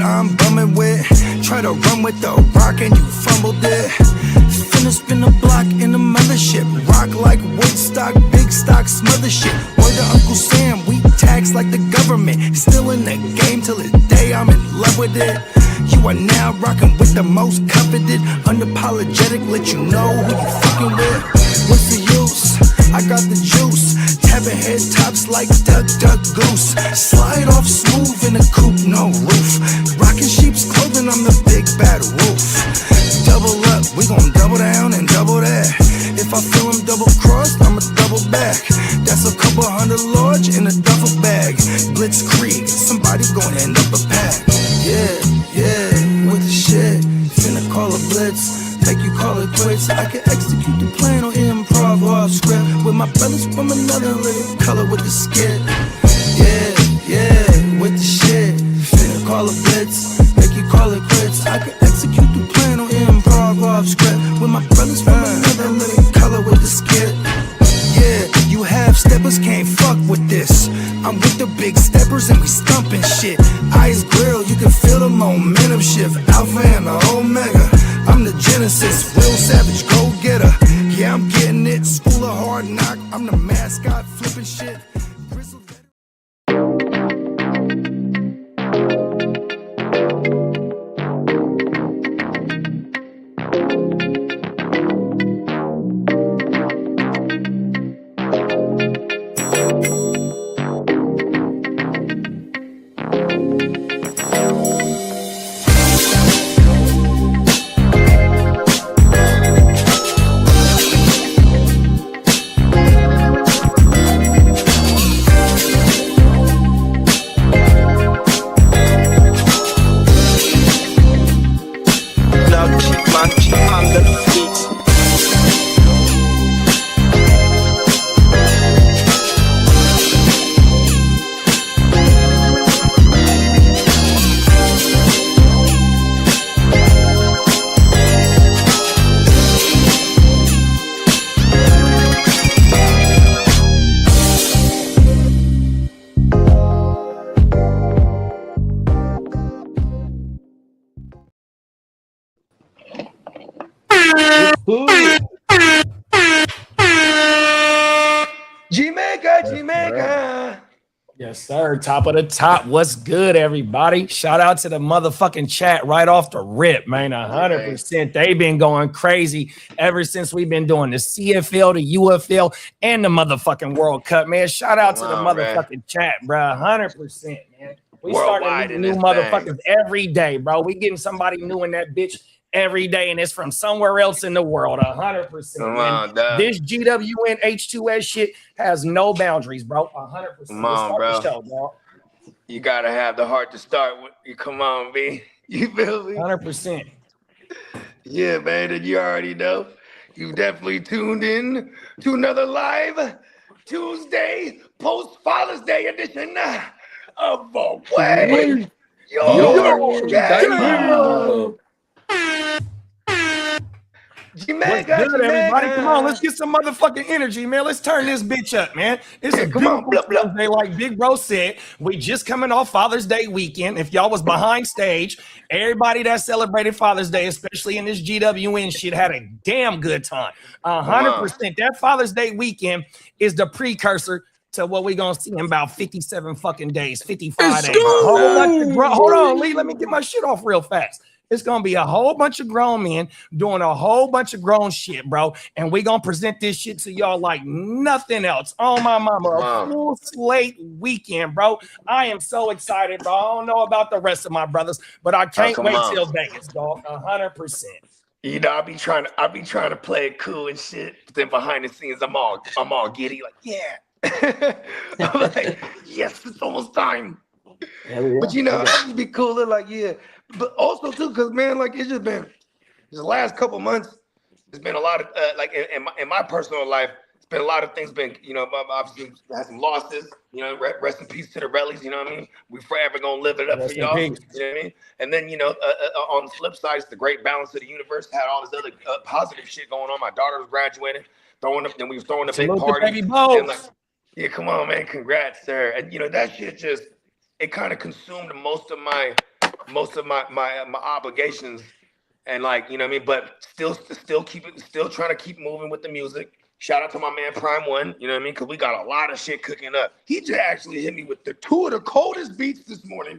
I'm bumming with. Try to run with the rock and you fumbled it. Finna spin the block in the mothership. Rock like Woodstock, big stock, smother shit. Word to Uncle Sam, we tax like the government. Still in the game till the day I'm in love with it. You are now rocking with the most coveted. Unapologetic, let you know who you fucking with. What's the use? I got the juice. Tapping head tops like Duck, Duck, Goose. Slide off smooth in a coupe, no roof. Rocking sheep's clothing, I'm the big bad wolf. Double up, we gon' double down and double that. If I feel him double crossed, I'ma double back. That's a couple hundred large in a duffel bag. Blitzkrieg, somebody gon' end up a pack. Yeah, with the shit. Finna call a blitz. Make you call it quits. I can execute the plan on improv off script. With my brothers from another living color with the skit. Yeah, with the shit. Finna call a blitz. Make you call it quits. I can execute the plan on improv off script. With my brothers from another living color with the skit. Yeah, you half steppers can't fuck with this. I'm with the big steppers and we stumping shit. Ice grill, you can feel the momentum shift. Alpha and the Omega. I'm the Genesis, real savage, go-getter. Yeah, I'm getting it. School of hard knock. I'm the mascot, flipping shit. Jamaica. Yes, sir. Top of the top. What's good, everybody? Shout out to the motherfucking chat right off the rip, man. 100%. They've been going crazy ever since we've been doing the CFL, the UFL, and the motherfucking World Cup, man. Shout out to the motherfucking chat, bro. 100%, man. We started new motherfuckers every day, bro. We getting somebody new in that bitch every day, and it's from somewhere else in the world. 100%. This GWN H2S shit has no boundaries, bro. 100%. Come on, bro. Show, you gotta have the heart to start with. Come on, B. You feel me? 100%. Yeah, man. And you already know. You definitely tuned in to another live Tuesday post Father's Day edition of the Way. Yo. Jamaica, what's good, everybody? Come on, let's get some motherfucking energy, man. Let's turn this bitch up, man. It's a beautiful Thursday, like Big Bro said. We just coming off Father's Day weekend. If y'all was behind stage, everybody that celebrated Father's Day, especially in this GWN shit, had a damn good time. 100%. That Father's Day weekend is the precursor to what we're gonna see in about 57 fucking days, 55 days. Hold on, Lee. Let me get my shit off real fast. It's going to be a whole bunch of grown men doing a whole bunch of grown shit, bro. And we're going to present this shit to y'all like nothing else. Oh, my mama, a full slate weekend, bro. I am so excited, bro. I don't know about the rest of my brothers, but I can't wait till Vegas, dog. 100%. You know, I be trying to play it cool and shit. But then behind the scenes, I'm all giddy, like, yeah. I'm like, yes, it's almost time. But you know, I just be cooler, like, yeah. But also too, because man, like it's just been the last couple months. There's been a lot of like in my personal life. It's been a lot of things. Been obviously had some losses. You know, rest in peace to the Rellies. You know what I mean? We forever gonna live it up for y'all. You know what I mean? And then on the flip side, it's the great balance of the universe. Had all this other positive shit going on. My daughter was graduating, then we was throwing a big party. And like, yeah, come on, man, congrats, sir. And that shit just it kind of consumed most of my most of my obligations, and like, you know what I mean. But still trying to keep moving with the music. Shout out to my man Prime One, you know what I mean, because we got a lot of shit cooking up. He just actually hit me with two of the coldest beats this morning.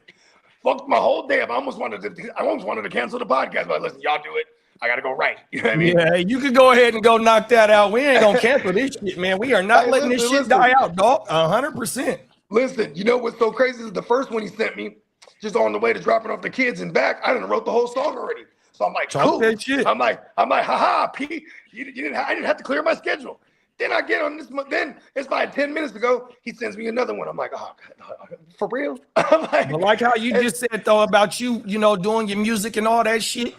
Fucked my whole day up. I almost wanted to cancel the podcast, but listen, y'all do it. I gotta go right. You know what I mean? Yeah, you could go ahead and go knock that out. We ain't gonna cancel this shit, man. We are not letting this shit die out, dog. 100%. Listen, you know what's so crazy is the first one he sent me, just on the way to dropping off the kids and back, I done wrote the whole song already. So I'm like, cool. That shit. I'm like, haha, P, I didn't have to clear my schedule. Then I get on this, then it's like 10 minutes ago, he sends me another one. I'm like, oh, for real? I like how you just said, though, about you know, doing your music and all that shit.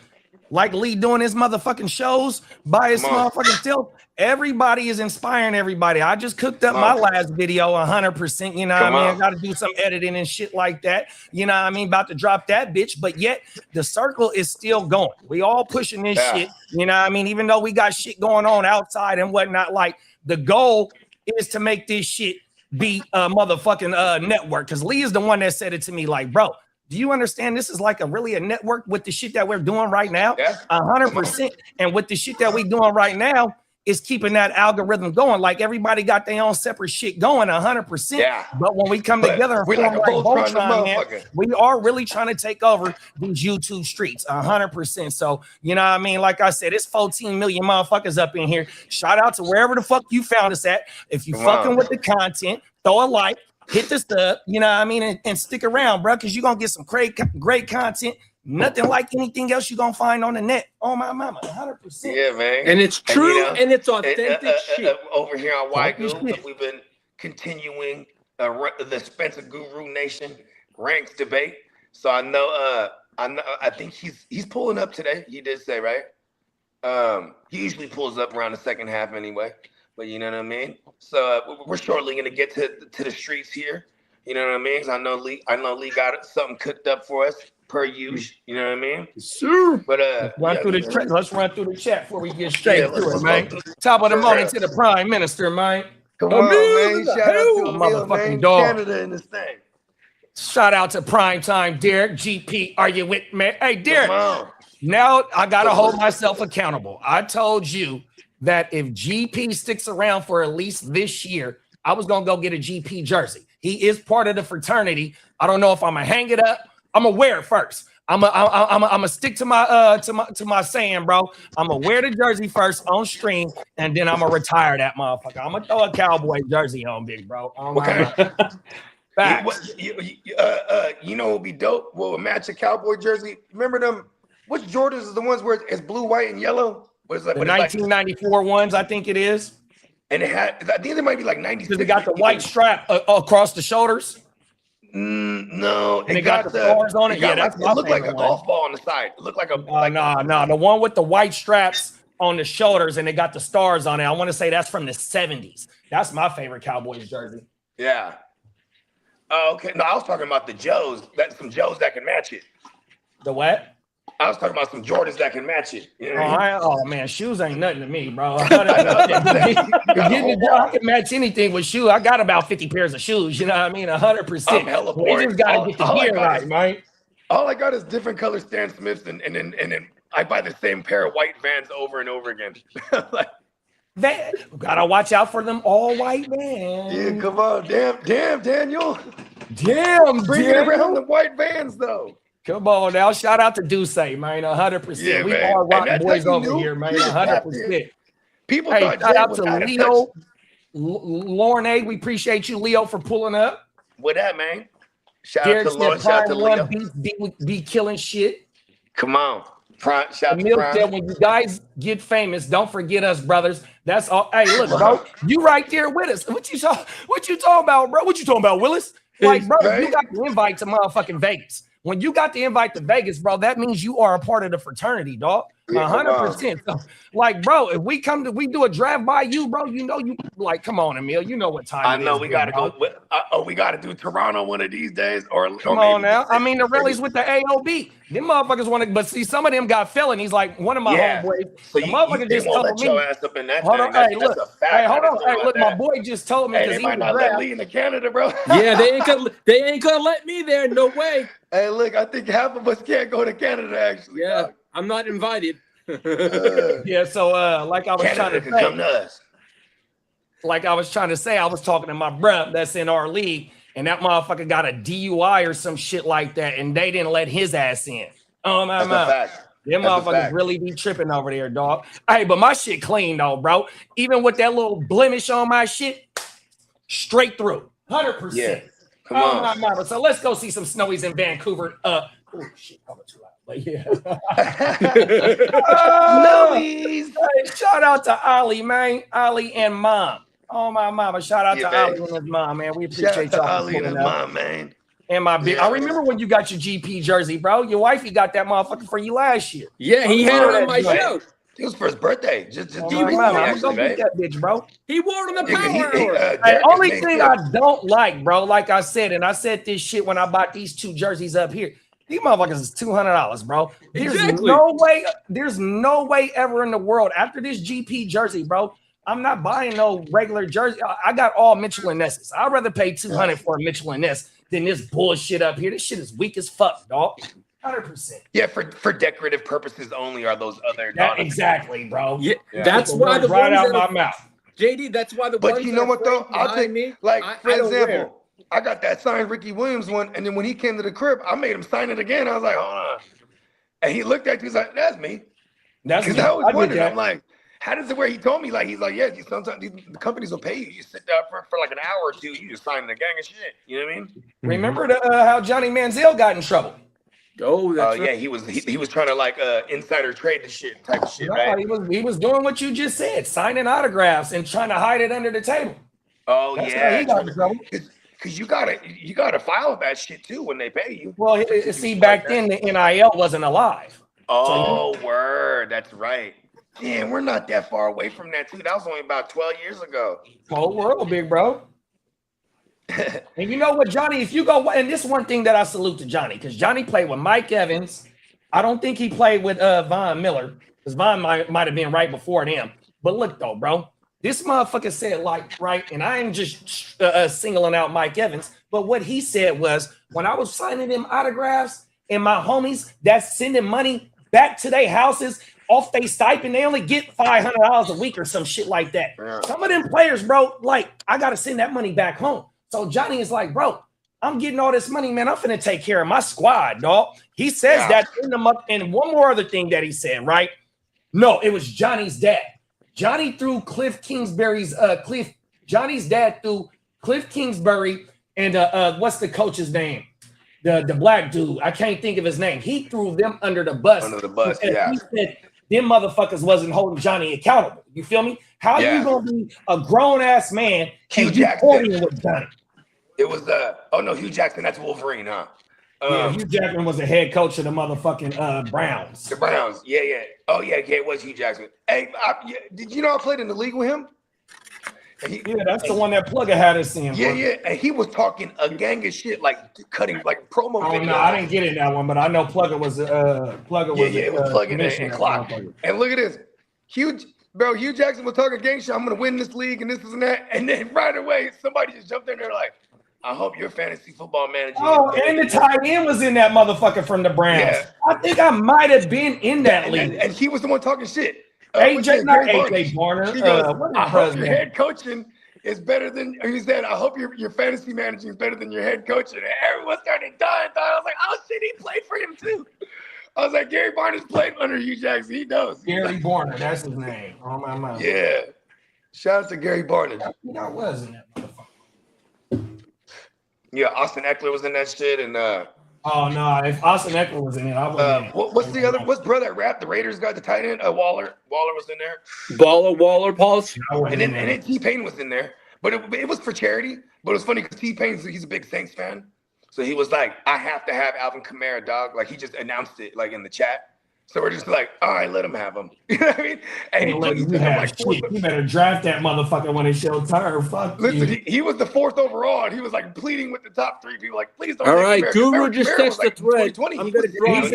Like Lee doing his motherfucking shows by his motherfucking self. Everybody is inspiring everybody. I just cooked up my last video 100%. You know what I mean? I got to do some editing and shit like that. You know what I mean? About to drop that bitch. But yet the circle is still going. We all pushing this shit. You know what I mean? Even though we got shit going on outside and whatnot, like the goal is to make this shit be a motherfucking network. Because Lee is the one that said it to me, like, bro, do you understand this is like really a network with the shit that we're doing right now? 100%. And with the shit that we're doing right now is keeping that algorithm going. Like everybody got their own separate shit going 100%. Yeah. But when we come together and form like Voltron, man, we are really trying to take over these YouTube streets 100%. So, you know what I mean? Like I said, it's 14 million motherfuckers up in here. Shout out to wherever the fuck you found us at. If you fucking with the content, throw a like. Hit the stub, you know what I mean, and stick around, bro, because you're going to get some great content. Nothing like anything else you're going to find on the net. Oh, my mama, 100%. Yeah, man. And it's true, and it's authentic shit. Over here on WYGU, we've been continuing the Spencer Guru Nation ranks debate. So I think he's pulling up today. He did say, right? He usually pulls up around the second half anyway. But you know what I mean? So we're shortly going to get to the streets here. You know what I mean? 'Cause I know Lee got something cooked up for us per usual. You know what I mean? Sure. But let's run through the chat before we get straight to it, man. Top of the morning to the Prime Minister, man. Come on, man. Shout out to motherfucking dog. Canada in this thing. Shout out to Primetime Derek GP. Are you with me? Hey, Derek. Now I gotta hold myself accountable. I told you that if GP sticks around for at least this year, I was gonna go get a GP jersey. He is part of the fraternity. I don't know if I'm gonna hang it up. I'm gonna wear it first. I'm gonna stick to my saying, bro. I'm gonna wear the jersey first on stream, and then I'm gonna retire that motherfucker. I'm gonna throw a Cowboy jersey on, big bro. Facts. You know what would be dope? What would match a Cowboy jersey? Remember them? Which Jordans is the ones where it's blue, white, and yellow? The 1994 ones, I think it is. And it had, I think there might be like 96. Because it got the white strap across the shoulders. No, and it got the stars on it. Yeah, it looked like a golf ball on the side. It looked like a no, the one with the white straps on the shoulders and it got the stars on it. I want to say that's from the 70s. That's my favorite Cowboys jersey. Yeah. Oh, okay. No, I was talking about the Joes. That's some Joes that can match it. The what? I was talking about some Jordans that can match it. You know oh man, shoes ain't nothing to me, bro. I can match anything with shoes. I got about 50 pairs of shoes. You know what I mean? 100%. We just gotta get the gear right, right? All I got is different color Stan Smiths, and then I buy the same pair of white Vans over and over again. Gotta watch out for them all white Vans. Yeah, come on, damn, Daniel. Bring it around the white Vans though. Come on now, shout out to Duce, man, 100%. Yeah, we man. are rocking boys over here, man, 100%. People shout out to Leo, Lauren A. We appreciate you, Leo, for pulling up. What that, man? Shout out to Lauren, shout out to Leo. Be killing shit. Come on. Shout out to Prime. Said, when you guys get famous, don't forget us, brothers. That's all. Hey, look, bro, you right there with us. What you talking about, bro? What you talking about, Willis? Like, bro, you got the invite to motherfucking Vegas. When you got the invite to Vegas, bro, that means you are a part of the fraternity, dog. 100%. So, like, bro, if we do a draft by you, bro, you know you like, come on, Emil, you know what time I it know is, we big got to bro. go. We got to do Toronto one of these days, or Come on now. I mean, the rallies with the AOB. Them motherfuckers want to, but see, some of them got felonies. Like one of my homeboys, So the motherfucker they just won't told let your me. ass up in that Hold thing. on, That's, hey, that's look, a fact. hey, hold I on, didn't know hey, about look, my that. boy just told me Hey, because they he might was not let draft. Lee into Canada, bro. Yeah, they ain't gonna let me there. No way. Hey, look, I think half of us can't go to Canada. Actually, Yeah, dog. I'm not invited. Yeah, so like I was Canada trying can to say, come to us. I was talking to my bruh that's in our league, and that motherfucker got a DUI or some shit like that, and they didn't let his ass in. Oh my That's a man. fact. Them That's a motherfuckers fact. really be tripping over there, dog. Hey, but my shit clean though, bro. Even with that little blemish on my shit, straight through. 100%. Yeah. Come Oh on. my mama. So let's go see some snowies in Vancouver. Oh shit, coming too loud. But yeah. Snowies. Hey, shout out to Ali, man. Ali and mom. Oh my mama. Shout out Yeah, to Ali and his mom, man. We Shout out appreciate to y'all for Ali and pulling his up. mom, man. And my big, Yeah. I remember when you got your GP jersey, bro. Your wifey got that motherfucker for you last year. Yeah, he had it on my show. It was for his birthday. Just Oh, recently, my mama. I'm actually, gonna get right? that bitch, bro. He wore it on the Yeah, 'cause power hour. The Derek only is thing made I sick. don't like, bro, like I said, and I said this shit when I bought these two jerseys up here. These motherfuckers is $200, bro. There's no way ever in the world after this GP jersey, bro. I'm not buying no regular jersey. I got all Mitchell and Nesses. I'd rather pay $200 for a Mitchell and Ness than this bullshit up here. This shit is weak as fuck, dog. 100%. Yeah, for decorative purposes only are those other. Exactly, bro. Yeah, that's why the right ones out that my mouth. JD, that's why the But ones you know that what though? framed I'll behind take me, like for I don't wear. example, I got that signed Ricky Williams one, and then when he came to the crib, I made him sign it again. I was like, hold on, and he looked at it, he was like, that's me. That's Because me. I was wondering, that. I'm like, how does it work? He told me like he's like, yeah, sometimes the companies will pay you. You sit down for like an hour or two, you just sign the gang of shit. You know what I mean? Remember how Johnny Manziel got in trouble? Oh, that's right. Yeah, he was trying to like insider trade the shit type of shit, right? He was doing what you just said, signing autographs and trying to hide it under the table. Oh That's yeah, how he got in trouble. because you gotta file that shit too when they pay you. Well, see, back then the NIL wasn't alive. Oh, word, that's right. Damn, we're not that far away from that too. That was only about 12 years ago. Whole world, big bro. And you know what, Johnny, if you go, and this is one thing that I salute to Johnny, because Johnny played with Mike Evans. I don't think he played with Von Miller, because Von might have been right before them. But look though, bro, this motherfucker said like, right, and I ain't just singling out Mike Evans, but what he said was, when I was signing them autographs and my homies that's sending money back to their houses off they stipend, they only get $500 a week or some shit like that. Yeah. Some of them players, bro, like, I got to send that money back home. So Johnny is like, bro, I'm getting all this money, man. I'm finna take care of my squad, dog. He says that in the month. And one more other thing that he said, right? No, it was Johnny's dad. Johnny threw Cliff Kingsbury's Johnny's dad threw Cliff Kingsbury and what's the coach's name? The black dude. I can't think of his name. He threw them under the bus. Under the bus, He yeah. said them motherfuckers wasn't holding Johnny accountable. You feel me? How you gonna be a grown ass man and you partying with Johnny? It was Hugh Jackson. That's Wolverine, huh? Yeah, Hugh Jackson was the head coach of the motherfucking Browns. The Browns. Yeah. Oh yeah, it was Hugh Jackson. Hey, did you know I played in the league with him? That's the one that Plugger had us in. Yeah, bro. yeah. And he was talking a gang of shit, like cutting like promo videos. No, I didn't get in that one, but I know Plugger was It was plugging and clock. And look at this. Hugh Jackson was talking gang shit. I'm gonna win this league and this and that. And then right away, somebody just jumped in there like, I hope your fantasy football manager. Oh, and the tight end was in that motherfucker from the Browns. Yeah. I think I might have been in that league. And he was the one talking shit. AJ Barner. He goes, I hope president. your head coaching is better than. He said, I hope your fantasy managing is better than your head coaching. And everyone started dying. I was like, oh shit, he played for him too. I was like, Gary Barner's played under Hugh Jackson. He knows. Gary Barner, that's his name. Oh my mind. Yeah. Shout out to Gary Barner. I think I was in that motherfucker. Yeah, Austin Eckler was in that shit, and oh no, if Austin Eckler was in it, I would. what's brother that rap? The Raiders got the tight end. Waller was in there. Waller, Pauls. And then T-Pain was in there, but it was for charity. But it was funny because T-Pain, he's a big Saints fan, so he was like, I have to have Alvin Kamara, dog. Like he just announced it like in the chat. So we're just like, all right, let him have him. You know what I mean? And You better draft that motherfucker when it's your turn. Fuck Listen, you. he was the 4th overall, and he was like pleading with the top 3 people, like, please don't. All take right, America. Guru America just was text the thread. 2020. I'm gonna draw. He's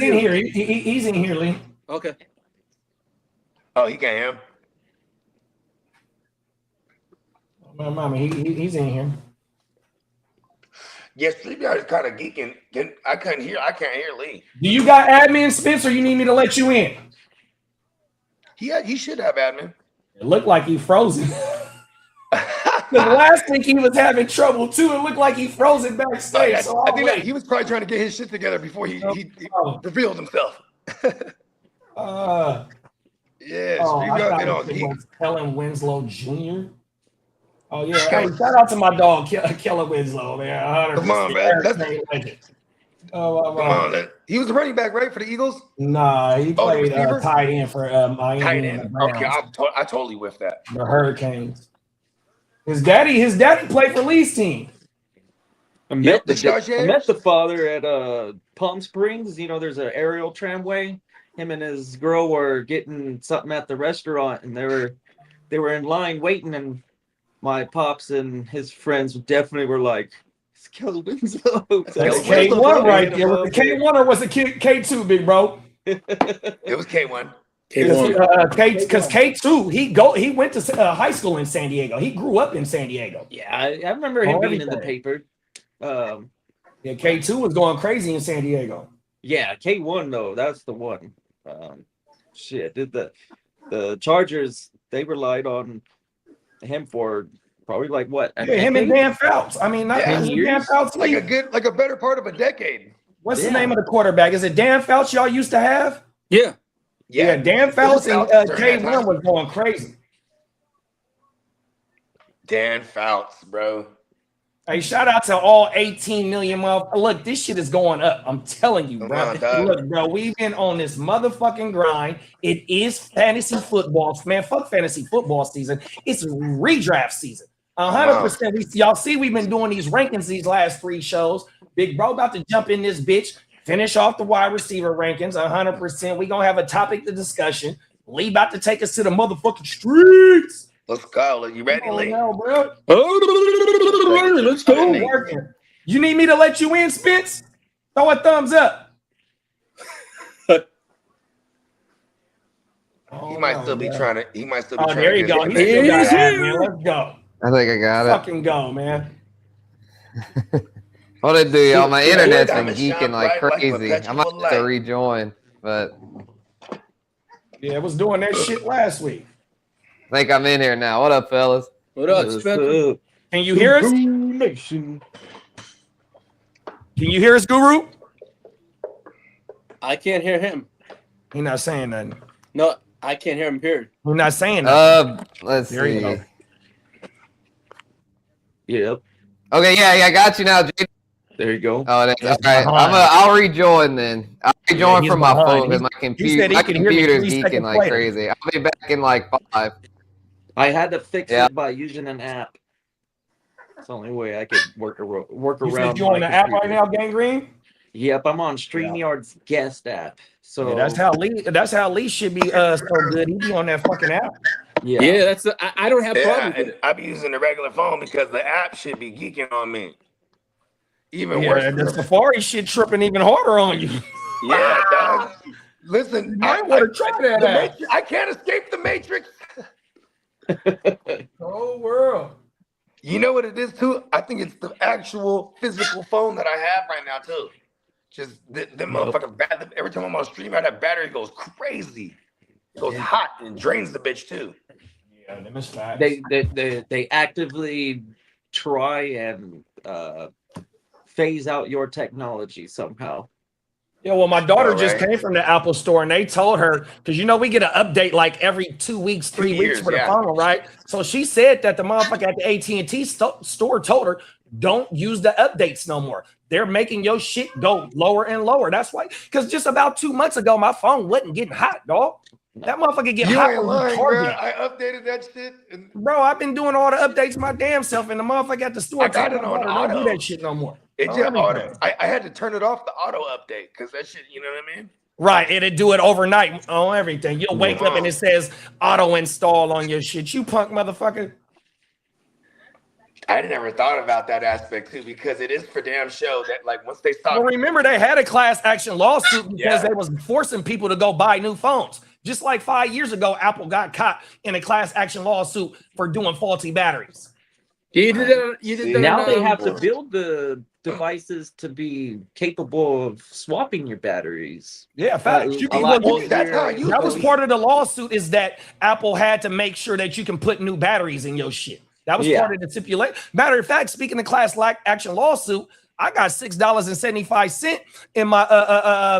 in here. He's in here, Lee. Okay. Oh, he can't hear him. Mama, he's in here. Yes, StreamYard is kind of geeking. I can't hear Lee. Do you got admin, Spence, or you need me to let you in? He should have admin. It looked like he frozen. The last week he was having trouble too. It looked like he froze it backstage. I think that he was probably trying to get his shit together before he revealed himself. StreamYard been on geek. Kellen Winslow Jr. Oh yeah, hey, shout out to my dog Kellen Winslow, man. Come on, man. Come on. He was a running back, right, for the Eagles? Nah, he played tight end for Miami. Tight end. Okay, I totally whiffed that. The Hurricanes. His daddy played for Lee's team. I met the father at Palm Springs. You know, there's an aerial tramway. Him and his girl were getting something at the restaurant, and they were in line waiting, and my pops and his friends definitely were like, it's Kaleb Winslow. That's K1 right there. Was it K1 or was it K2, big bro? It was K1. Because K2, he went to high school in San Diego. He grew up in San Diego. Yeah, I remember him being in the paper. Yeah, K2 was going crazy in San Diego. Yeah, K1 though, that's the one. The Chargers, they relied on him for probably like what? Him and Dan Fouts. I mean, not Dan Fouts. Like a better part of a decade. What's the name of the quarterback? Is it Dan Fouts y'all used to have? Yeah. Yeah, Dan Fouts and K1 was going crazy. Dan Fouts, bro. Hey, shout out to all 18 million motherfuckers. Look, this shit is going up. I'm telling you, bro. Look, bro, we've been on this motherfucking grind. It is fantasy football. Man, fuck fantasy football season. It's redraft season. 100%. Y'all see we've been doing these rankings these last 3 shows. Big bro about to jump in this bitch, finish off the wide receiver rankings 100%. We're going to have a topic to discussion. Lee about to take us to the motherfucking streets. Let's go. You ready, Lee? No, bro. Let's go. You need me to let you in, Spence? Throw a thumbs up. He might still be trying to. He might still be trying there you to. go. Let's go. I think I got it. Fucking go, man. What it do, y'all? My internet's been geeking like crazy. I might have to rejoin, but yeah, it was doing that shit last week. I think I'm in here now. What up, fellas? What up, Spencer? Can you hear us? Can you hear us, Guru? I can't hear him. He's not saying nothing. No, I can't hear him. Period. He's not saying nothing. Let's see. Yep. Okay, yeah, I got you now, JD. There you go. Oh, that's all right. I'll rejoin then. I'll rejoin from my phone because my computer's geeking like crazy. I'll be back in like 5. I had to fix it by using an app. It's the only way I could work around. You on the app right now, Gangrene? Yep, I'm on StreamYard's guest app. So yeah, that's how Lee should be so good. He be on that fucking app. Yeah, that's I don't have problems with it. I be using the regular phone because the app should be geeking on me. Even worse. The Safari shit tripping even harder on you. Yeah, dog. Listen, I want to try that app. I can't escape the Matrix. Oh world. You know what it is too? I think it's the actual physical phone that I have right now too. Just the motherfucking battery. Every time I'm on stream, that battery goes crazy. It goes hot and drains the bitch too. Yeah, them is facts. They actively try and phase out your technology somehow. Yeah, well, my daughter just came from the Apple store and they told her, because we get an update like every 2 weeks, 3 weeks for the phone, right? So she said that the motherfucker at the AT&T store told her, don't use the updates no more. They're making your shit go lower and lower. That's why, because just about 2 months ago, my phone wasn't getting hot, dog. That motherfucker get hot. Ain't lying, bro. I updated that shit. Bro, I've been doing all the updates my damn self, and the motherfucker at the store got it on auto. Don't do that shit no more. It just auto. I had to turn it off the auto update because that shit, you know what I mean? Right, it'll do it overnight on everything. You'll wake up and it says auto install on your shit. You punk motherfucker. I never thought about that aspect too, because it is for damn show that like once they stop. Well, remember they had a class action lawsuit because they was forcing people to go buy new phones. Just like 5 years ago, Apple got caught in a class action lawsuit for doing faulty batteries. You did that. Now they have to build the devices to be capable of swapping your batteries. Yeah, facts. That was part of the lawsuit, is that Apple had to make sure that you can put new batteries in your shit. That was part of the stipulation. Matter of fact, speaking of class action lawsuit, I got $6.75 in my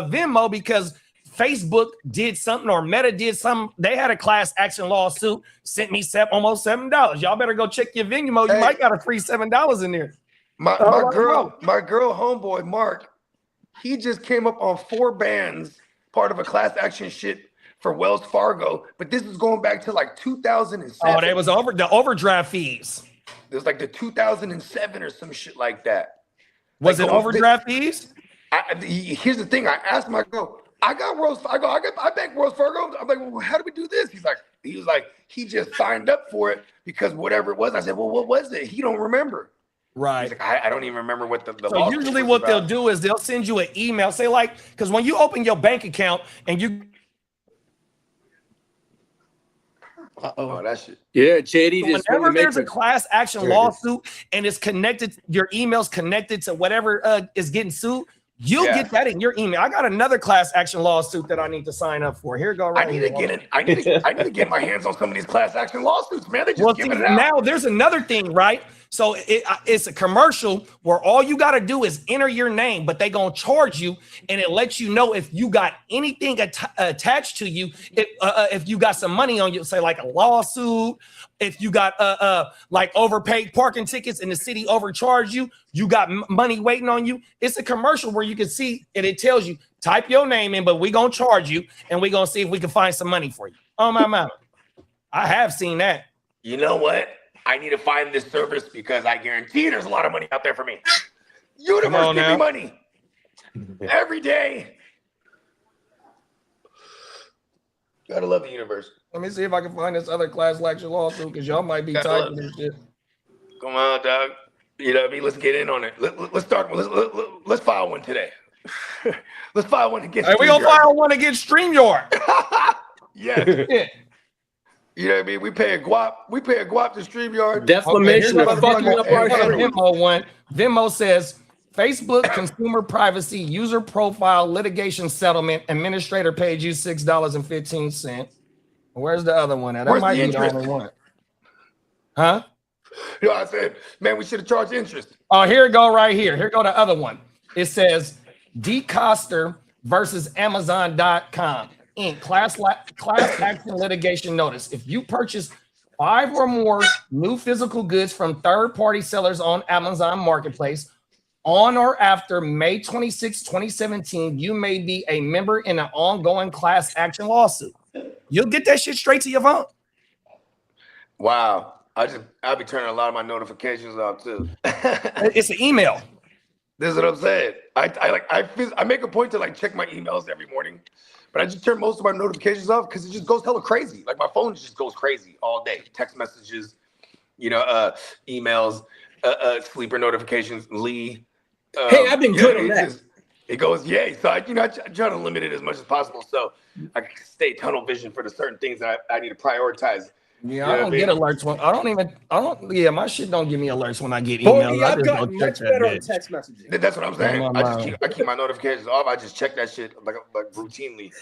Venmo because Facebook did something or Meta did something. They had a class action lawsuit, sent me almost $7. Y'all better go check your Venmo. You might got a free $7 in there. My girl homeboy Mark, he just came up on 4 bans, part of a class action shit for Wells Fargo, but this is going back to like 2007. Oh, they was the overdraft fees. It was like the 2007 or some shit like that. Was it overdraft fees? Here's the thing. I asked my girl, I bank Wells Fargo. I'm like, well, how do we do this? He was like, he just signed up for it because whatever it was. I said, well, what was it? He don't remember. Right. He's like, I don't even remember what the so usually what they'll do is they'll send you an email, say like, because when you open your bank account and you that shit. Yeah, JD. So whenever there's a class action lawsuit and it's connected, your email's connected to whatever is getting sued, you'll get that in your email. I got another class action lawsuit that I need to sign up for. Here go. I need to get it. I need to get my hands on some of these class action lawsuits, man. They just giving it out. Now there's another thing, right? So it's a commercial where all you got to do is enter your name, but they gonna charge you, and it lets you know if you got anything attached to you. If you got some money on you, say like a lawsuit. If you got like overpaid parking tickets and the city overcharged you, you got money waiting on you. It's a commercial where you can see and it tells you type your name in, but we gonna charge you, and we gonna see if we can find some money for you. Oh my mama, I have seen that. You know what? I need to find this service because I guarantee there's a lot of money out there for me. Universe, give me money every day. Gotta love the universe. Let me see if I can find this other class action lawsuit because y'all might be typing this shit. Come on, dog. You know what I mean? Let's get in on it. Let's start. Let's file one today. Let's file one against. Hey, we gonna file one against StreamYard. Yeah. You know what I mean? We pay a guap to StreamYard. Defamation of fucking up our Venmo one. Venmo says Facebook consumer privacy user profile litigation settlement administrator paid you $6.15. Where's the other one? That might be the only one. Huh? You know what I said? Man, we should have charged interest. Oh, here it go right here. Here go the other one. It says D. Coster versus Amazon.com. In class action litigation notice. If you purchase 5 or more new physical goods from third-party sellers on Amazon Marketplace on or after May 26, 2017, you may be a member in an ongoing class action lawsuit. You'll get that shit straight to your phone. Wow. I'll be turning a lot of my notifications off too. It's an email. This is what I'm saying. I make a point to like check my emails every morning. But I just turn most of my notifications off because it just goes hella crazy. Like my phone just goes crazy all day. Text messages, emails, sleeper notifications, Lee. Hey, I've been good on that. It goes, yay. So I try to limit it as much as possible so I can stay tunnel vision for the certain things that I need to prioritize. Yeah, I don't get alerts my shit don't give me alerts when I get emails. I've gotten much better on text messaging. That's what I'm saying. I keep my notifications off. I just check that shit like routinely.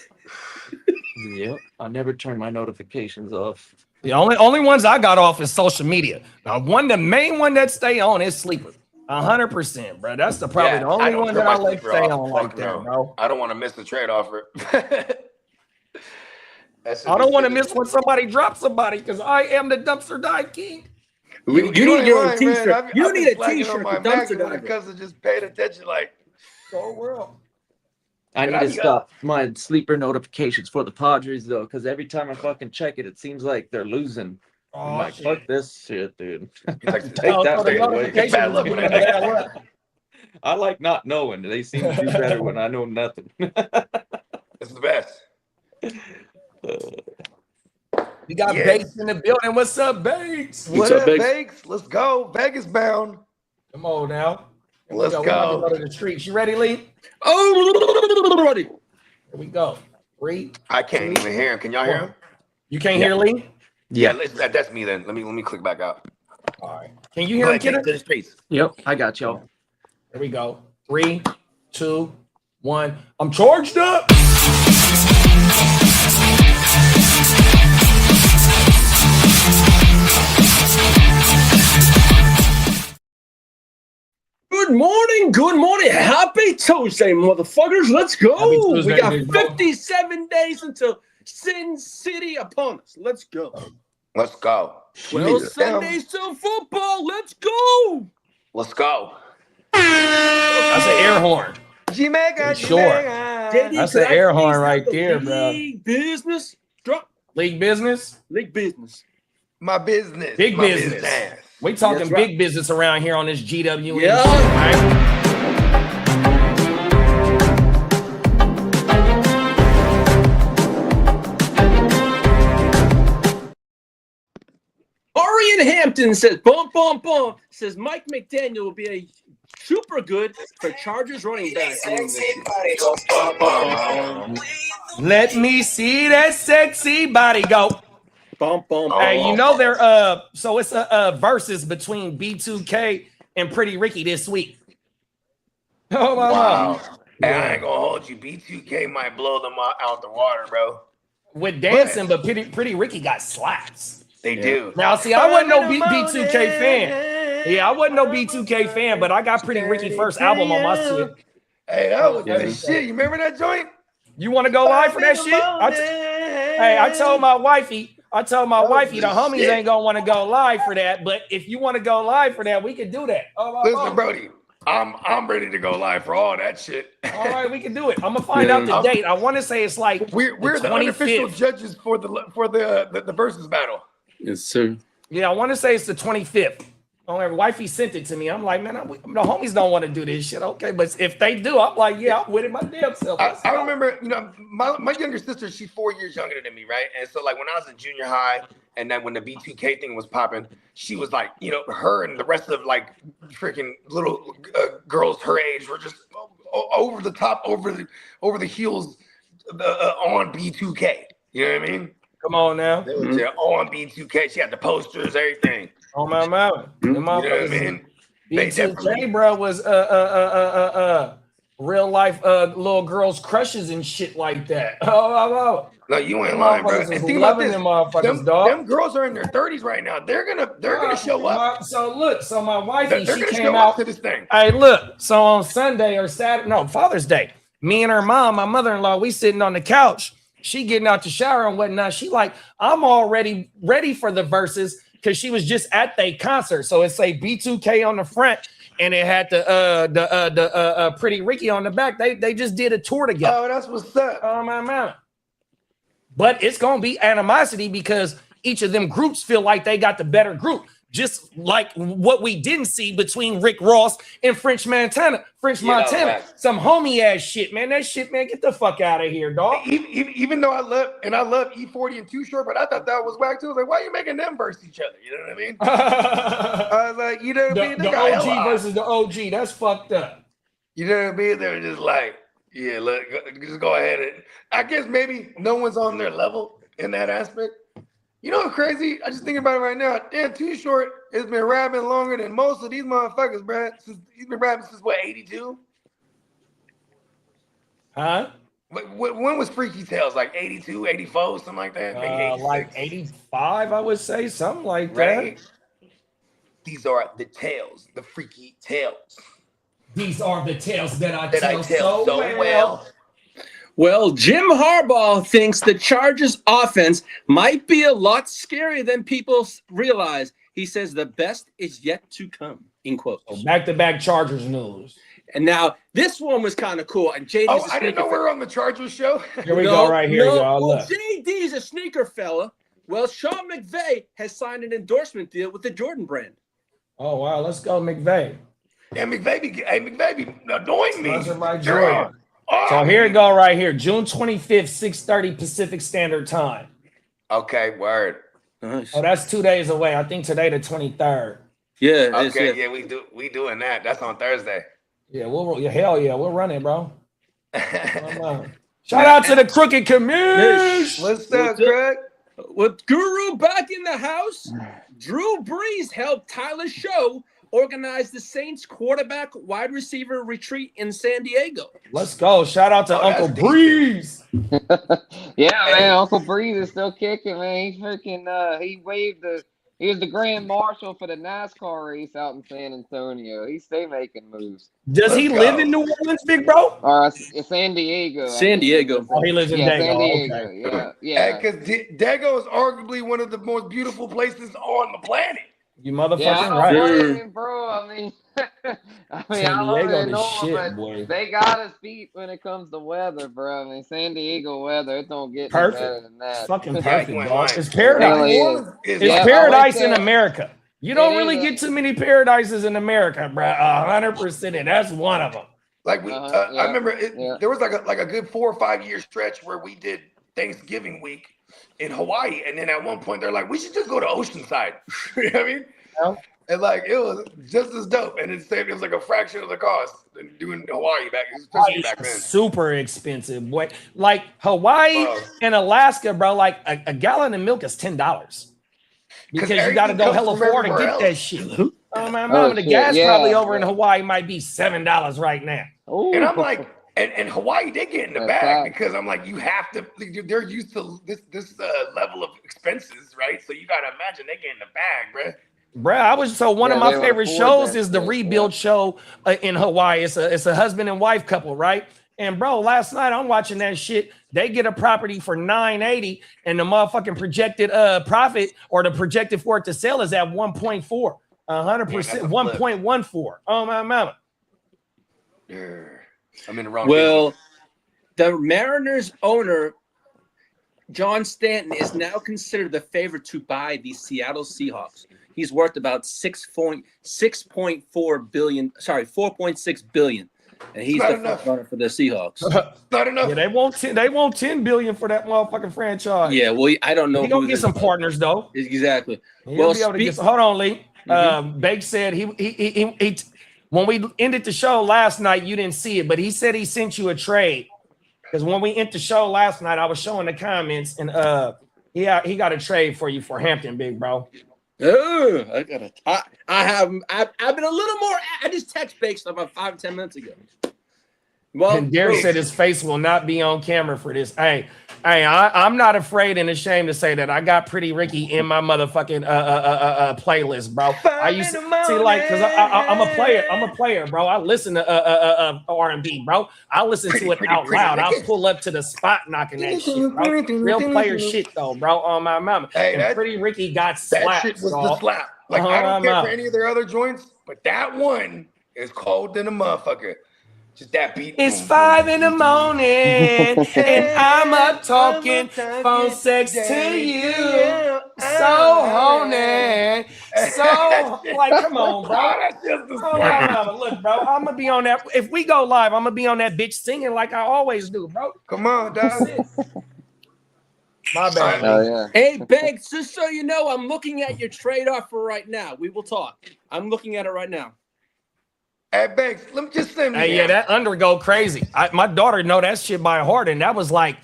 Yeah, I never turn my notifications off. The only ones I got off is social media. Now, the main one that stay on is sleeper. 100%, bro. That's probably the only one that I let stay on like that, bro. I don't want to miss the trade offer. I don't want to miss when somebody drops somebody because I am the dumpster dive king. You need to get a t-shirt. You need a t-shirt for dumpster dive. Because of just paying attention, like so well. I need to stop my sleeper notifications for the Padres though, because every time I fucking check it, it seems like they're losing. I'm like, fuck this shit, dude. Take that thing away. Bad luck when I take that luck. I like not knowing. They seem to do better when I know nothing. It's the best. We got Bakes in the building. What's up, Bakes? What up, Bakes? Let's go. Vegas bound. Come on now. Let's go. We're about to go to the streets. You ready, Lee? Oh, ready. Here we go. 3. I can't even hear him. Can y'all hear him? You can't hear Lee? Yeah, that's me then. Let me click back out. All right. Can you hear him, Kitteh? To the streets. Yep, I got y'all. Here we go. 3, 2, 1. I'm charged up. Good morning. Happy Tuesday, motherfuckers. Let's go. Tuesday, We got 57 days until Sin City upon us. Let's go. Let's go. 12 Sundays till football. Let's go. Let's go. That's an air horn. Jamaica, Sure. That's an air horn right there, bro. League business. Drop. League business. League business. My business. Big My business. We talking That's right. big business around here on this GWN. Yeah. Right? Ari in Hampton says, bump. Says Mike McDaniel will be a super good for Chargers running back. Let me see that sexy body go. Bump. Hey, you know they're so it's a versus between B2K and Pretty Ricky this week. Oh my Wow. God. Hey, I ain't gonna hold you. B2K might blow them out the water, bro. With dancing, but Pretty Ricky got slaps. They do. Now, see, I wasn't no B2K fan. Yeah, I wasn't no B2K fan, but I got Pretty Ricky first album on my shit. Hey, that was good shit. You remember that joint? You want to go live for that shit? I told my wifey the homies ain't gonna want to go live for that, but if you want to go live for that, we can do that. Listen, Brody, I'm ready to go live for all that shit. All right, we can do it. I'm gonna find out the date. I want to say it's like we're the unofficial judges for the versus battle. Yes, sir. Yeah, I want to say it's the 25th. Oh, wifey sent it to me. I'm like, man, the homies don't want to do this shit. Okay, but if they do, I'm like, yeah, I'm with it my damn self. I remember, my younger sister, she's 4 years younger than me, right? And so, like, when I was in junior high, and then when the B2K thing was popping, she was like, her and the rest of like freaking little girls her age were just over the top, over the heels on B2K. You know what I mean? Come on now. They was on B2K. She had the posters, everything. Oh my mouth. You know what I mean? B2K, bro, was real life little girls' crushes and shit like that. Oh. No, you ain't lying, bro. And think about this. Them motherfuckers, dog. Them girls are in their 30s right now. They're gonna show up. So my wifey, They're she gonna came show out up to this thing. Hey, look. So on Sunday or Saturday, no, Father's Day, me and her mom, my mother-in-law, we sitting on the couch. She getting out the shower and whatnot. She like, I'm already ready for the verses because she was just at the concert. So it's a B2K on the front, and it had the Pretty Ricky on the back. They just did a tour together. Oh, that's what's up. Oh my man. But it's gonna be animosity because each of them groups feel like they got the better group. Just like what we didn't see between Rick Ross and French Montana. Right. Some homie ass shit, man. That shit, man, get the fuck out of here, dog. Even though I love E40 and Too Short, but I thought that was whack too. I was like, why are you making them versus each other? You know what I mean? I was like, you know what I mean? The OG versus the OG. That's fucked up. You know what I mean? They were just like, yeah, look, just go ahead and I guess maybe no one's on their level in that aspect. You know what's crazy? I just think about it right now. Damn, Too Short has been rapping longer than most of these motherfuckers, bro. He's been rapping since what, 82? Huh? When was Freaky Tales? Like 82, 84, something like that? Maybe like 85, I would say, something like right? that. These are the tales, the freaky tales. These are the tales that I tell so well. Well, Jim Harbaugh thinks the Chargers offense might be a lot scarier than people realize. He says the best is yet to come, in quotes. So back-to-back Chargers news. And now this one was kind of cool. And JD's I didn't know we were on the Chargers show. Here we go right here, y'all. Well, JD's a sneaker fella. Well, Sean McVay has signed an endorsement deal with the Jordan brand. Oh, wow. Let's go, McVay. Yeah, McVay be annoying me. Sponsored by Jordan. So here it go right here. June 25th, 6:30 Pacific Standard Time. Okay, word. Nice. Oh, that's 2 days away. I think today the 23rd. Yeah. Okay, yeah, we doing that. That's on Thursday. Yeah, hell yeah, we'll run it, bro. Shout out to the Crooked Commish. What's up, Craig? With Guru back in the house, Drew Brees helped Tyler Show organize the Saints quarterback wide receiver retreat in San Diego. Let's go. Shout out to Uncle Breeze. Yeah, man. Uncle Breeze is still kicking, man. He's freaking he was the grand marshal for the NASCAR race out in San Antonio. He stay making moves. Does he live in New Orleans, big bro? San Diego. San Diego. Oh, he lives in Dago. San Diego. Okay. Yeah. Because Dago is arguably one of the most beautiful places on the planet. You motherfucking right. Bro, I mean, San Diego know, shit, but boy. they got us beat when it comes to weather, bro. I mean, San Diego weather, it don't get Perfect. better than that. It's fucking Yeah, perfect, you ain't dog. lying. It's paradise. It's paradise in America. You don't really get too many paradises in America, bro. 100%, and that's one of them. Like I remember there was like a good 4 or 5 year stretch where we did Thanksgiving week in Hawaii, and then at one point they're like, we should just go to Oceanside. You know what I mean? Yeah. And like it was just as dope, and it was like a fraction of the cost than doing Hawaii especially back then. Super expensive, boy. Like Hawaii and Alaska, bro. Like a gallon of milk is $10 because you got to go hella far to get that shit. Oh my mama, the gas probably over in Hawaii might be $7 right now. Ooh. And I'm like, and Hawaii, they get in the bag because I'm like, you have to. They're used to this level of expenses, right? So you got to imagine they get in the bag, bro. Bruh, one of my favorite shows is the Rebuild show in Hawaii. It's a husband and wife couple, right? And bro, last night I'm watching that shit. They get a property for $980, and the motherfucking projected profit or the projected for it to sell is at 1.4, 100%, 1.14. Oh my mama. I'm in the wrong. Well, the Mariners owner John Stanton is now considered the favorite to buy the Seattle Seahawks. He's worth about 4.6 billion, and he's the front runner for the Seahawks. Not enough. Yeah, they want $10 billion for that motherfucking franchise. Yeah, well, I don't know. He gonna get some partners though. Exactly. Well, hold on, Lee. Bake said he when we ended the show last night, you didn't see it, but he said he sent you a trade. Because when we ended the show last night, I was showing the comments, and he got a trade for you for Hampton, big bro. Oh, I've been a little more. I just text Bakes about 5-10 minutes ago. Well, and Derek said his face will not be on camera for this. Hey, I'm not afraid and ashamed to say that I got Pretty Ricky in my motherfucking playlist, bro. I used to see like because I'm a player, bro. I listen to R&B, bro. I listen to it out loud. I'll pull up to the spot knocking that shit, bro. Real player shit though, bro. On my mama. Hey, and Pretty Ricky got slapped. That shit was the slap. Like I don't care for any of their other joints, but that one is cold than a motherfucker. Just that beat. It's 5 in the morning, and I'm up talking phone sex to you. So horny. So, like, come on, bro. Look, bro, I'm going to be on that. If we go live, I'm going to be on that bitch singing like I always do, bro. Come on, dog. My bad. Oh, yeah. Hey, Banks, just so you know, I'm looking at your trade offer right now. We will talk. I'm looking at it right now. Hey, Banks, let me just say. Hey, yeah, that under go crazy. My daughter know that shit by heart, and that was like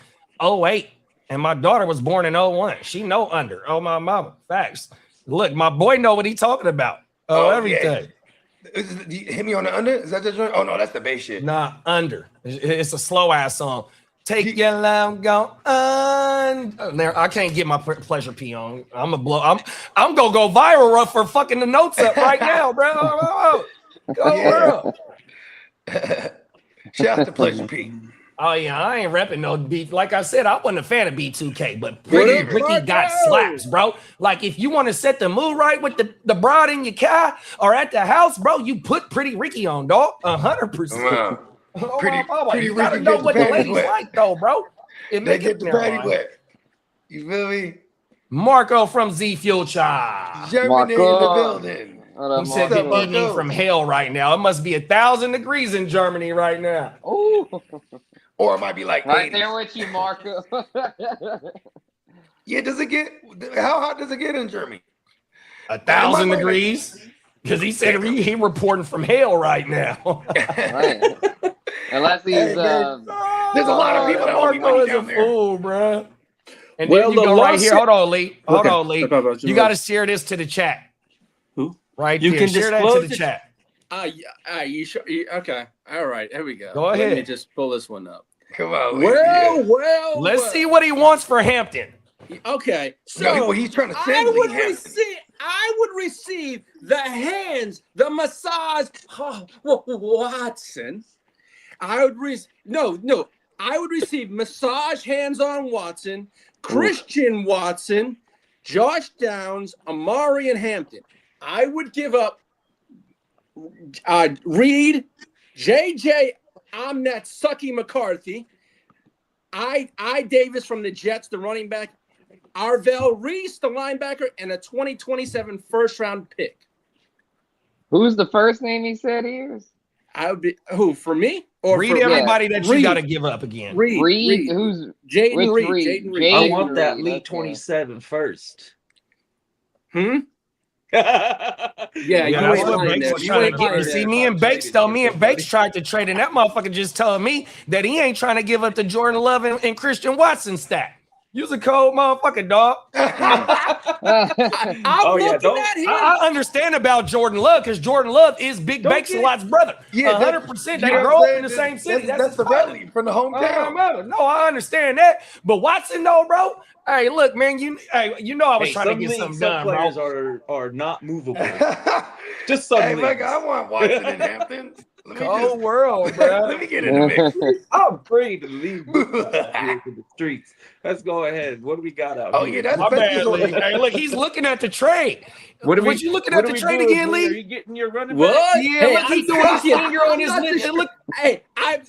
08, and my daughter was born in 01. She know under. Oh, my mama. Facts. Look, my boy know what he talking about. Everything. Yeah. Hit me on the under? Is that the joint? Oh, no, that's the bass shit. Nah, under. It's a slow-ass song. Take your love, go under. I can't get my pleasure P on. I'm gonna go viral for fucking the notes up right now, bro. Go Shout out to Pleasure P. Oh yeah, I ain't repping no beat. Like I said, I wasn't a fan of B2K, but Ricky got slaps, bro. Like if you want to set the mood right with the broad in your car or at the house, bro, you put Pretty Ricky on, dog. 100%. Pretty you gotta Ricky know what the ladies like, though, bro. They get the patty wet. You feel me? Marco from Z Future. Germany in the building. He said the evening from hell right now. It must be 1,000 degrees in Germany right now. Oh, Or it might be like right 80s. there with you, Marco. Yeah, how hot does it get in Germany? 1,000 degrees. Because he said he reporting from hell right now. Right. Unless he's there's a lot of people that want to be Marco is a down there. fool, bro. And Well, then you the go right here. lawsuit- Hold on, Lee. Hold on, Lee. Okay. You got to share this to the chat. Who? Right You there. can share that to disclose the it. chat. You sure? Okay. All right. Here we go. Go ahead. Let me just pull this one up. Come on. Well. Let's see what he wants for Hampton. Okay. So No, he's trying to send I would receive the hands, the massage. Watson. I would receive massage hands on Watson, Christian Watson, Josh Downs, Amari, and Hampton. I would give up Reed, JJ, I'm that sucky McCarthy, I Davis from the Jets, the running back, Arvell Reese, the linebacker, and a 2027 first-round pick. Who's the first name he said he is? I would be who for me or Read for everybody that you Reed. got to give up again. Reed. Who's Jaden which Reed. Reed? Jaden Reed. I want that Reed, Elite okay. 27 first. Yeah, Yeah, you that's ain't what lying Bakes there. was You trying ain't to get. lying See, there. me and Bakes tried to trade, and that motherfucker just telling me that he ain't trying to give up the Jordan Love and Christian Watson stack. Use a cold motherfucker, dog. I'm looking at him. I understand about Jordan Love because Jordan Love is Big Bakes a lot's brother. Yeah, 100%. They you know grow what up I'm in the saying? same city. That's the rally from the hometown. No, I understand that. But Watson, though, bro. Hey, look, man. You know I was trying to get something done, players bro. are not movable. Just some Hey, leagues. Mike, I want Watson in Hampton. Cold world, bro. Let me get in the mix. I'm afraid to leave here to the streets. Let's go ahead. What do we got out here? Yeah, that's My bad, Lee. Hey, look, he's looking at the trade. Was you looking at the trade again, Lee? Are you getting your running What? back? Yeah, Hey, look, he's doing his finger on his lip.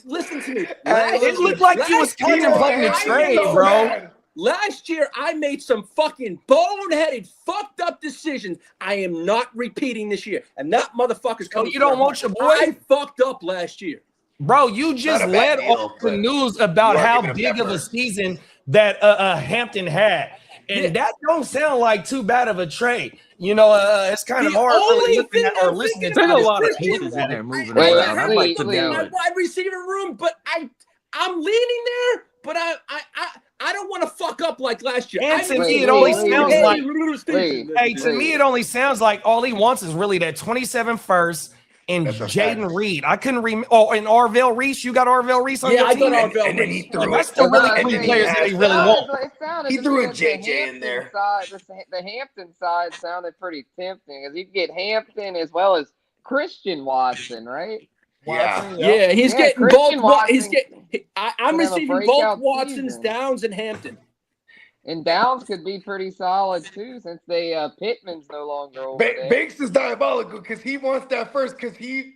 Listen to me. It looked like he was contemplating a trade, bro. Last year, I made some fucking boneheaded, fucked up decisions. I am not repeating this year. And that motherfucker's coming. You don't want your boy? I fucked up last year. Bro, you just Not a bad led deal, off the but news about you are how giving up big that of a first. season that Hampton had. And that don't sound like too bad of a trade. You know, it's kind of The hard only really looking thing at or I'm listening thinking to There's a about this. lot of Christian pieces in there moving Wait, around. I'd like to Lee, know my it. wide receiver room, but I'm leaning there, but I don't want to fuck up like last year. And to me, Wait, it only wait, sounds wait, like wait. hey, to me, it only sounds like all he wants is really that 27 first and That's a Jaden fact. Reed. I couldn't remember. Oh, and Arvell Reese. You got Arvell Reese on Yeah, your I team? got Arvell And then he Reese. threw That's it. the really And three then players that he had, really want. It sounded He to threw me a like JJ the in Hampton there. Side, the Hampton side sounded pretty tempting because you get Hampton as well as Christian Watson, right? Yeah. Yeah, he's Yeah, getting Christian both. Watson I'm could have a receiving both breakout Watsons, season. Downs, and Hampton. And Downs could be pretty solid too, since Pittman's no longer over there. Banks is diabolical because he wants that first because he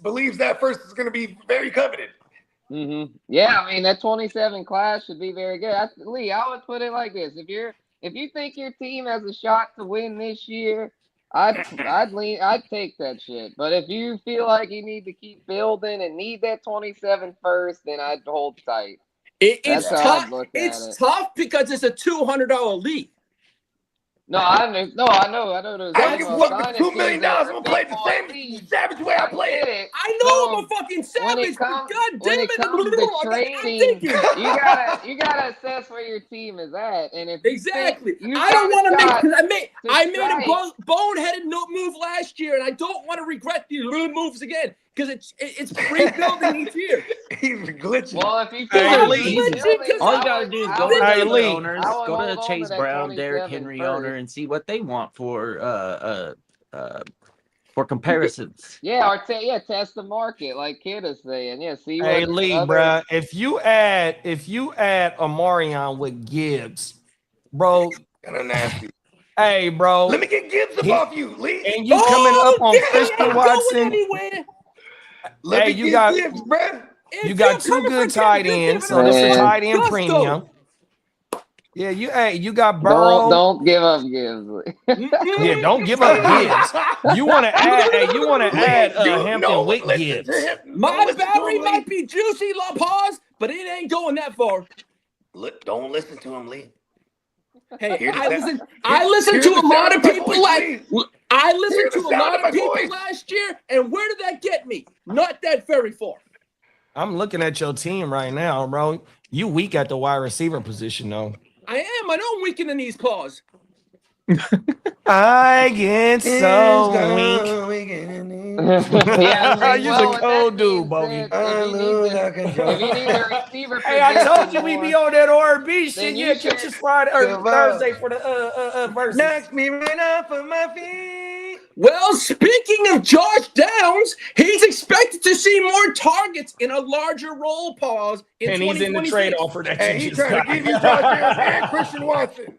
believes that first is going to be very coveted. Yeah, I mean that 27 class should be very good. Lee, I would put it like this: if you think your team has a shot to win this year, I'd take that shit. But if you feel like you need to keep building and need that 27 first, then I'd hold tight. It's That's how I'd tough. look at It's it. tough because it's a $200 league. No, I know. Those I people don't give a fuck signing with $2 million. teams I'm are going to play big the boy same leagues. savage way I play get it. it. I know I'm a So, fucking when savage, it but comes God when damn it it, comes to I'm trading, thinking. you gotta assess where your team is at, and if you Exactly. think you I don't got want a to shot make. to I made a strike- boneheaded move last year, and I don't want to regret these little moves again because it's rebuilding each year. He's glitching. Well, if you Hey, feel Lee. like rebuilding, All you I gotta would- do is I go would- to Hey, the Lee. owners, I would go hold to on Chase that Brown, Derrick 27 Henry first. owner, and see what they want for comparisons. Yeah, test the market, like Kitteh saying. Yeah, see Hey, what Lee, other- bruh, if you add Amarion with Gibbs, bro, Kind of nasty. hey, bro, Let me get Gibbs up off you, Lee. and you coming up on Gibbs Christian ain't Watson. going anywhere. Let Hey, me you get got- Gibbs, bruh. You got two good tight ends, so this is a Man. tight end Gusto. premium. Yeah, you got Burrow. Don't give up Gibbs. Yeah, don't give up Gibbs. You want to add Hampton with Gibbs. My battery might be juicy, La Paz, but it ain't going that far. Don't listen to him, Lee. Hey, I listened to a lot of people last year, and where did that get me? Not that very far. I'm looking at your team right now, bro. You weak at the wide receiver position, though. I am. I know I'm weak in the knees, Paws. I get so weak. Yeah, You're a cold dude, Bogey. If you need a receiver, Hey, I told you we be on that R&B shit. Then Yeah, you catch should- us Friday or Thursday for the verses. Knock me right off of my feet. Well, speaking of Josh Downs, he's expected to see more targets in a larger role, Pause, in And he's in the 2026. trade offer that Hey, you he's just trying to give you Josh Downs and Christian Watson.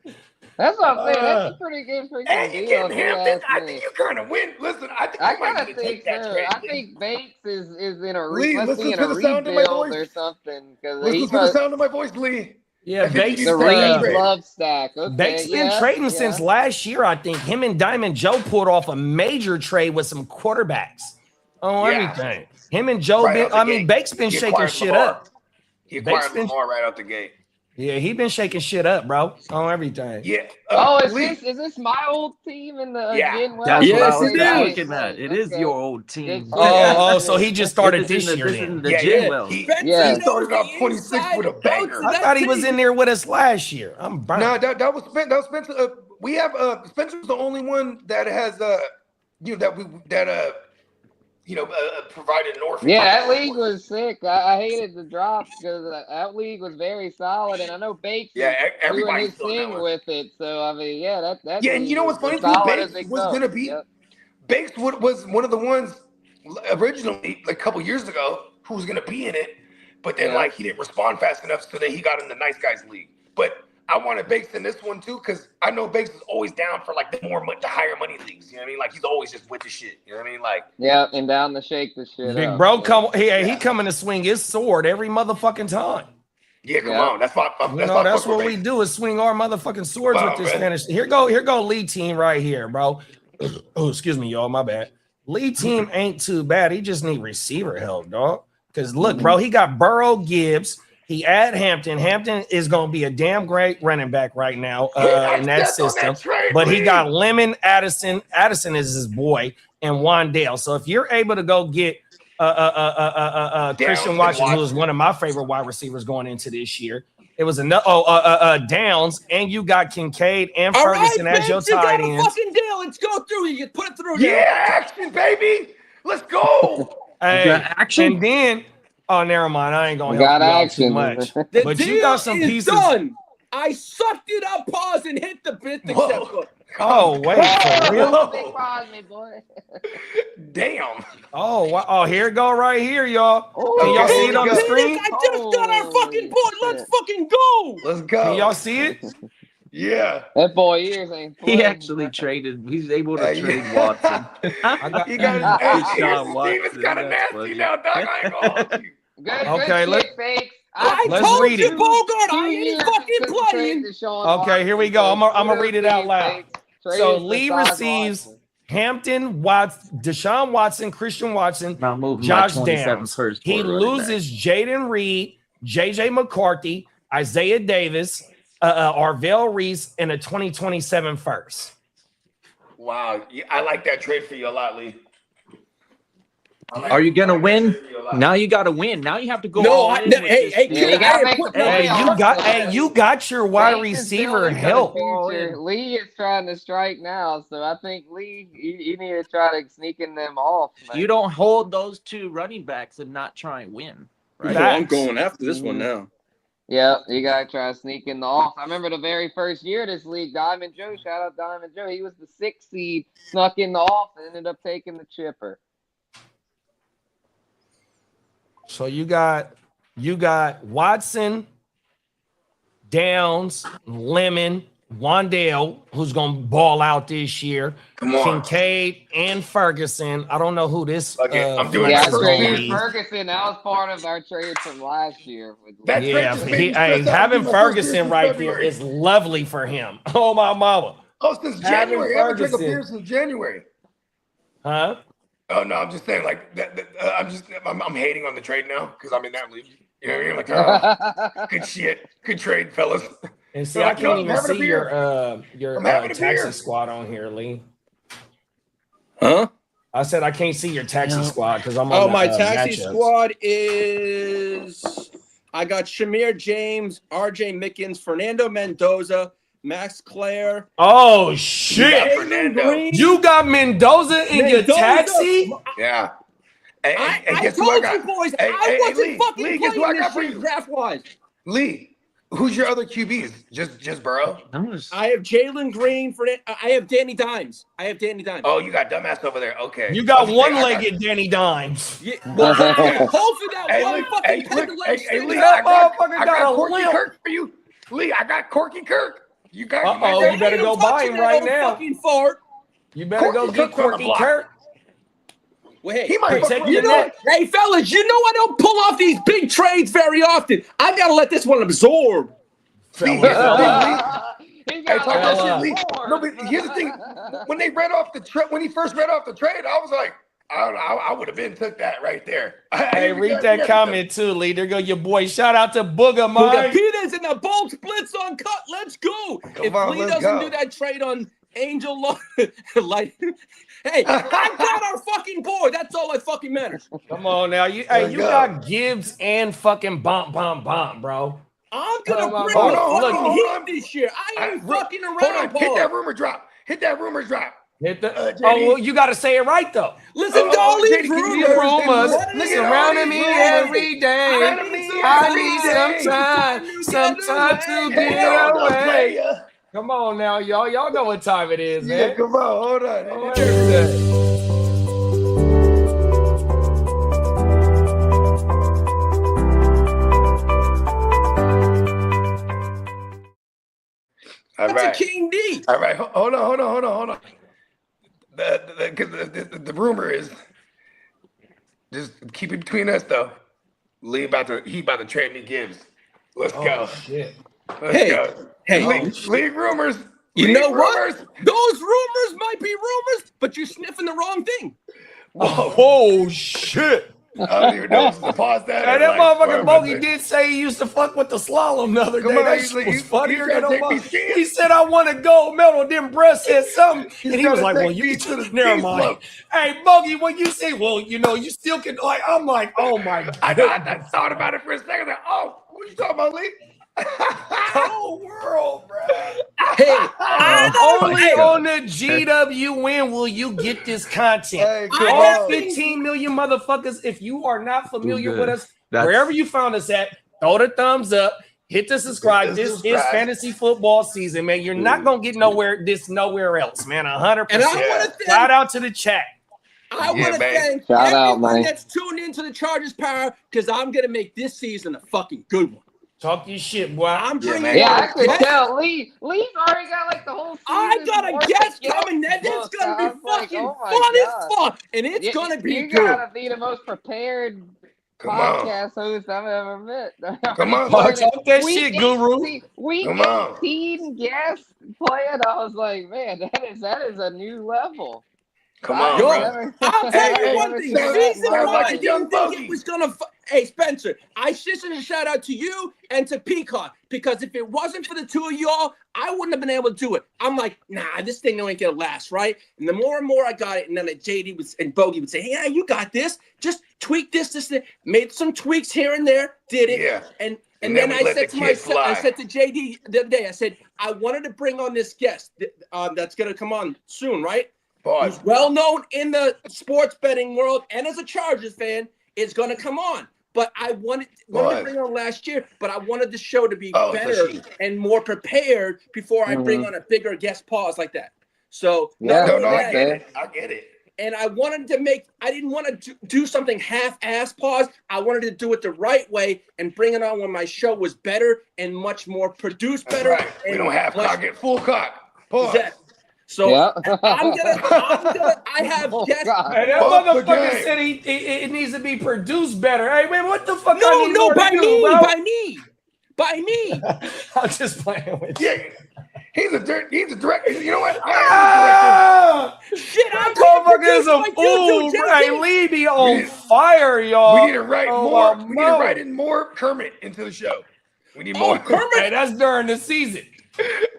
That's what I'm saying. That's a pretty good freaking And you deal. getting if you Hampton. ask I me. think you kind of win. Listen, I think I you might kind need of to think take that so. trade. I think Bates is in a Lee, must listen be in to a the sound of my rebuild voice. or something because Listen to the sound of my voice, Lee. Yeah, Bates. the Reed love stack. Okay, Bates been trading since last year, I think. Him and Diamond Joe pulled off a major trade with some quarterbacks on everything. Him and Joe Bates been shaking shit up. He acquired Lamar right out the gate. Yeah, he been shaking shit up, bro, on everything. Yeah. Is this my old team in the Gen Well? That's what I was it looking at. It is your old team. So he just started this year then. The Gen Well. He started off 26 with a banger. I thought he was in there with us last year. I'm burnt. No, that was Spencer. We have Spencer's the only one that has provided North. Yeah, that league was sick. I hated the drop because that league was very solid, and I know Bates doing his thing with it. So I mean, that and you know what's funny? Bates was gonna be. Bates was one of the ones originally, like a couple years ago, who was gonna be in it, but then like he didn't respond fast enough, so then he got in the nice guys league. But I wanted Bates in this one too, because I know Bates is always down for like the higher money leagues. You know what I mean? Like he's always just with the shit. You know what I mean? Like and down to shake the shit. Big up. bro, he coming to swing his sword every motherfucking time. Yeah, come on. That's what we do is swing our motherfucking swords with this finish. Here go lead team right here, bro. Oh, excuse me, y'all. My bad. Lead team ain't too bad. He just need receiver help, dog. Because look, bro, he got Burrow, Gibbs. He add Hampton. Hampton is going to be a damn great running back right now in that system. But he got Lemon, Addison. Addison is his boy, and Wandale. So if you're able to go get Christian Watson, who is one of my favorite wide receivers going into this year. It was Downs, and you got Kincaid and Ferguson as your tight ends. Fucking deal. Let's go through. You put it through. Yeah, action, baby. Let's go. Action. And then, never mind. I ain't gonna help you out too much. But you got some pieces. Done. I sucked it up, pause, and hit the bit. Oh, wait. For real? Damn. Oh, wow. Oh, here it go right here, y'all. Can y'all see it on the screen? I just got our fucking board. Let's fucking go. Let's go. Can y'all see it? Yeah. That boy ears ain't playing. He actually traded. He's able to trade Watson. You got Steven's kind of nasty now, dog. I ain't gonna hold you. Okay, let's read it. Bogard, I ain't fucking playing. Okay, here we go. I'm gonna read it out loud. So Lee receives Hampton, Deshaun Watson, Christian Watson, Josh Downs. He loses Jaden Reed, JJ McCarthy, Isaiah Davis, Arvell Reese, and a 2027 first. Wow, I like that trade for you a lot, Lee. Are you gonna win? Now you got to win. Now you have to go. You got your wide receiver help. Lee is trying to strike now, so I think Lee, you need to try to sneak in them off. Man. You don't hold those two running backs and not try and win. Right? I'm going after this one now. Yeah, you gotta try to sneak in the off. I remember the very first year of this league, Diamond Joe. Shout out Diamond Joe. He was the 6th seed, snuck in the off, and ended up taking the chipper. So you got Watson, Downs, Lemon, Wandale, who's gonna ball out this year. Come on. Kincaid and Ferguson. I don't know who this. I'm doing Yeah, I that for traded me. Ferguson. That was part of our trade from last year. That trade just made me stress out. Having My first year Ferguson since right February. there is lovely for him. Oh my mama. Oh, since Having January. I haven't traded a Ferguson. player since January. Huh? Oh no, I'm just saying like that. I'm hating on the trade now because I'm in that league. You know what I mean? Like, good shit, good trade, fellas. And see, They're I like, can't "No, I'm even having a see beer." your I'm having a taxi beer. squad on here, Lee. Huh? I said I can't see your taxi squad because I'm on Oh, the, my taxi matchups. squad is I got Shamir James, RJ Mickens, Fernando Mendoza, Max Clare. Oh shit! Fernando. Green. You got Mendoza in your Mendoza. taxi? Yeah. Hey, I guess told who I got? you boys, Hey, I wasn't Lee, fucking Lee, guess who I playing got this for shit you? draft-wise. Lee, who's your other QBs? Just Burrow? I have Jalen Green. I have Danny Dimes. Oh, you got dumbass over there. Okay. You got I was gonna say, one-legged Danny Dimes. Yeah, well, hopefully that Hey, one Lee, fucking hey, pendulum Lee, Lee, That I motherfucker got got a Corky limp. Kirk for you. Lee, I got Corky Kirk. You got Uh-oh, you better go buy him right now. Fucking fart. You better go Corky get Kirk's on the Corky block. Kirk. Well, hey, He might fuck protect around your with neck. hey, fellas, you know I don't pull off these big trades very often. I gotta let this one absorb. See, here's the thing, Lee. He's Hey, got talk that Fella. shit, Lee. No, but here's the thing. When they read off when he first read off the trade, I was like, I would have been took that right there. Hey, read that comment too, Lee. There go your boy. Shout out to Booger, With the man. Peters and the bolt splits on cut. Let's go. If on, Lee let's doesn't go. do that trade on Angel like, hey, I got our fucking boy. That's all that fucking matters. Come on now. You Let's go. got Gibbs and fucking bomb, bro. I'm gonna Hold on, bring hold the on, fucking hold heat on. this year. I ain't fucking around, Hold on. Hit Paul. that rumor drop. Hit that rumor drop. Hit the, JD. oh, well, you got to say it right, though. Listen to all these JD, give me the rumors. Rumors surrounding me every day. Surrounding me I every need day. some time to Hey, get hold on, away. player. Come on now, y'all. Y'all know what time it is, Yeah, man. come on. Hold on. Oh, what is that? All That's right. a King D. All right. Hold on. The rumor is, just keep it between us though. Lee about to trade me Gibbs. Let's go. Shit. Let's go. Hey, League rumors. you League know what? rumors. Those rumors might be rumors, but you're sniffing the wrong thing. Oh, shit. I don't even know if to pause that. Hey, or that like, motherfucking whatever. Bogey did say he used to fuck with the slalom the other Come day. on, That he's shit like- was he's funnier trying than to a take me mother- serious. He said, I want a gold medal. Then Brett said something. And he trying was to like, take well, you me to the never beast mind. level. Hey, Bogey, when you say, well, you know, you still can, like, I'm like, oh my God. I thought about it for a second. Like, oh, what you talking about, Lee? Whole world, bro. Hey, Only on the GWN will you get this content. Hey, come All on. 15 million motherfuckers, if you are not familiar good. with us, That's- wherever you found us at, throw the thumbs up, hit the subscribe. Hit the This subscribe. is fantasy football season, man. You're not going to get nowhere else, man. 100%. and I want to Shout thank, out to the chat. I Yeah, want to man. thank Shout out, everyone man. that's tuned into the Chargers Power because I'm gonna make this season a fucking good one. Talk your shit, boy. I'm Yeah, bringing man. Yeah, out I a could guest. tell. Lee's already got like the whole season. I got a worth guest of coming. That it's booked. gonna be I was like, fucking oh my fun God. as fuck, and it's gonna be you good. gotta be the most prepared Come on. podcast host I've ever met. Come on, Talk Doug. that Week shit, guru. 18 Week Come on. 18 guests playing. I was like, man, that is a new level. Come on, Yo, bro. I'll tell Hey, you one thing. sounds Season like one, a I young didn't think bogey. it was gonna. Hey, Spencer, I should a shout out to you and to Peacock because if it wasn't for the two of y'all, I wouldn't have been able to do it. I'm like, nah, this thing ain't gonna last, right? And the more and more I got it, and then JD and Bogey would say, hey, yeah, you got this. Just tweak this, made some tweaks here and there, did it, Yeah. and And then then I we let said the to kid myself, I fly. said to JD the other day, I said, I wanted to bring on this guest that's gonna come on soon, right? Pause. Who's well known in the sports betting world and as a Chargers fan, is going to come on. But I wanted to bring on last year, but I wanted the show to be Oh, better so she- and more prepared before I bring on a bigger guest pause like that. So Yeah. No, I Yeah. get it. I get it. And I didn't want to do something half-ass pause. I wanted to do it the right way and bring it on when my show was better and much more produced better. Right. We don't have cock it full cock. Pause. Exactly. So Yeah. I have guests. Hey, that motherfucker said it needs to be produced better. Hey man, what the fuck? No, by bro? By me. I'm just playing with you. Yeah. He's a director. You know what? Shit, That motherfucker is a fool. Hey, leave me on fire, y'all. We need to write more. We need to write in more Kermit into the show. We need more Kermit. Hey, that's during the season.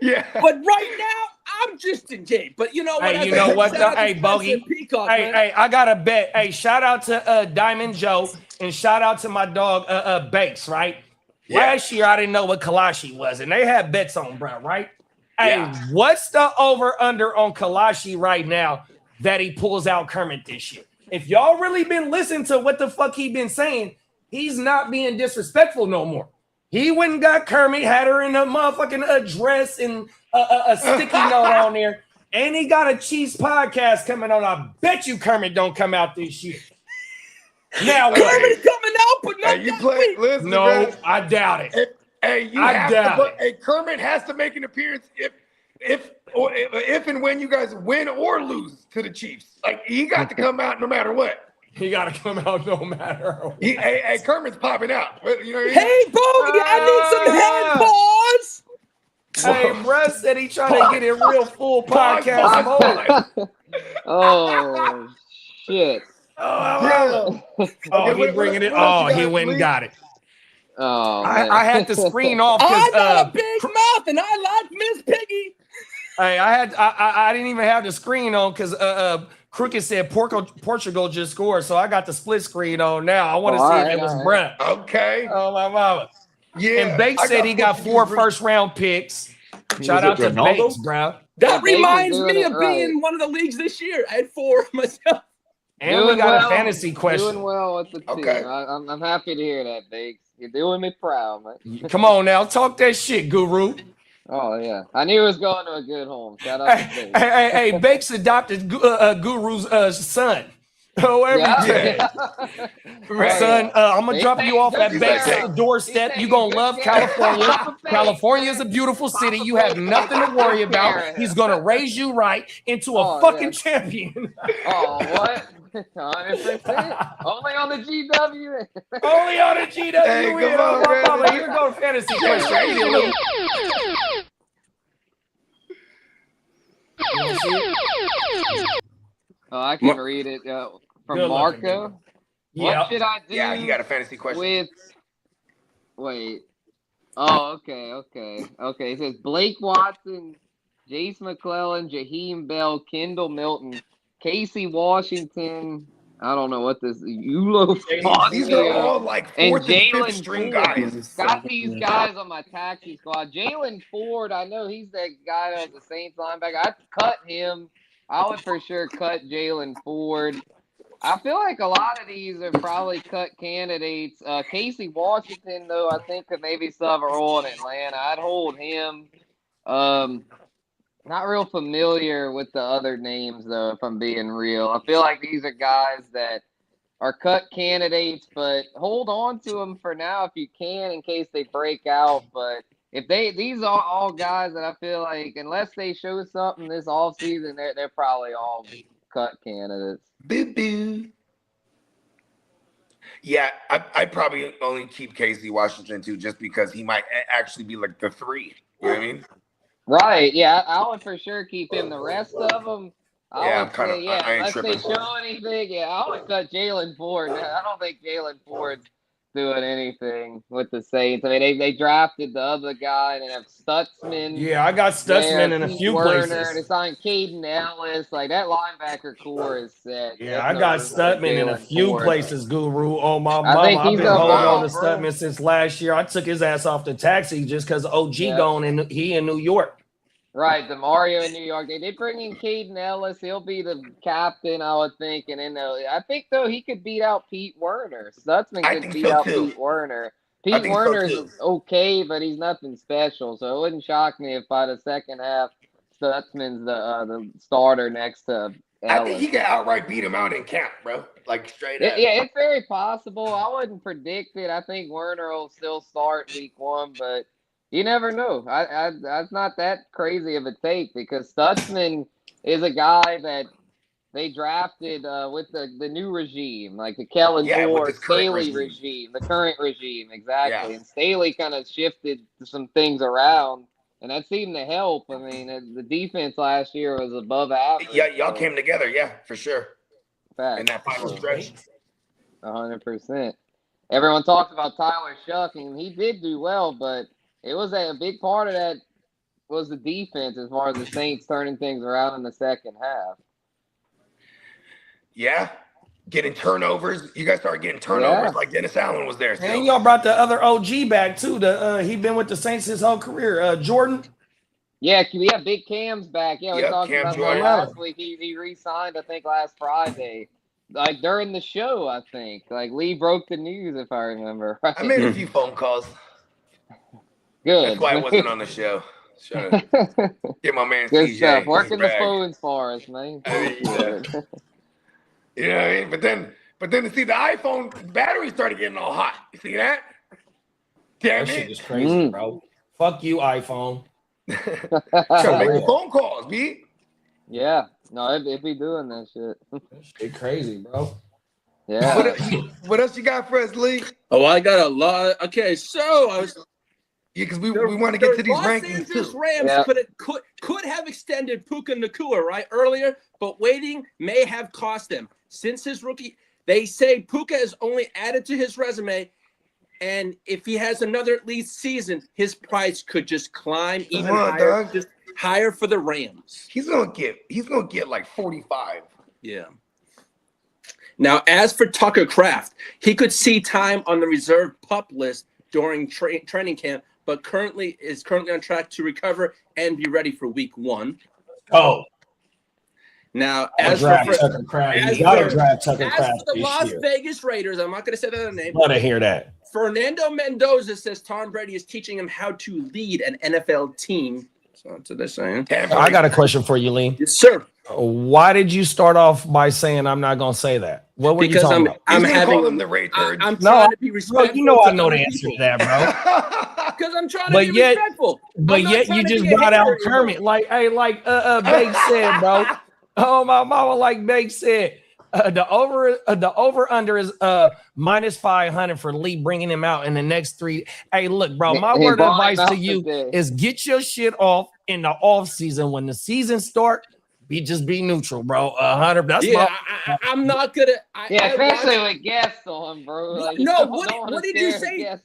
Yeah. But right now, I'm just in Jay. But you know what? Hey, you know what? Hey, Bogey. Peacock, Hey, I got a bet. Hey, shout out to Diamond Joe and shout out to my dog Bakes, right? Yeah. Last year, I didn't know what Kalashi was, and they had bets on, bro, right? Hey, what's the over-under on Kalashi right now that he pulls out Kermit this year? If y'all really been listening to what the fuck he been saying, he's not being disrespectful no more. He went and got Kermit, had her in a motherfucking dress and a sticky note on there, and he got a Chiefs podcast coming on. I bet you Kermit don't come out this year. Now what? Kermit's coming out, but not you play. Listen, no, man. I doubt it. Kermit has to make an appearance if and when you guys win or lose to the Chiefs. Like he got to come out no matter what. He got to come out no matter what. Hey, Kermit's popping out. You know what I mean? Hey, Bogey, I need some head pause. Hey, bruh said he trying to get it real full podcast mode. Oh, shit. He bringing it. Oh, he went and got it. Oh, I had to screen off. I got a big mouth and I like Miss Piggy. Hey, I didn't even have the screen on because Crooked said Portugal just scored, so I got the split screen on now. I want to see if it was bruh. Okay. Oh my mama. Yeah. And Bakes said he got 4 first-round picks. Shout out to Bakes, bro. That reminds me of being in one of the leagues this year. I had 4 myself. And we got a fantasy question. Doing well with the team. Okay. I'm happy to hear that, Bakes. You're doing me proud, man. Come on now, talk that shit, Guru. Oh yeah, I knew it was going to a good home. Shout out to Bakes. Hey, Bakes adopted Guru's son. Oh, everything. Right. Son, I'm gonna drop you off at Bakes' doorstep. You're gonna love California. California is a beautiful city. You have nothing to worry about. He's gonna raise you right into a fucking champion. Oh, what? 100%. Only on the GW. Only on the GW. Hey, come on, man. Here go fantasy question. Oh, I can read it from Good Marco. What should I do? Yeah, he got a fantasy question. Wait. Oh, okay. It says Blake Watson, Jace McClellan, Jaheim Bell, Kendall Milton, Casey Washington. I don't know what this Ulo. These are all like fourth and fifth string guys. Got these guys on my taxi squad. Jalen Ford, I know he's that guy at the Saints linebacker. I'd cut him. I would for sure cut Jalen Ford. I feel like a lot of these are probably cut candidates. Casey Washington, though, I think could maybe still have a role in Atlanta. I'd hold him. Not real familiar with the other names, though, if I'm being real. I feel like these are guys that are cut candidates, but hold on to them for now if you can in case they break out. But if these are all guys that I feel like, unless they show something this offseason, they're probably all cut candidates. Boo-boo. Yeah, I'd probably only keep Casey Washington, too, just because he might actually be like the 3. You know what I mean? Right, yeah, I would for sure keep him. The rest of them, I ain't unless tripping. they show anything, I would cut Jalen Ford. I don't think Jalen Ford's doing anything with the Saints. I mean, they drafted the other guy and they have Stutzman. Yeah, I got Stutzman in a few places. They signed Caden Ellis. Like, that linebacker core is set. Yeah, I got Stutzman in a few places, Guru. Oh, my mama. think I've he's been up holding now, on to Stutzman since last year. I took his ass off the taxi just because OG gone and he in New York. Right, the Mario in New York. They did bring in Caden Ellis. He'll be the captain, I would think. And then I think, though, he could beat out Pete Werner. Stutzman could beat out Pete Werner. Pete Werner's okay, but he's nothing special. So it wouldn't shock me if by the second half, Stutzman's the starter next to I think he could outright beat him out in camp, bro. Like straight up. Yeah, it's very possible. I wouldn't predict it. I think Werner will still start week 1, but you never know. That's not that crazy of a take because Stutzman is a guy that they drafted with the new regime, like the Kellen Moore, Staley regime, the current regime, exactly. Yeah. And Staley kind of shifted some things around, and that seemed to help. I mean, the defense last year was above average. Yeah, y'all came together, for sure. Fact. In that final stretch. 100%. Everyone talked about Tyler Shuck, and he did do well, but it was a big part of that was the defense as far as the Saints turning things around in the second half. Yeah, getting turnovers. You guys started getting turnovers like Dennis Allen was there. And y'all brought the other OG back too. He been with the Saints his whole career. Jordan. Yeah, Big Cam's back. Yeah, we talked about that last week. He re-signed, I think, last Friday. Like during the show, I think. Like Lee broke the news, if I remember. Right? I made a few phone calls. Good. That's why I wasn't on the show. Get my man Good CJ. stuff. Working the phones for us, man. You know what I mean? But then see the iPhone battery started getting all hot. You see that? Damn that shit is crazy, bro. Fuck you, iPhone. Trying to make the phone calls, B. Yeah. No, it be doing that shit. That shit crazy, bro. Yeah. What else you got for us, Lee? Oh, I got a lot. Okay, so I was. Yeah, because we want to get to these rankings too. Los Angeles Rams could have extended Puka Nacua earlier, but waiting may have cost them. Since his rookie, they say Puka is only added to his resume, and if he has another at least season, his price could just climb even higher, just higher for the Rams. He's gonna get like 45. Yeah. Now, as for Tucker Kraft, he could see time on the reserve PUP list during training camp, but is currently on track to recover and be ready for week 1. Oh. Now, as for the Las year. Vegas Raiders, I'm not going to say that name. Let to hear that. Fernando Mendoza says Tom Brady is teaching him how to lead an NFL team. So that's what they're saying. I got a question for you, Lee. Yes, sir. Why did you start off by saying I'm not going to say that? What were you talking about? I'm having them the Ray Turds. I'm trying to be respectful. You know I know the answer to that, bro. Because I'm trying to be respectful. But yet you just brought out Kermit. Like, hey, like Bake said, bro. Oh, my mama, like Bake said. The over under is minus 500 for Lee bringing him out in the next 3. Hey, look, bro, my word of advice to you is get your shit off in the off season. When the season start, just be neutral, bro. 100. That's I'm not gonna. Especially with guests on, bro. Like, what did you say?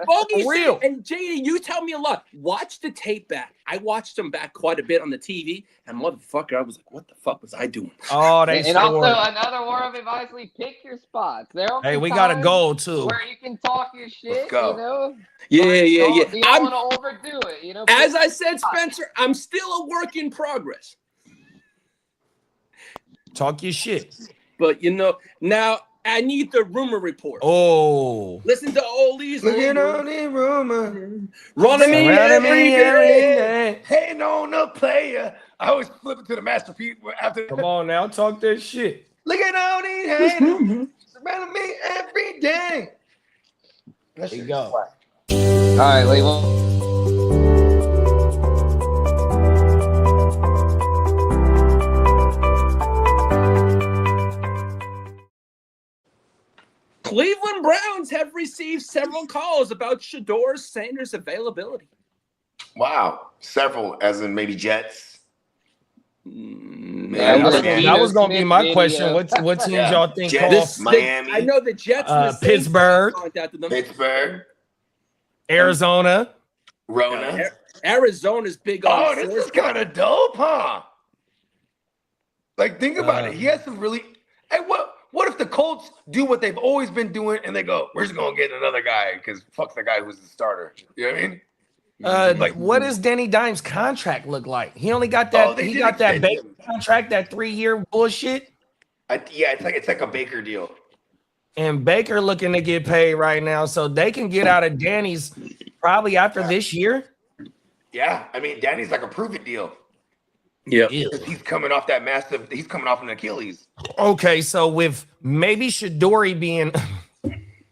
Bogey said, and JD, you tell me a lot. Watch the tape back. I watched them back quite a bit on the TV, and motherfucker, I was like, what the fuck was I doing? Oh, and also another word of advice: pick your spots. Hey, we got to go too. Where you can talk your shit, you know. Yeah. You don't want to overdo it, you know. As I said, Spencer, I'm still a work in progress. Talk your shit. But, now I need the rumor report. Oh. Listen to all these Looking on the rumor. Running me every day. Hating on the player. I always flip it to the masterpiece after. Come on now, talk that shit. Looking on these haters. Surrounding me every day. There you go. All right, Lee. Cleveland Browns have received several calls about Shedeur Sanders' availability. Wow. Several, as in maybe Jets. That was going to be my question. What teams y'all think Jets, Miami. I know the Jets. Pittsburgh. Arizona. Rona. Arizona's big on. Oh, this is kind of dope, huh? Like, think about it. He has some really. Hey, what if the Colts do what they've always been doing and they go, we're just going to get another guy because fuck the guy who's the starter. You know what I mean? What does Danny Dimes' contract look like? He only got that. He got that Baker contract, that 3-year bullshit. It's like a Baker deal. And Baker looking to get paid right now, so they can get out of Danny's probably after this year. Yeah, I mean Danny's like a prove it deal. Yeah. Because he's coming off that massive. He's coming off an Achilles. Okay, so with maybe Shedeur being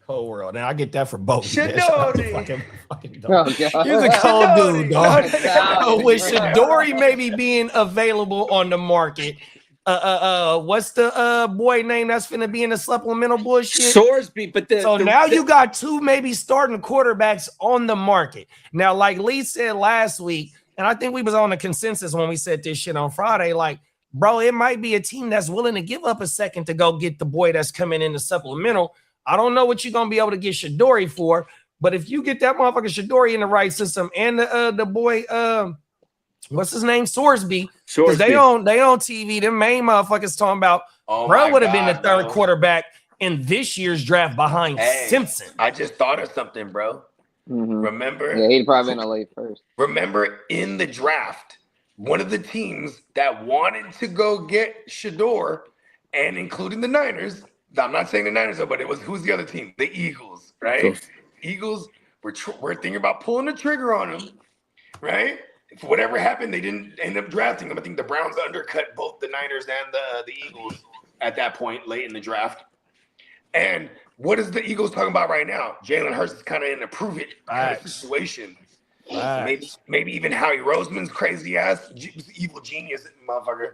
cold world, now I get that for both. Shedeur. Fucking Oh, God. He's a cold dude, dog. No, With Shedeur maybe being available on the market. What's the boy name that's finna be in the supplemental bullshit? Sorsby, but now you got two maybe starting quarterbacks on the market. Now, like Lee said last week, and I think we was on a consensus when we said this shit on Friday, like, bro, it might be a team that's willing to give up a second to go get the boy that's coming in the supplemental. I don't know what you're gonna be able to get Shedeur for, but if you get that motherfucker Shedeur in the right system and the boy, what's his name, Sorsby, because they on TV, the main motherfuckers talking about, bro would have been the third quarterback in this year's draft behind Simpson. I just thought of something, bro. Remember? Yeah, he'd probably been a late first. Remember in the draft, one of the teams that wanted to go get Shedeur, and including the Niners. I'm not saying the Niners, though, but it was who's the other team? The Eagles, right? Eagles were thinking about pulling the trigger on him, right? If whatever happened, they didn't end up drafting him. I think the Browns undercut both the Niners and the Eagles at that point late in the draft. And what is the Eagles talking about right now? Jalen Hurts is kind of in a prove it kind of situation. Maybe even Howie Roseman's crazy ass evil genius motherfucker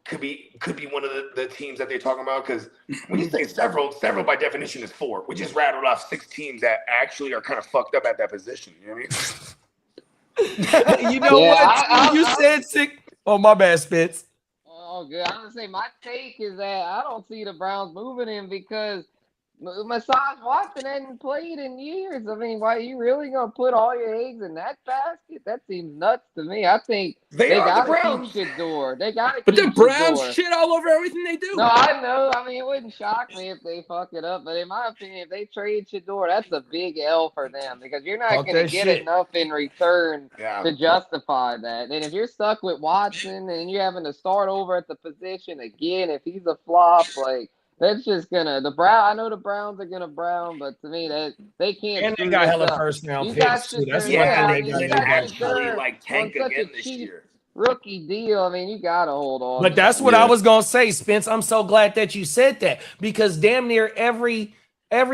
could be one of the teams that they're talking about. Because when you say several by definition is four. We just rattled off 6 teams that actually are kind of fucked up at that position. You know what I mean? You know what? You said 6. Oh, my bad, Spitz. Oh, good. I'm gonna say my take is that I don't see the Browns moving him because Massage Watson hadn't played in years. I mean, why are you really gonna put all your eggs in that basket? That seems nuts to me. I think they gotta keep Shedeur. They gotta. But the Browns shit all over everything they do. No, I know. I mean, it wouldn't shock me if they fuck it up. But in my opinion, if they trade Shedeur, that's a big L for them because you're not gonna get enough in return to justify that. And if you're stuck with Watson and you're having to start over at the position again, if he's a flop, like. That's just gonna I know the Browns are gonna Brown, but to me that they can't. And they got hella first round picks too. That's they actually like tank again this year. Rookie deal. I mean, you gotta hold on. But that's what I was gonna say, Spence. I'm so glad that you said that because damn near every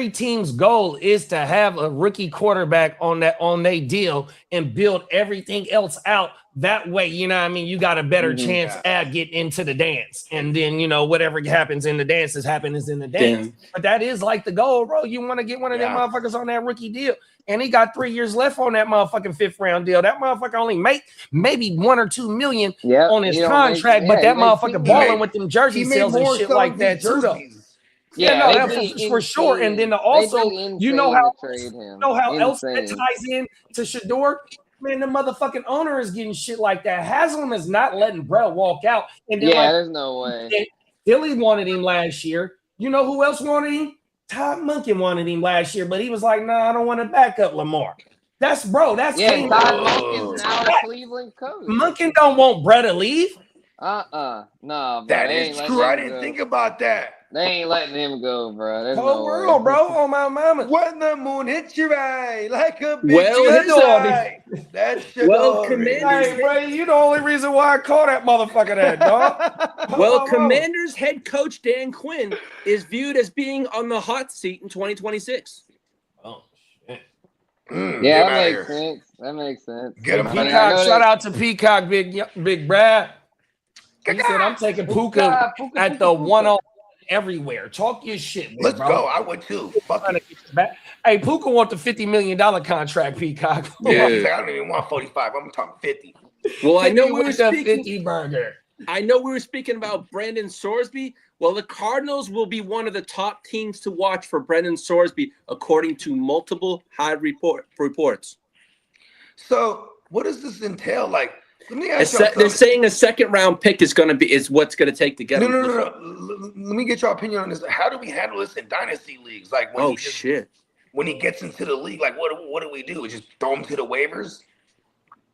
team's goal is to have a rookie quarterback on their deal and build everything else out. That way, you know what I mean? You got a better chance at getting into the dance. And then, you know, whatever happens in the dance is in the dance. But that is like the goal, bro. You want to get one of them motherfuckers on that rookie deal. And he got 3 years left on that motherfucking 5th round deal. That motherfucker only make maybe 1 or 2 million on his contract. But that motherfucker balling with them jersey sales and shit like that too, though. Yeah, no, that's for sure. And then also, you know how else that ties in to Shedeur? Man, the motherfucking owner is getting shit like that. Haslam is not letting Brett walk out. And then there's no way. Philly wanted him last year. You know who else wanted him? Todd Monken wanted him last year, but he was like, "Nah, I don't want to back up Lamar." That's Todd Monken's now a Cleveland coach. Monken don't want Brett to leave. No. That is true. I didn't think about that. They ain't letting him go, bro. There's whole world, bro. On my mama. When the moon hits your eye like a big That's Commanders. Hey, bro, you the only reason why I call that motherfucker that, dog. Commanders head coach Dan Quinn is viewed as being on the hot seat in 2026. Oh shit. That makes sense. Get him. Peacock, shout out to Peacock, big Brad. He said I'm taking Puka at the 1-0. Everywhere. Talk your shit, man, Let's go. I would too. Hey, Puka want the $50 million contract, Peacock. Yeah, I don't even want 45. I'm talking 50. Well, I know we were speaking 50 burger. I know we were speaking about Brandon Sorsby. Well, the Cardinals will be one of the top teams to watch for Brandon Sorsby, according to multiple reports. So, what does this entail? Like, let me ask they're saying a 2nd round pick is what's going to take to get him. No. Let me get your opinion on this. How do we handle this in dynasty leagues? Like when when he gets into the league, like what do we do? We just throw him to the waivers?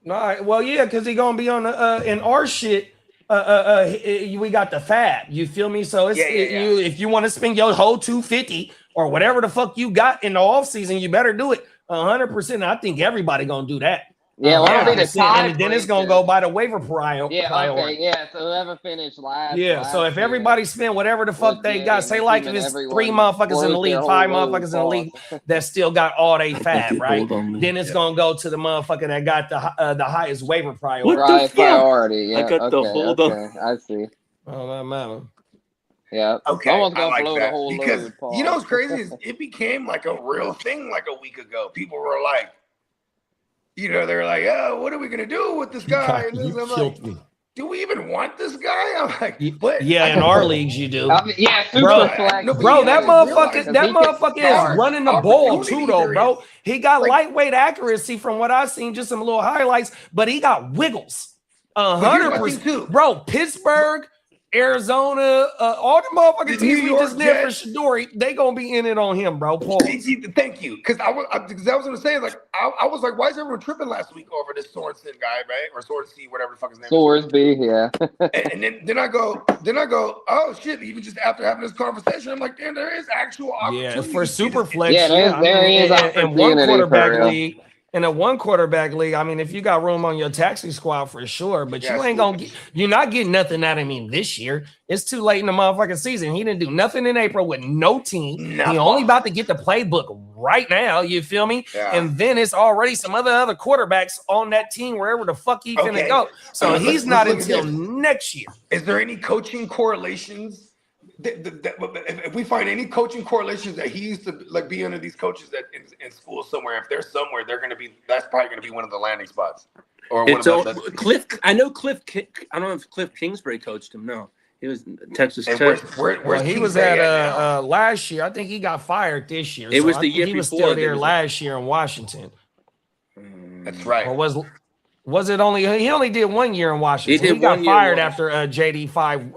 No, well, yeah, because he's gonna be on in our shit. We got the fab. You feel me? So it's if you want to spend your whole $250 or whatever the fuck you got in the offseason, you better do it 100%. I think everybody gonna do that. Yeah, well, be the and then it's gonna go by the waiver priority. Okay, yeah. So whoever finished last. Yeah, so if everybody spent whatever the fuck they got, say like if it's 3 motherfuckers in the league, 5 motherfuckers in the league that still got all they fat, right? Then it's gonna go to the motherfucker that got the highest waiver priority. Priority, yeah. I got the hold on. I see. Oh, that matter. Yeah. Okay. Someone's gonna like blow that the whole because load, Paul. you know what's crazy is it became like a real thing like a week ago. People were like, you know, they're like, oh, what are we gonna do with this guy? And this, I'm like, do we even want this guy? I'm like, what? Yeah, in our leagues you do. Yeah, bro, super bro, that motherfucker is running the ball too, though, bro. He got lightweight accuracy from what I've seen, just some little highlights, but he got wiggles. 100%. Bro, Pittsburgh, Arizona, all the motherfucking teams we just did for Shedeur, they gonna be in it on him, bro. Paul. Thank you, because I was gonna say like I was like, why is everyone tripping last week over this Sorensen guy, right? Or Sorensen, whatever the fuck his name is. Sorsby, yeah. and then I go, oh shit! Even just after having this conversation, I'm like, damn, there is actual opportunity. Yeah, for super flex. Yeah, there is in one quarterback league. In a 1 quarterback league, I mean, if you got room on your taxi squad for sure, but you ain't gonna you're not getting nothing out of him this year. It's too late in the motherfucking season. He didn't do nothing in April with no team. He only about to get the playbook right now. You feel me? Yeah. And then it's already some other quarterbacks on that team wherever the fuck he finna go. So he's not until next year. Is there any coaching correlations? If we find any coaching correlations that he used to like be under these coaches that in school somewhere, if they're somewhere, that's probably gonna be one of the landing spots. Or one of Cliff. I know Cliff. I don't know if Cliff Kingsbury coached him. No, he was Texas Tech. Where he was at last year. I think he got fired this year. It was the year he before. was still there last year in Washington. That's right. Or was it only he only did 1 year in Washington? He got fired after JD 5.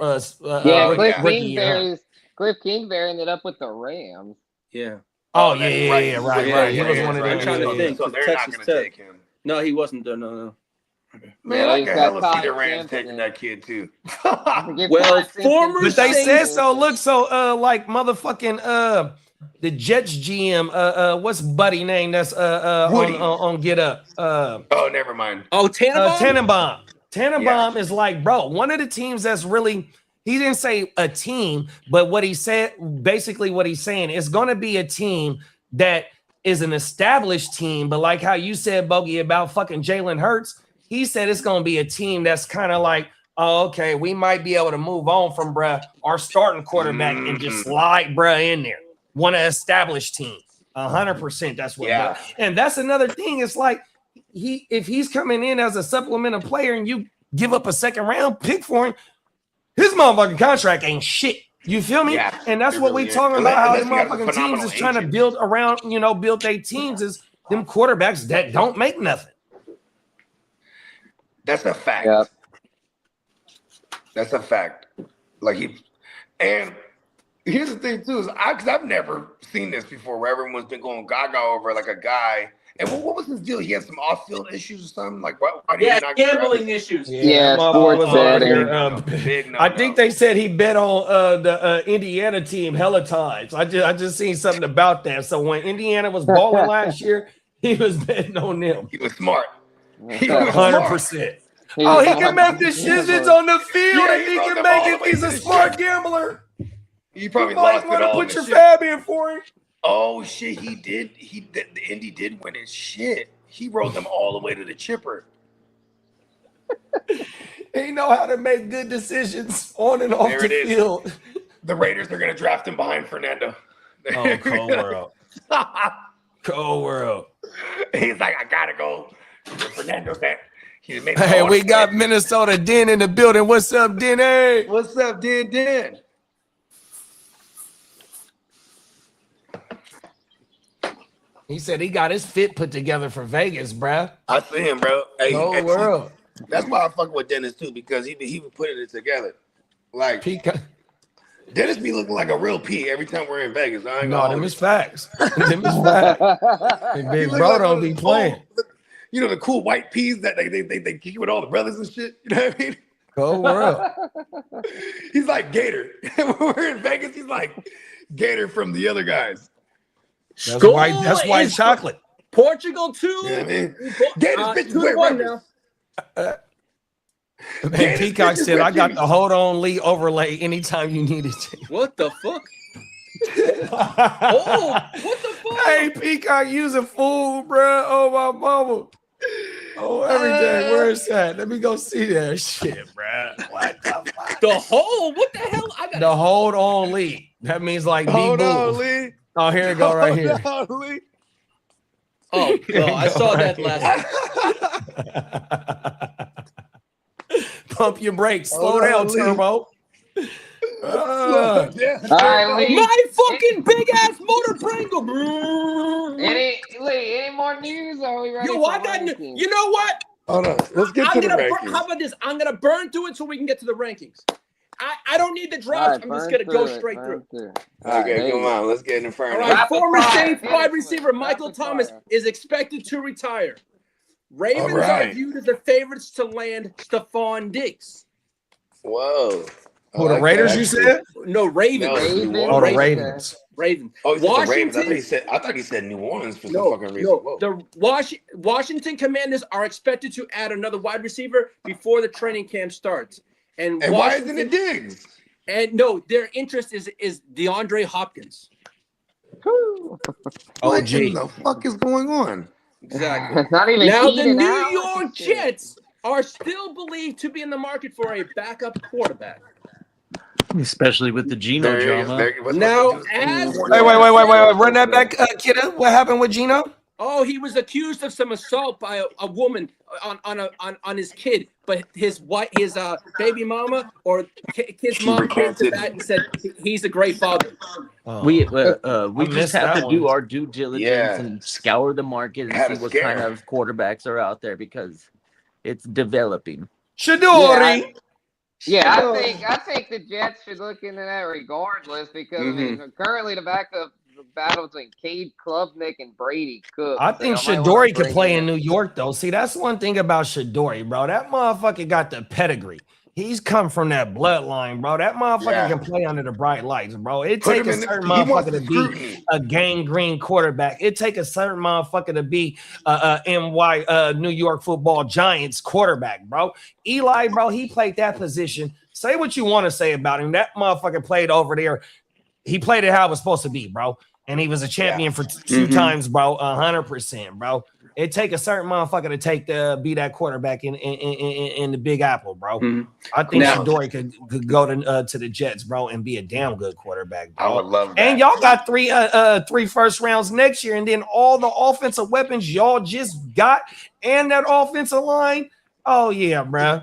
Cliff Kingsbury ended up with the Rams. Yeah. Oh yeah, right. He was one of them. I'm trying to think. So they're not going to take him. No, he wasn't there. No. Man, I can hella see the Rams taking that kid too. Well, but they said so. Look, so like motherfucking the Jets GM, what's buddy name? That's on Get Up. Oh, never mind. Oh, Tannenbaum. Tannenbaum is like, bro, one of the teams that's really. He didn't say a team, but what he said, basically what he's saying, is going to be a team that is an established team. But like how you said, Bogey, about fucking Jalen Hurts, he said it's going to be a team that's kind of like, oh, okay, we might be able to move on from our starting quarterback and just slide in there. Want to establish team. 100%. That's what. Yeah. And that's another thing. It's like if he's coming in as a supplemental player and you give up a second round pick for him, his motherfucking contract ain't shit. You feel me? Yeah, and that's what we talking about. How the motherfucking teams is trying to build around, build their teams is them quarterbacks that don't make nothing. That's a fact. Yep. That's a fact. And here's the thing too is because I've never seen this before where everyone's been going gaga over like a guy. And what was his deal? He had some off-field issues or something. Like, why did he not gambling issues. Yeah, sports betting. I think they said he bet on the Indiana team hella times. I just seen something about that. So when Indiana was balling last year, he was betting on them. He was smart. He was 100%. Oh, he can make decisions on the field, and he can make it. He's a smart gambler. You probably lost it all. Put your fab in for him. Oh shit, he did. The Indy did win his shit. He rode them all the way to the chipper. He know how to make good decisions on and off the field. The Raiders are gonna draft him behind Fernando. Oh, cold world. Cold world. He's like, I gotta go. Fernando said. Hey, we got Minnesota Den in the building. What's up, Den? Hey. What's up, Den? He said he got his fit put together for Vegas, bruh. I see him, bro. Hey, whole world. That's why I fuck with Dennis too, because he was putting it together. Like Peacock. Dennis be looking like a real P every time we're in Vegas. Them is facts. Them is facts. Big bro don't be playing. The cool white peas that they kick with all the brothers and shit. You know what I mean? Cold world. He's like Gator. When we're in Vegas, he's like Gator from the other guys. That's white chocolate. Portugal 2. You know what I mean? Get this bitch 2-1 now. Man, Peacock said, I got the hold on Lee overlay anytime you need it. What the fuck? Oh, what the fuck? Hey, Peacock using fool, bro. Oh, my mama. Oh, every day. Where's that? Let me go see that shit, bro. What the fuck? The hole? What the hell? The hold on Lee. That means like Hold be on, boo. Lee. Oh, here it go right here. Hold on, Lee. Oh, no, I saw that last week. Pump your brakes. Slow down, Turbo. All right, Lee. My fucking big ass motor Pringle. Any more news? Or are we ready? Yo, I got. You know what? Hold on. Let's get to the rankings. How about this? I'm gonna burn through it so we can get to the rankings. I don't need the drops. Right, I'm just gonna go straight through. Okay, come on. Let's get in front All of right, it. former Saints wide receiver Michael Thomas is expected to retire. Ravens are viewed as the favorites to land Stefon Diggs. Whoa. Who, the Raiders, you said? No, Ravens. Oh, the Ravens. Ravens. Oh, he said the Washington. Ravens. I thought he said New Orleans for some fucking reason. No, the Washington Commanders are expected to add another wide receiver before the training camp starts. And why isn't it Diggs? And no, their interest is DeAndre Hopkins. What the fuck is going on? Exactly. Not even now the Keenan New Allen York Jets are still believed to be in the market for a backup quarterback. Especially with the Geno drama. Now, as Wait. Run that back, Kitteh. What happened with Geno? Oh, he was accused of some assault by a woman on his kid, but his baby mama or kid's mom came to that and said he's a great father. We just have to do our due diligence and scour the market and see what kind of quarterbacks are out there because it's developing. Shedeur. Yeah, I think the Jets should look into that regardless because I mean, currently the backup battle between Cade Klubnik and Brady Cook. I think Shedeur could play in New York though. See, that's one thing about Shedeur, bro. That motherfucker got the pedigree. He's come from that bloodline, bro. That motherfucker can play under the bright lights, bro. It takes a certain motherfucker to be a gangrene quarterback. It takes a certain motherfucker to be New York Football Giants quarterback, bro. Eli, bro, he played that position. Say what you want to say about him. That motherfucker played over there. He played it how it was supposed to be, bro. And he was a champion for two times, bro. 100%, bro. It take a certain motherfucker to be that quarterback in the Big Apple, bro. I think Shedeur could go to the Jets, bro, and be a damn good quarterback, bro. I would love that. And y'all got three first rounds next year, and then all the offensive weapons y'all just got and that offensive line. Oh yeah, bro.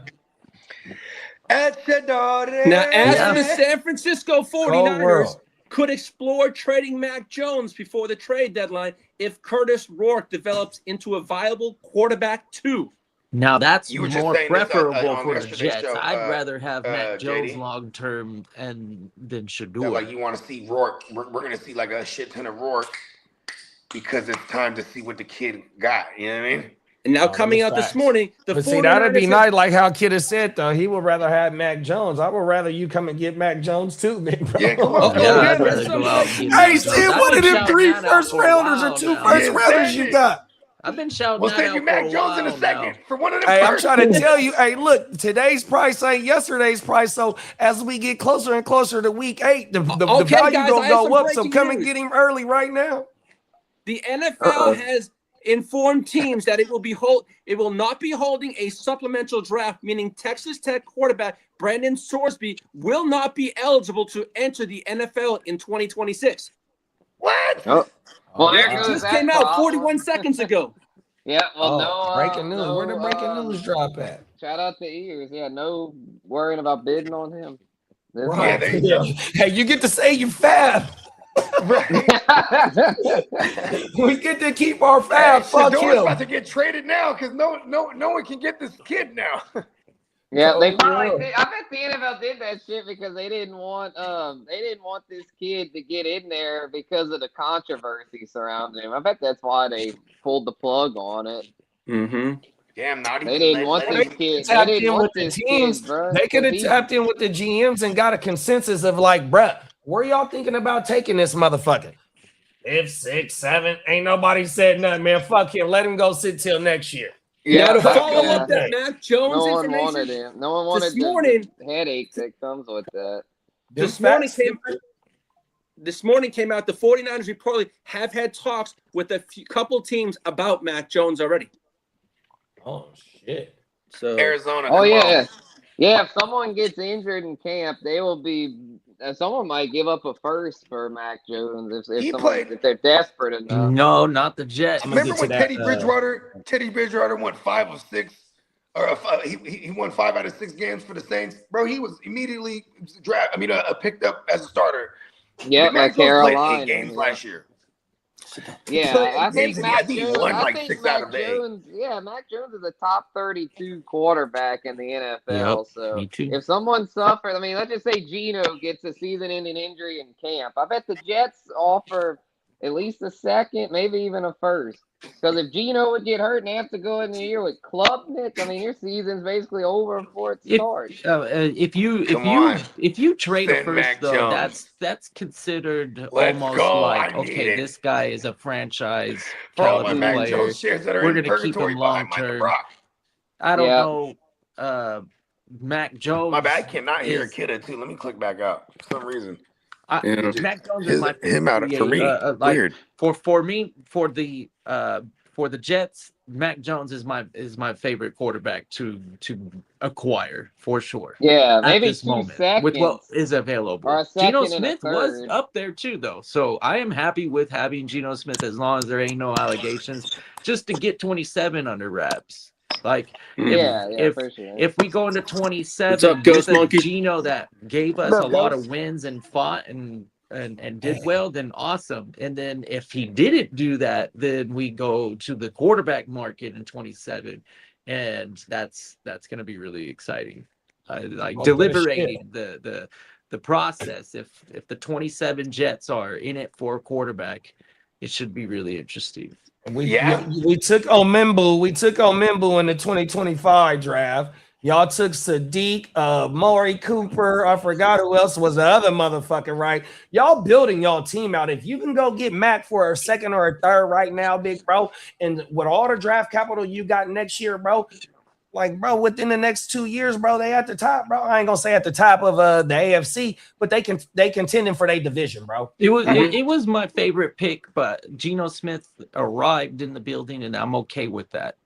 Now, as the San Francisco 49ers could explore trading Mac Jones before the trade deadline if Curtis Rourke develops into a viable quarterback too. Now that's more preferable for the Jets. Show, I'd rather have Mac Jones JD. long term than Shedeur. Like you want to see Rourke. We're going to see like a shit ton of Rourke because it's time to see what the kid got. You know what I mean? And now coming out this morning, but see, that'd be nice, like how Kitteh said, though. He would rather have Mac Jones. I would rather you come and get Mac Jones, too, big bro. Yeah, come on. I'd rather go out and get Hey, see, one of them 3 first rounders or 2 first rounders you got. I've been shouting We'll that send out you Mac for a Jones in a while second now. for one of them. Hey, I'm trying to tell you, hey, look, today's price ain't yesterday's price. So as we get closer and closer to week 8, the value guys, gonna go up. So breaking come news. and get him early right now. The NFL has informed teams that it will not be holding a supplemental draft, meaning Texas Tech quarterback Brandon Sorsby will not be eligible to enter the NFL in 2026. What? Oh. Well, It just came out 41 seconds ago. Yeah, well, breaking news. Where the breaking news drop at? Shout out to Ears. Yeah, no worrying about bidding on him. Right. Hey, you get to say you fab. We get to keep our fab. Fuck Shedeur's him. about to get traded now because no one can get this kid now. Yeah, they probably did. I bet the NFL did that shit because they didn't want this kid to get in there because of the controversy surrounding him. I bet that's why they pulled the plug on it. Mm-hmm. Damn, not They didn't want this kid. They didn't want this kid, bro. They could have tapped in with the GMs and got a consensus of like, bruh, where y'all thinking about taking this motherfucker? 5th, 6th, 7th. Ain't nobody said nothing, man. Fuck him. Let him go sit till next year. Now to fuck follow that. up that Mac Jones No one information. wanted him. No one wanted This morning, the headache that comes with that. This morning came out the 49ers reportedly have had talks with a couple teams about Mac Jones already. Oh shit. So Arizona. Oh yeah. Yeah, if someone gets injured in camp, they will be. Someone might give up a first for Mac Jones if they're desperate enough. No, not the Jets. Remember when Teddy Bridgewater won 5 of 6, or he won 5 out of 6 games for the Saints, bro. He was immediately picked up as a starter. Yeah, Mac Jones played 8 games last year. Yeah, I think Mac Jones. Won like 6 out of the 8. Yeah, Mac Jones is a top 32 quarterback in the NFL. Yep, so me too. if someone suffers, I mean, let's just say Geno gets a season-ending injury in camp. I bet the Jets offer at least a second, maybe even a first. Because if Geno would get hurt and have to go in the year with club nick, I mean, your season's basically over before it starts. If you trade a first, though, that's considered almost like, okay, this guy is a franchise caliber player. We're gonna keep him long term. I don't know. Mac Jones. My bad, I cannot hear Kitteh too. Let me click back out for some reason. Mac Jones is my favorite. For me. Weird. For the Jets, Mac Jones is my favorite quarterback to acquire for sure. Yeah, at maybe this 2 moment seconds with what is available. or a Geno second and a Smith was third. up there too, though. So I am happy with having Geno Smith as long as there ain't no allegations, just to get 27 under wraps. Like for sure. if we go into 27 What's up, Ghost with a Monkey? Geno that gave us a lot of wins and fought and did well, then awesome. And then if he didn't do that, then we go to the quarterback market in 27, and that's going to be really exciting. Deliberating the process. If the 27 Jets are in it for a quarterback, it should be really interesting. We took Omembu in the 2025 draft. Y'all took Sadiq, Maury Cooper. I forgot who else was the other motherfucker, right? Y'all building y'all team out. If you can go get Mac for a second or a third right now, big bro, and with all the draft capital you got next year, bro, like, bro, within the next 2 years, bro, they at the top, bro. I ain't gonna say at the top of the AFC, but they contending for their division, bro. It was my favorite pick, but Geno Smith arrived in the building, and I'm okay with that.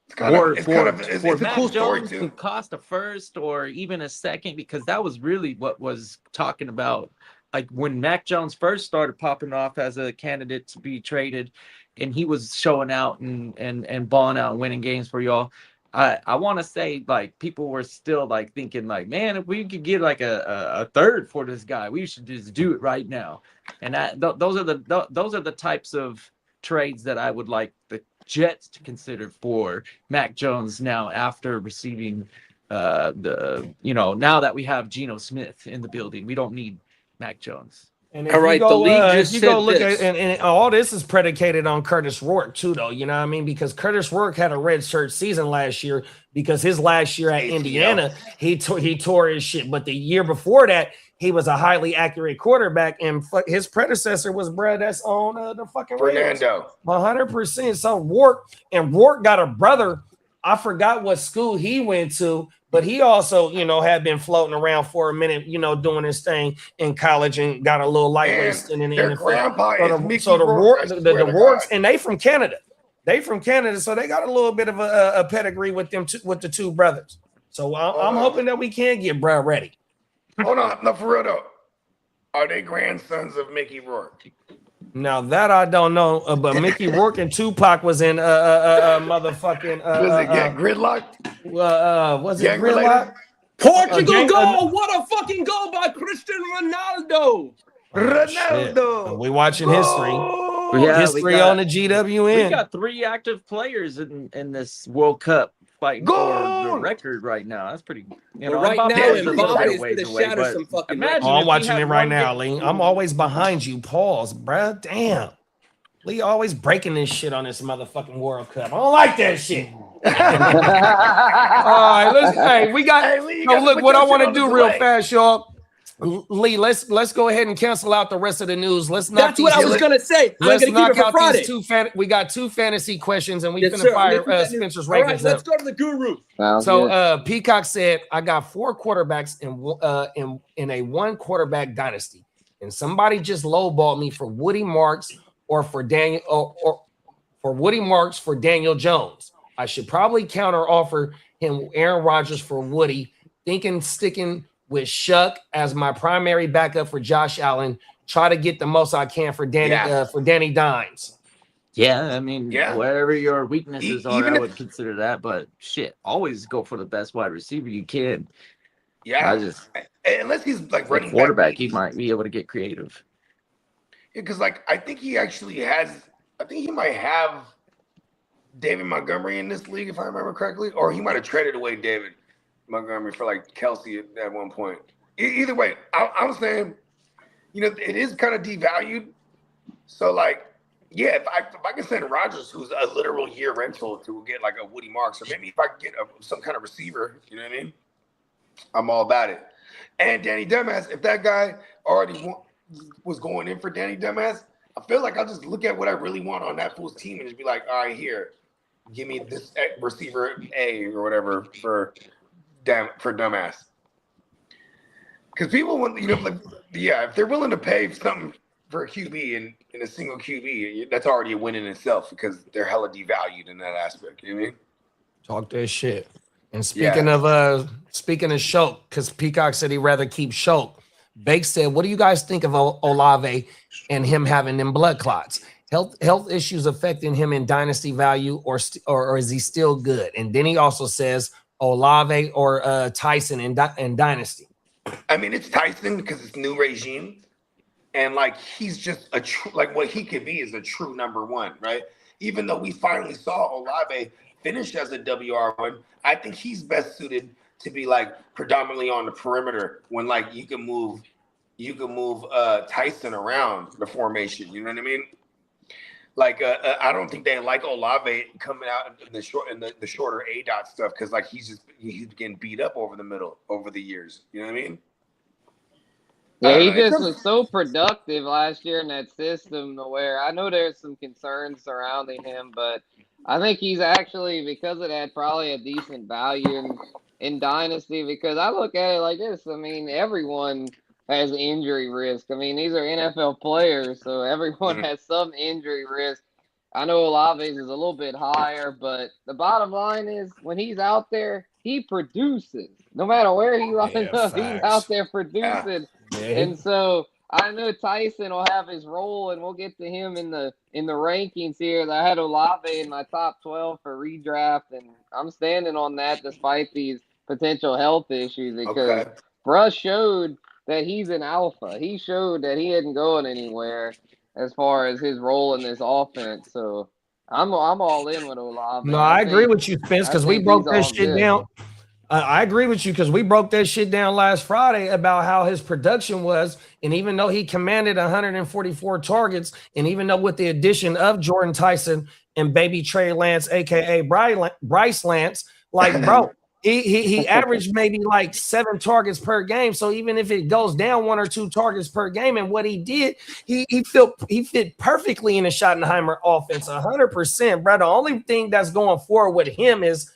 It's a Mac cool story Jones too. to cost a first or even a second, because that was really what was talking about. Like when Mac Jones first started popping off as a candidate to be traded, and he was showing out and balling out and winning games for y'all. I want to say, like, people were still like thinking like, man, if we could get like a third for this guy, we should just do it right now. And those are the types of trades that I would like the Jets to consider for Mac Jones now, after receiving now that we have Geno Smith in the building. We don't need Mac Jones. And all right, the league just said this. And all this is predicated on Curtis Rourke too, though. You know what I mean? Because Curtis Rourke had a red shirt season last year, because his last year at Indiana, he tore his shit. But the year before that, he was a highly accurate quarterback, and his predecessor was that's on the fucking Fernando. 100%. So Rourke got a brother. I forgot what school he went to, but he also, had been floating around for a minute, doing his thing in college, and got a little lightweight stint in the NFL. So the Rourkes, and they from Canada. So they got a little bit of a pedigree with them, with the two brothers. So I'm hoping that we can get Brad ready. Hold on, no, for real though. Are they grandsons of Mickey Rourke? Now that I don't know, but Mickey Rourke and Tupac was in motherfucking. Was it get gridlocked? Was it gridlock? Portugal goal! What a fucking goal by Cristiano Ronaldo! Ronaldo. We watching history. History on the GWN. We got 3 active players in this World Cup fighting for the record right now. That's pretty. Right now, Mbappe is going to shatter some fucking. I'm watching it right now, Lee. I'm always behind you. Pause, bruh. Damn. Lee always breaking this shit on this motherfucking World Cup. I don't like that shit. All right, we got. Lee, look, what I want to do real fast, y'all. Lee, let's go ahead and cancel out the rest of the news. Let's knock That's what I was gonna say. I'm gonna keep it for Friday. We got 2 fantasy questions, and we're gonna fire Spencer's rankings. All right, let's go to the guru. So Peacock said, "I got 4 quarterbacks in a 1 quarterback dynasty, and somebody just lowballed me for Woody Marks or for Daniel or for Woody Marks for Daniel Jones. I should probably counter offer him Aaron Rodgers for Woody, sticking with Shuck as my primary backup for Josh Allen. Try to get the most I can for Danny Dimes." Yeah, I mean, wherever your weaknesses are, I would consider that. But shit, always go for the best wide receiver you can. Yeah, unless he's like running quarterback, he might be able to get creative. Yeah, because like I think he actually has. I think he might have David Montgomery in this league, if I remember correctly, or he might have traded away David Montgomery for like Kelsey at one point. Either way, I'm saying, it is kind of devalued. So like, yeah, if I can send Rodgers, who's a literal year rental, to get like a Woody Marks, or maybe if I can get some kind of receiver, you know what I mean? I'm all about it. And Danny Dumbass, if that guy already was going in for Danny Dumbass, I feel like I'll just look at what I really want on that fool's team and just be like, all right, here, give me this receiver A or whatever for Dumbass. Because people want, if they're willing to pay something for a QB in a single QB, that's already a win in itself because they're hella devalued in that aspect. You know what I mean? Talk that shit. And speaking of Shulk, because Peacock said he'd rather keep Shulk, Bake said, "What do you guys think of Olave and him having them blood clots? Health issues affecting him in dynasty value, or is he still good?" And then he also says Olave or Tyson in dynasty. I mean, it's Tyson because it's new regime, and like he's just a true, like what he could be is a true number 1, right? Even though we finally saw Olave finish as a WR1, I think he's best suited to be like predominantly on the perimeter when like you can move Tyson around the formation. You know what I mean? Like I don't think they like Olave coming out in the shorter A-dot stuff because like he's getting beat up over the middle over the years. You know what I mean? Yeah, he just was so productive last year in that system to where I know there's some concerns surrounding him, but I think he's actually, because of that, probably a decent value in Dynasty, because I look at it like this. I mean, everyone has injury risk. I mean, these are NFL players, so everyone has some injury risk. I know Olave's is a little bit higher, but the bottom line is when he's out there, he produces. No matter where he lines up, he's out there producing. Yeah. And so I know Tyson will have his role, and we'll get to him in the rankings here. I had Olave in my top 12 for redraft, and I'm standing on that despite these potential health issues because Bruss showed that he's an alpha. He showed that he isn't going anywhere as far as his role in this offense. So I'm all in with Olave. No, I agree with you, Spence, because we broke that shit down. I agree with you because we broke that shit down last Friday about how his production was. And even though he commanded 144 targets, and even though with the addition of Jordan Tyson and baby Trey Lance, a.k.a. Bryce Lance, like, bro, he averaged maybe like 7 targets per game. So even if it goes down 1 or 2 targets per game, and what he did, he fit perfectly in the Schottenheimer offense, 100%, bro. The only thing that's going forward with him is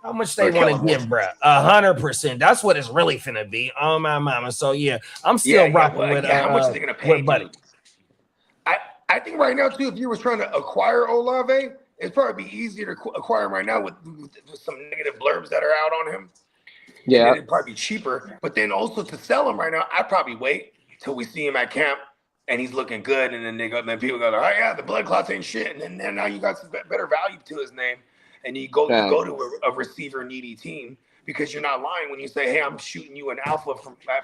how much they want to give, bro. 100%. That's what it's really finna be. Oh my mama. So yeah, I'm still rocking with how much are they gonna pay, buddy? I think right now too, if you were trying to acquire Olave, it'd probably be easier to acquire him right now with some negative blurbs that are out on him. Yeah, it'd probably be cheaper. But then also to sell him right now, I'd probably wait till we see him at camp and he's looking good, and then people go, oh yeah, the blood clots ain't shit, and then now you got some better value to his name. And you go to a receiver needy team because you're not lying when you say, "Hey, I'm shooting you an alpha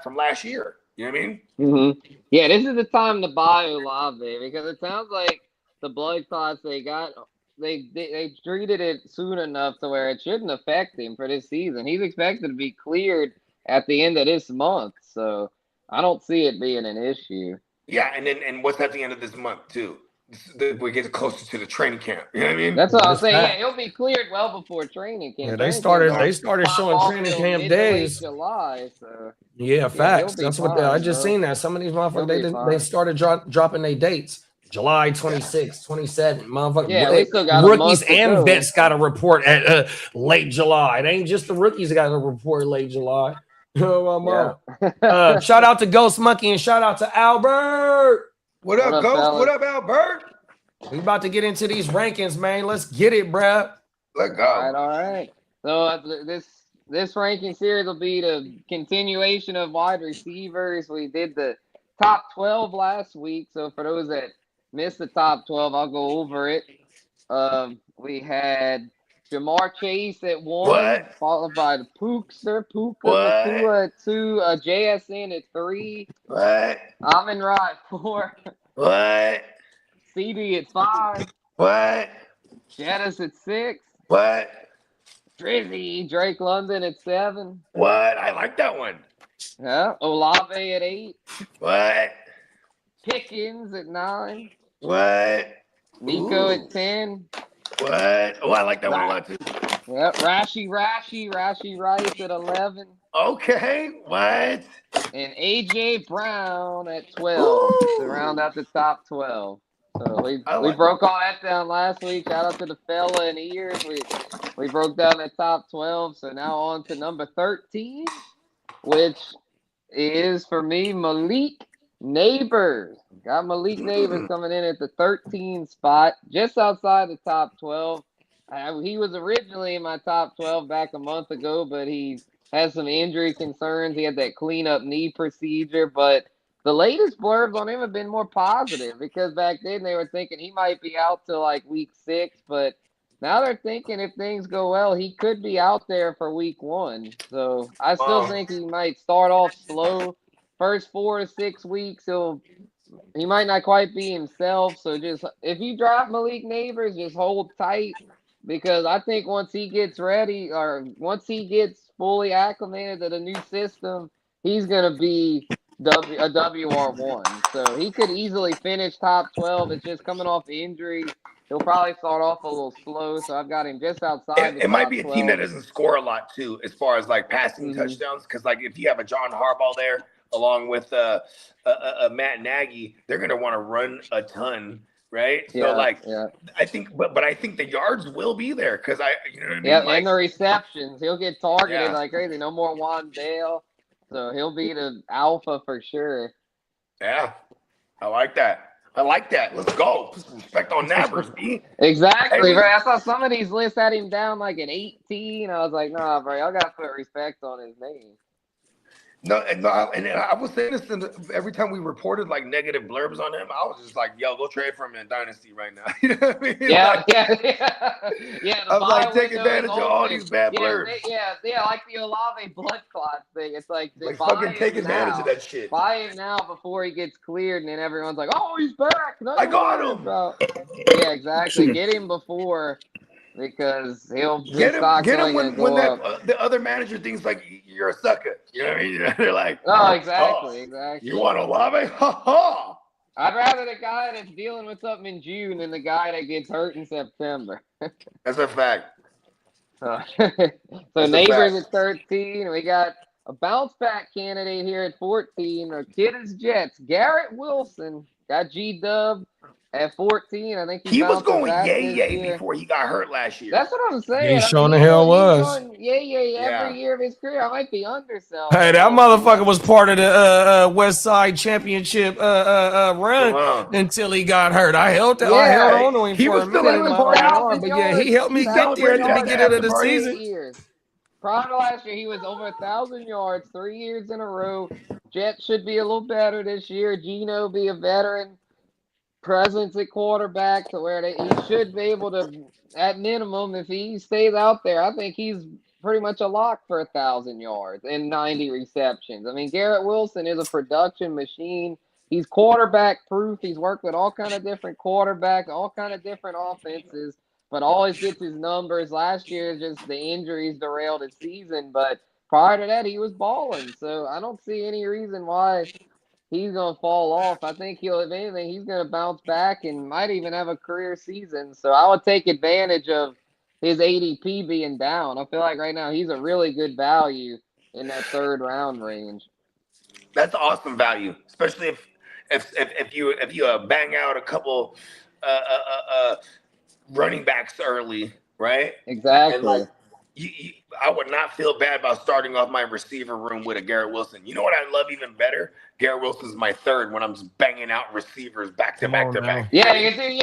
from last year." You know what I mean? Mm-hmm. Yeah, this is the time to buy Olave because it sounds like the blood clots they got, they treated it soon enough to where it shouldn't affect him for this season. He's expected to be cleared at the end of this month, so I don't see it being an issue. Yeah, and what's at the end of this month too? we get closer to the training camp. You know what I mean? That's what I'm saying. Yeah, he'll be cleared well before training camp. Yeah, Training they started showing training camp days. July, so yeah, facts. That's what I just seen that. Some of these motherfuckers they started dropping their dates. July 26th, 27th, motherfucker. Yeah, we still got rookies and vets got to report at late July. It ain't just the rookies got to report late July. Shout out to Ghost Monkey and shout out to Albert. What up, Ghost? Fellas? What up, Albert? We about to get into these rankings, man. Let's get it, bruh. Let's go. All right. So this ranking series will be the continuation of wide receivers. We did the top 12 last week. So for those that missed the top 12, I'll go over it. We had Jamar Chase at 1, followed by the Puka at 2, JSN at 3. What? Amon-Ra at 4. What? CD at 5. What? Jettis at 6. What? Drizzy, Drake London at 7. What? I like that one. Yeah. Olave at 8. What? Pickens at 9. What? Nico at 10. What? Oh, I like that one a lot too. Yep. Rashi Rice at 11. Okay. What? And AJ Brown at 12 to round out the top 12. So we broke all that down last week. Shout out to the fella in ears. We broke down the top 12. So now on to number 13, which is for me Malik Neighbors. Got Malik Neighbors coming in at the 13 spot, just outside the top 12. He was originally in my top 12 back a month ago, but he has some injury concerns. He had that cleanup knee procedure, but the latest blurbs on him have been more positive because back then they were thinking he might be out till like week 6, but now they're thinking if things go well, he could be out there for week 1. So I still think he might start off slow. First 4 to 6 weeks, he might not quite be himself. So just if you drop Malik Neighbors, just hold tight because I think once he gets ready or once he gets fully acclimated to the new system, he's going to be a WR1. So he could easily finish top 12. It's just coming off the injury. He'll probably start off a little slow. So I've got him just outside. It might be a team that doesn't score a lot too, as far as like passing touchdowns. Because like if you have a John Harbaugh there, along with Matt Nagy, they're going to want to run a ton, right? So I think, but I think the yards will be there because you know what I mean? Yeah, and the receptions, he'll get targeted like crazy. No more Wandale, so he'll be the alpha for sure. Yeah, I like that. Let's go. Put some respect on Nabbers, B. Exactly, bro. I saw some of these lists had him down like an 18. I was like, nah, bro, y'all got to put respect on his name. No, and I was saying this every time we reported like negative blurbs on him. I was just like, "Yo, go trade for him in Dynasty right now." You know what I mean? Yeah. I was like, take advantage of all these bad blurbs. Like the Olave blood clot thing. It's like fucking take advantage of that shit. Buy him now before he gets cleared, and then everyone's like, "Oh, he's back!" I got him. Yeah, exactly. Get him before. Because he'll get him when the other manager thinks like you're a sucker. You know what I mean? They're like, exactly. You want Olave? Ha ha! I'd rather the guy that's dealing with something in June than the guy that gets hurt in September. That's a fact. So Neighbors at 13. We got a bounce back candidate here at 14. Or Kitteh's Jets. Garrett Wilson got G-Dub. At 14, I think he was going yay before he got hurt last year. That's what I'm saying. He's showing the hell was. Yay every year of his career. I might be underselling. Hey, that motherfucker was part of the West Side Championship run until he got hurt. I held on to him for a minute. But he helped me get there at the beginning of the season. Prior to last year, he was over 1,000 yards 3 years in a row. Jets should be a little better this year. Geno be a veteran presence at quarterback to where he should be able to, at minimum, if he stays out there, I think he's pretty much a lock for 1,000 yards and 90 receptions. I mean, Garrett Wilson is a production machine. He's quarterback proof. He's worked with all kind of different quarterbacks, all kind of different offenses, but always gets his numbers. Last year, just the injuries derailed his season, but prior to that, he was balling. So I don't see any reason why he's going to fall off. I think if anything, he's going to bounce back and might even have a career season. So I would take advantage of his ADP being down. I feel like right now he's a really good value in that 3rd round range. That's awesome value, especially if you bang out a couple running backs early, right? Exactly. And like, I would not feel bad about starting off my receiver room with a Garrett Wilson. You know what I love even better? Garrett Wilson's my 3rd when I'm just banging out receivers back to back to back. Yeah, you can do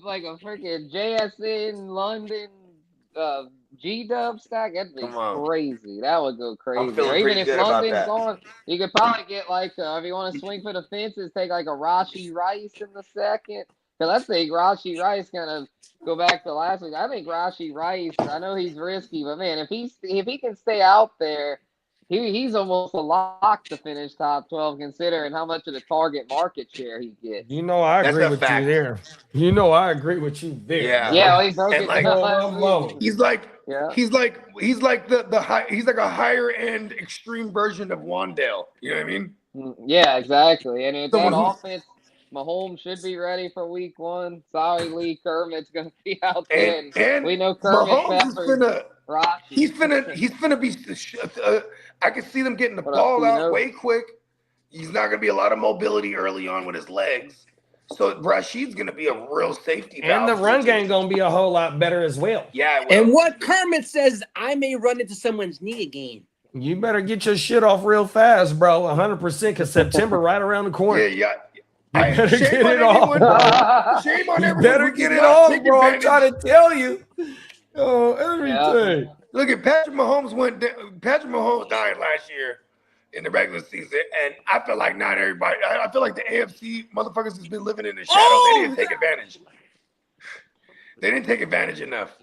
like a freaking JSN London G-Dub stack. That'd be crazy. That would go crazy. Or even if London's gone, you could probably get like if you want to swing for the fences, take like a Rashee Rice in the 2nd. Because I think Rashee Rice kind of go back to last week. I think Rashee Rice, I know he's risky, but man, if he can stay out there, he's almost a lock to finish top 12 considering how much of the target market share he gets. I agree with you there. I agree with you there. Yeah, he broke it like, he's like a higher end extreme version of Wandale. You know what I mean? Yeah, exactly. And if that offense, Mahomes should be ready for week 1. Sorry, Lee, Kermit's going to be out there. And we know Kermit he's finna be. I can see them getting the ball out way quick. He's not going to be a lot of mobility early on with his legs. So Rashid's going to be a real safety valve. And the run game going to be a whole lot better as well. Yeah. And what Kermit says, I may run into someone's knee again. You better get your shit off real fast, bro. 100%, because September right around the corner. Yeah. You better get it off. Shame on everyone. You better get it off, bro. I'm trying to tell you. Everything. Look at Patrick Mahomes Patrick Mahomes died last year in the regular season, and I feel like not everybody. I feel like the AFC motherfuckers has been living in the shadows. They didn't take advantage. They didn't take advantage enough.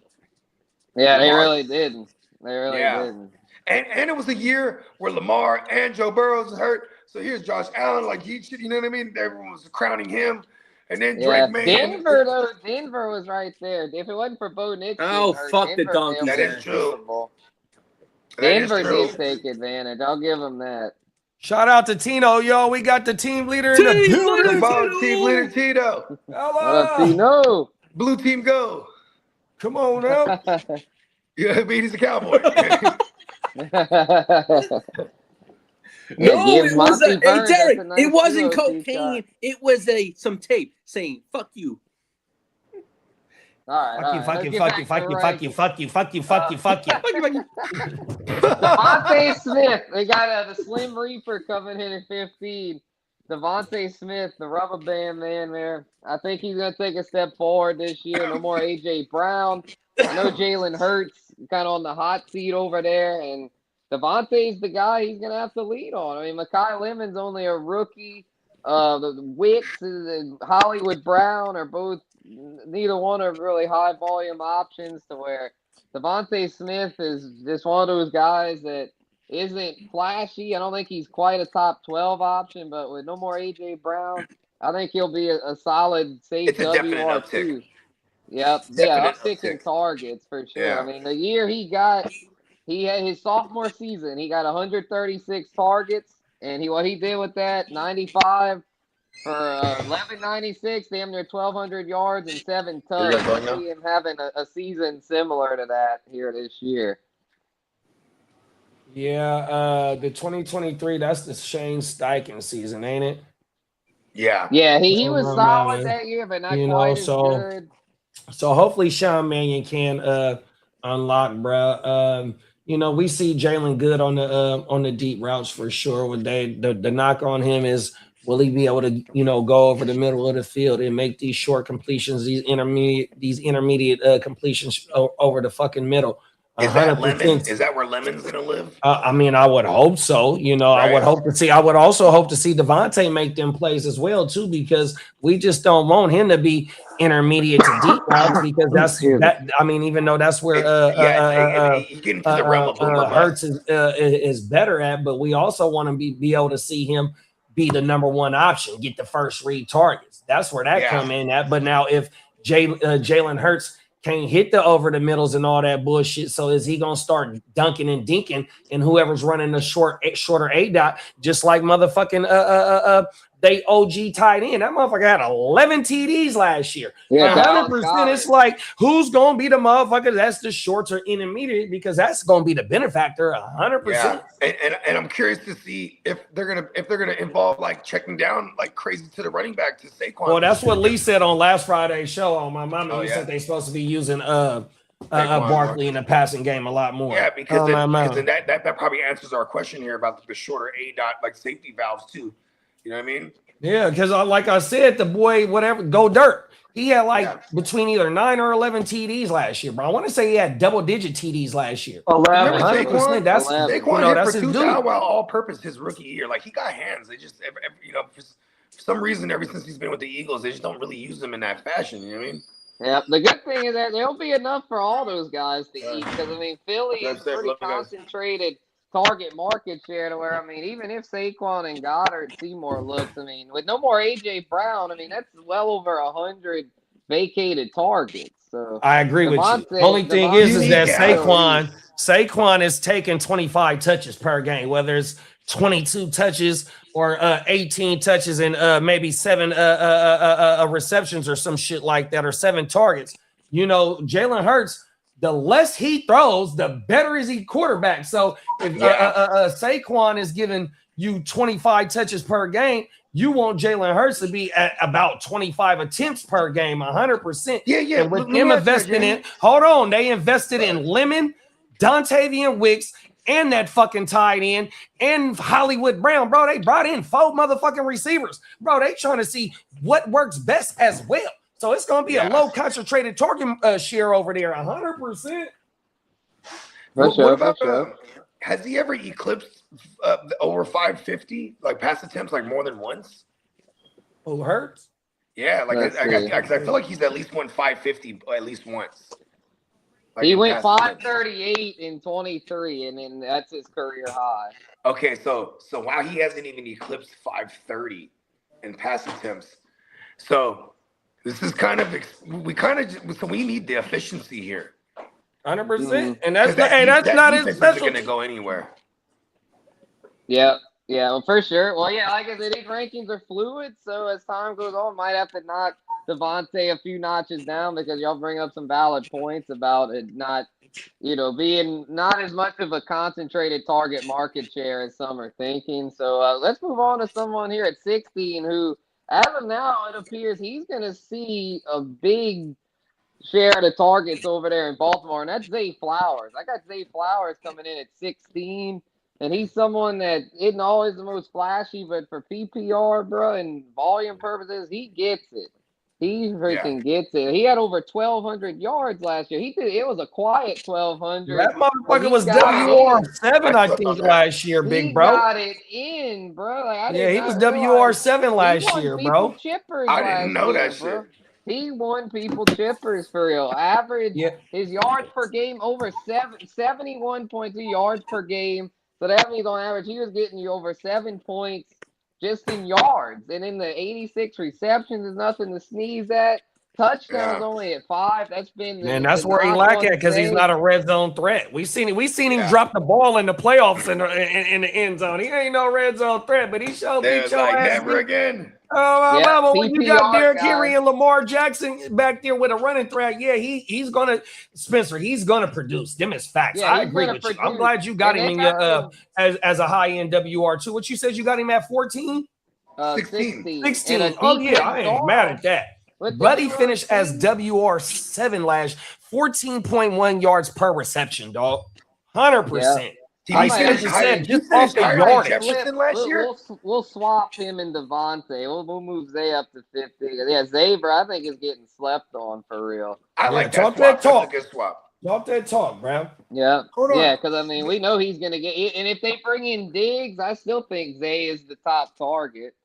Yeah, they really didn't. They really didn't. And it was a year where Lamar and Joe Burrow was hurt. So here's Josh Allen, like he should, you know what I mean? Everyone was crowning him. And then Drake May. Denver was right there. If it wasn't for Bo Nix. Fuck the Donkeys. That is true. Denver did take advantage. I'll give them that. Shout out to Tino, yo. We got the team leader in the building. Team leader Tito. Hello. What up, Tino? Blue team go. Come on now. Yeah, I mean, he's a cowboy. No, it was Derek, it wasn't cocaine. It was some tape saying "fuck you." All right, fuck you. Devontae Smith, they got the Slim Reaper coming in at 15. Devontae Smith, the rubber band man there. I think he's going to take a step forward this year. No more A.J. Brown. I know Jalen Hurts kind of on the hot seat over there, and Devontae's the guy he's going to have to lead on. I mean, Mekhi Lemon's only a rookie. The Wicks and Hollywood Brown are both, neither one are really high volume options, to where Devontae Smith is just one of those guys that isn't flashy. I don't think he's quite a top 12 option, but with no more A.J. Brown, I think he'll be a solid, safe WR2. Yep. Uptick in targets for sure. Yeah. I mean, the year he had his sophomore season, he got 136 targets, and what he did with that, 95 for 1196, damn near 1,200 yards and 7 touchdowns. I see him having a season similar to that here this year. Yeah, the 2023, that's the Shane Steichen season, ain't it? Yeah. Yeah, he was solid that year, but not quite as good. So hopefully Sean Mannion can unlock, bro. We see Jalen Good on the deep routes for sure. The knock on him is, will he be able to go over the middle of the field and make these short completions, these intermediate completions over the fucking middle? Is that Lemon? Is that where Lemon's gonna live? I mean, I would hope so. Right. I would also hope to see Devontae make them plays as well too, because we just don't want him to be intermediate to deep routes, because that's that. I mean, even though that's where Hurts is better at, but we also want to be able to see him be the number one option, get the first read targets. That's where that come in at. But now if Jalen Hurts can't hit the over the middles and all that bullshit. So is he gonna start dunking and dinking and whoever's running the shorter A dot, just like motherfucking they OG tight end? That motherfucker had 11 TDs last year. Yeah, 100%. It's like, who's gonna be the motherfucker that's the shorts or intermediate, because that's gonna be the benefactor 100%. Yeah. And I'm curious to see if they're gonna involve like checking down like crazy to the running back to Saquon. Well, that's what Lee said on last Friday's show on my mama. He said they're supposed to be using Barkley in the passing game a lot more. Yeah, because then that probably answers our question here about the shorter A dot like safety valves too. You know what I mean? Yeah, because like I said, the boy, whatever, go dirt. He had between either 9 or 11 TDs last year, bro. I want to say he had double-digit TDs last year. 11. Saquon, that's his dude. All-purpose his rookie year. Like, he got hands. They just, for some reason, ever since he's been with the Eagles, they just don't really use him in that fashion. You know what I mean? Yeah, the good thing is that there'll be enough for all those guys to eat. Because, I mean, Philly is pretty concentrated target market share to where, I mean, even if Saquon and Goddard see more looks, I mean, with no more A.J. Brown, I mean, that's well over 100 vacated targets. So I agree with you. The only thing is that Saquon is taking 25 touches per game, whether it's 22 touches or 18 touches and maybe 7 receptions or some shit like that, or 7 targets. You know, Jalen Hurts, the less he throws, the better is he quarterback. So if Saquon is giving you 25 touches per game, you want Jalen Hurts to be at about 25 attempts per game, 100%. Yeah. And with them investing in, they invested in Lemon, Dontavian Wicks, and that fucking tight end, and Hollywood Brown, bro. They brought in 4 motherfucking receivers. Bro, they trying to see what works best as well. So it's going to be a low concentrated target share over there, 100%. What about has he ever eclipsed over 550 like pass attempts like more than once? Who Hurts? Yeah, like I feel like he's at least won 550 at least once. Like he went 538 in 23, and then that's his career high. Okay, so while he hasn't even eclipsed 530 in pass attempts, so this is we need the efficiency here. 100%, and that's not his special. Going to go anywhere. Yeah, well, for sure. Well, yeah, like I said, these rankings are fluid, so as time goes on, might have to knock Devontae a few notches down, because y'all bring up some valid points about it not, being not as much of a concentrated target market share as some are thinking. So let's move on to someone here at 16 who, as of now, it appears he's going to see a big share of the targets over there in Baltimore, and that's Zay Flowers. I got Zay Flowers coming in at 16, and he's someone that isn't always the most flashy, but for PPR, bro, and volume purposes, he gets it. He freaking gets it. He had over 1,200 yards last year. It was a quiet 1,200. That motherfucker was WR7, I think, last year, big bro. He got it in, bro. Like, he was WR7 last year, bro. I didn't know that shit. Bro. He won people chippers for real. Average his yards per game over 71.2 yards per game. So that means on average he was getting you over 7 points just in yards. And in the 86 receptions is nothing to sneeze at. Touchdowns only at 5. That's been that's where he lack at, because he's not a red zone threat. We seen him drop the ball in the playoffs in the end zone. He ain't no red zone threat, but he showed beat your ass. Never again. Oh, mama, when you got Derrick Henry and Lamar Jackson back there with a running threat, he's gonna produce. Them is facts. Yeah, I agree with you. I'm glad you got him in your as a high end WR2. What you said you got him at 14? 16. 16. Oh yeah, I ain't mad at that. Buddy finished as WR7 last, 14.1 yards per reception, dog. 100%. I said just off the yardage. We'll swap him and Devontae. We'll move Zay up to 50. Yeah, Zay, bro, I think is getting slept on for real. I like that swap. That's a good swap. Talk that talk, bro. Yeah. Yeah, because, I mean, we know he's going to get – and if they bring in Diggs, I still think Zay is the top target.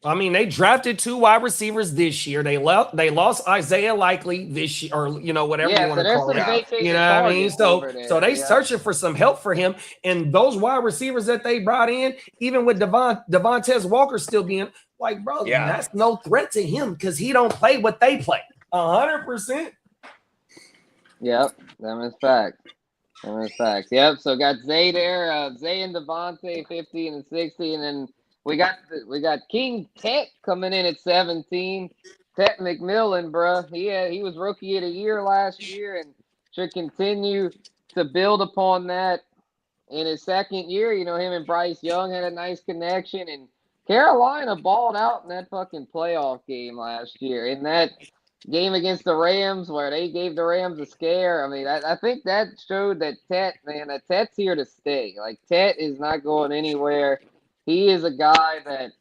I mean, they drafted 2 wide receivers this year. They lost Isaiah Likely this year, or whatever you want to call it. You know what I mean? So they searching for some help for him. And those wide receivers that they brought in, even with Devontae Walker still being like, bro, that's no threat to him, because he don't play what they play. 100%. Yep, them is facts. Yep. So got Zay there, Zay and Devontae 15 and 16, and then we got King Tet coming in at 17. Tet McMillan, bro. He was rookie of the year last year and should continue to build upon that in his second year. You know, him and Bryce Young had a nice connection, and Carolina balled out in that fucking playoff game last year. In that game against the Rams where they gave the Rams a scare. I mean, I think that showed that Tet's here to stay. Like, Tet is not going anywhere. He is a guy that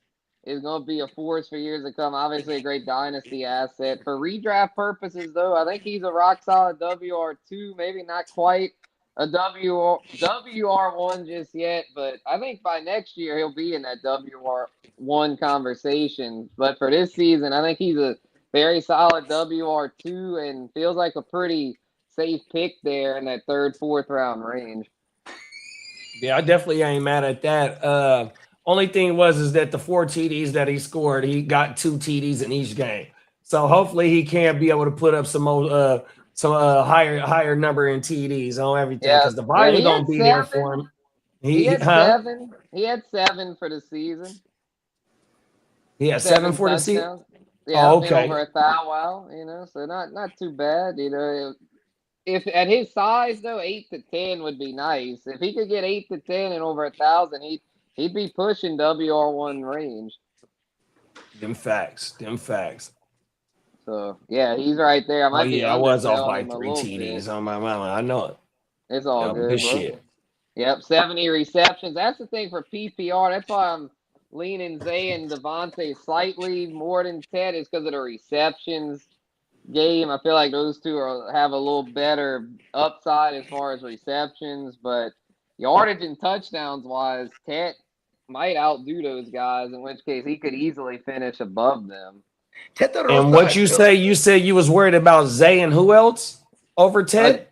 is going to be a force for years to come. Obviously, a great dynasty asset. For redraft purposes, though, I think he's a rock-solid WR2, maybe not quite a WR1 just yet, but I think by next year he'll be in that WR1 conversation. But for this season, I think he's a very solid WR2 and feels like a pretty safe pick there in that 3rd, 4th round range. Yeah, I definitely ain't mad at that. Only thing is that the 4 TDs that he scored, he got 2 TDs in each game. So hopefully he can be able to put up some more, higher number in TDs on everything, because the volume don't be there for him. He had 7. He had 7 for the season. He had 7 for the season. Yeah, okay. Over 1,000, you know, so not too bad, you know. If at his size though, 8 to 10 would be nice. If he could get 8 to 10 and over 1,000, he'd be pushing WR1 range. Them facts. So yeah, he's right there. I was off by 3 TDs on my mama. I know it. It's all good, bro. Shit. Yep, 70 receptions. That's the thing for PPR. That's why I'm leaning Zay and Devontae slightly more than Ted, is because of the receptions game. I feel like those two have a little better upside as far as receptions, but yardage and touchdowns wise, Ted might outdo those guys, in which case he could easily finish above them. And what you say? You said you was worried about Zay and who else over Ted?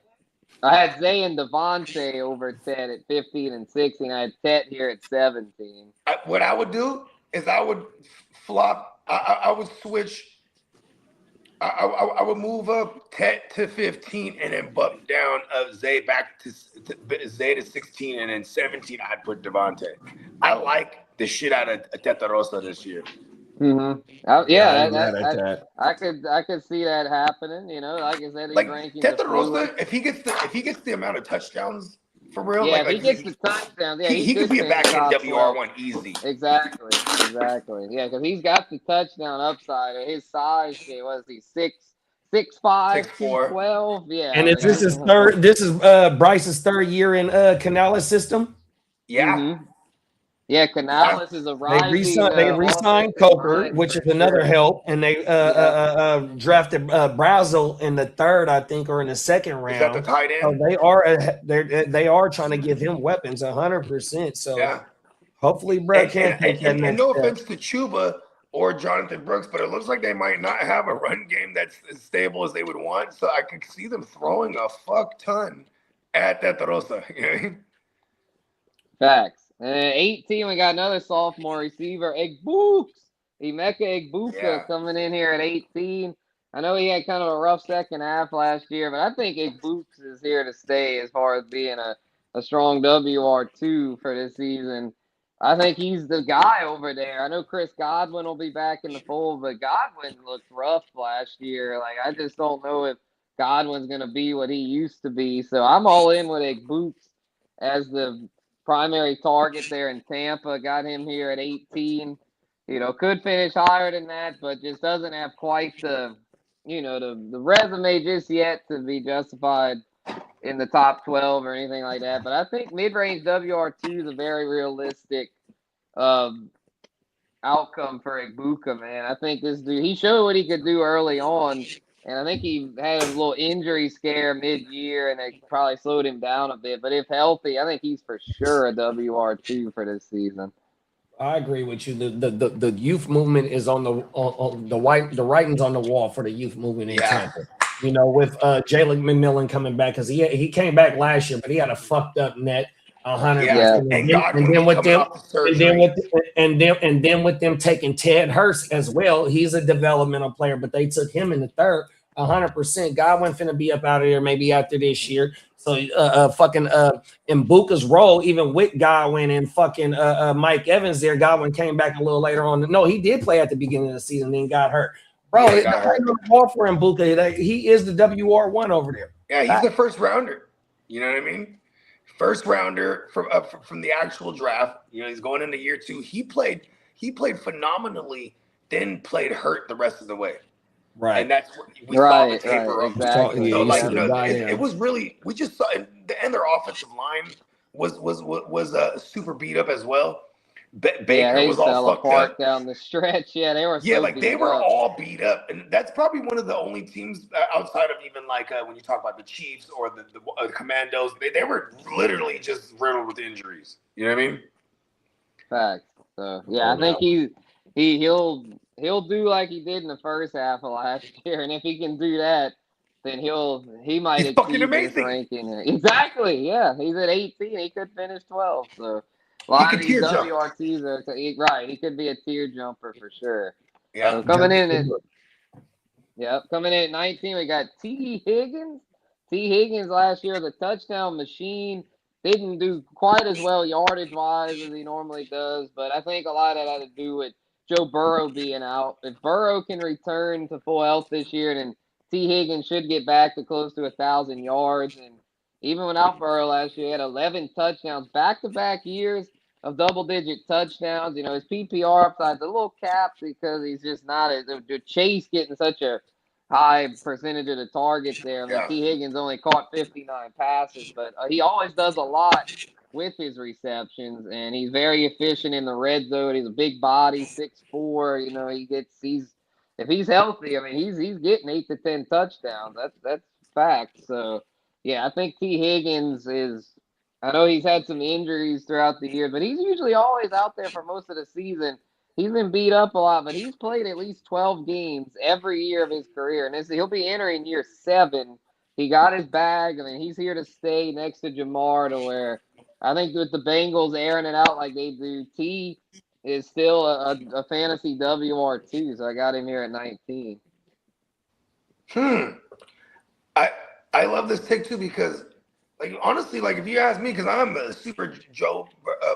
I had Zay and Devontae over Ted at 15 and 16. I had Ted here at 17. What I would do is I would flop. I would switch. I would move up Ted to 15 and then bump down Zay back to Zay to 16, and then 17 I'd put Devontae. I like the shit out of Teta Rosa this year. Mm-hmm. I could see that happening. You know, like I said, he's ranking Teta Rosa. If he gets the amount of touchdowns for real, if he gets the touchdowns, he could be a back end WR1 easy. Exactly. Yeah, because he's got the touchdown upside. His size, what is he, 6'5", 212? Yeah. And is this his third? This is Bryce's 3rd year in Canales system. Yeah. Mm-hmm. Yeah, Canales is a rising. They re-signed Coker, which is another help, and they drafted Brazel in the 3rd, I think, or in the 2nd round. Is that the tight end? So they are trying to give him weapons 100%. So hopefully, Brett can take that next no step. offense to Chuba or Jonathan Brooks, but it looks like they might not have a run game that's as stable as they would want. So I could see them throwing a fuck ton at Teta Rosa. Facts. 18, we got another sophomore receiver, Emeka Egbuka, coming in here at 18. I know he had kind of a rough second half last year, but I think Egbuka is here to stay as far as being a strong WR2 for this season. I think he's the guy over there. I know Chris Godwin will be back in the fold, but Godwin looked rough last year. Like, I just don't know if Godwin's going to be what he used to be. So I'm all in with Egbuka as the primary target there in Tampa. Got him here at 18. You know, could finish higher than that, but just doesn't have quite the resume just yet to be justified in the top 12 or anything like that. But I think mid-range WR2 is a very realistic outcome for Egbuka, man. I think this dude, he showed what he could do early on. And I think he had a little injury scare mid-year, and it probably slowed him down a bit. But if healthy, I think he's for sure a WR2 for this season. I agree with you. The youth movement is on the writing's on the wall for the youth movement in Tampa. You know, with Jalen McMillan coming back, because he came back last year, but he had a fucked up net 100. And then with them taking Ted Hurst as well, he's a developmental player, but they took him in the 3rd. 100%. Godwin finna be up out of there maybe after this year. So in Buka's role, even with Godwin and fucking Mike Evans there, Godwin came back a little later on. No, he did play at the beginning of the season, then got hurt. Bro, it's not on the ball for Mbuka. He is the WR1 over there. Yeah, he's the first rounder. You know what I mean? First rounder from the actual draft. You know, he's going into year 2. He played phenomenally, then played hurt the rest of the way. Right. And that's what we saw the taper of. Exactly. So it was really, we just saw, and their offensive line was super beat up as well. Baker was all fucked up down the stretch. Yeah, they were. They were all beat up, and that's probably one of the only teams outside of even like when you talk about the Chiefs or the Commandos. They were literally just riddled with injuries. You know what I mean? Facts. So yeah, I think he'll do like he did in the first half of last year, and if he can do that, then he might exceed fucking amazing ranking. Exactly. Yeah, he's at 18. He could finish 12. So. A lot of these WRTs are right. He could be a tier jumper for sure. Yeah. So coming in at 19, we got T. Higgins. T. Higgins last year was a touchdown machine. Didn't do quite as well yardage wise as he normally does, but I think a lot of that had to do with Joe Burrow being out. If Burrow can return to full health this year, then T. Higgins should get back to close to 1,000 yards. And even without Burrow last year, he had 11 touchdowns, back-to-back years of double-digit touchdowns. You know, his PPR upside's a little capped because he's just not the Chase getting such a high percentage of the targets there. I mean, T. Higgins only caught 59 passes, but he always does a lot with his receptions, and he's very efficient in the red zone. He's a big body, 6'4". You know, if he's healthy, I mean, he's getting 8 to 10 touchdowns. That's fact. So. Yeah, I think T. Higgins I know he's had some injuries throughout the year, but he's usually always out there for most of the season. He's been beat up a lot, but he's played at least 12 games every year of his career, and he'll be entering year 7. He got his bag. I mean, he's here to stay next to Jamar, to where I think with the Bengals airing it out like they do, T is still a fantasy WR2, so I got him here at 19. I love this take too because, like, honestly, like if you ask me, because I'm a super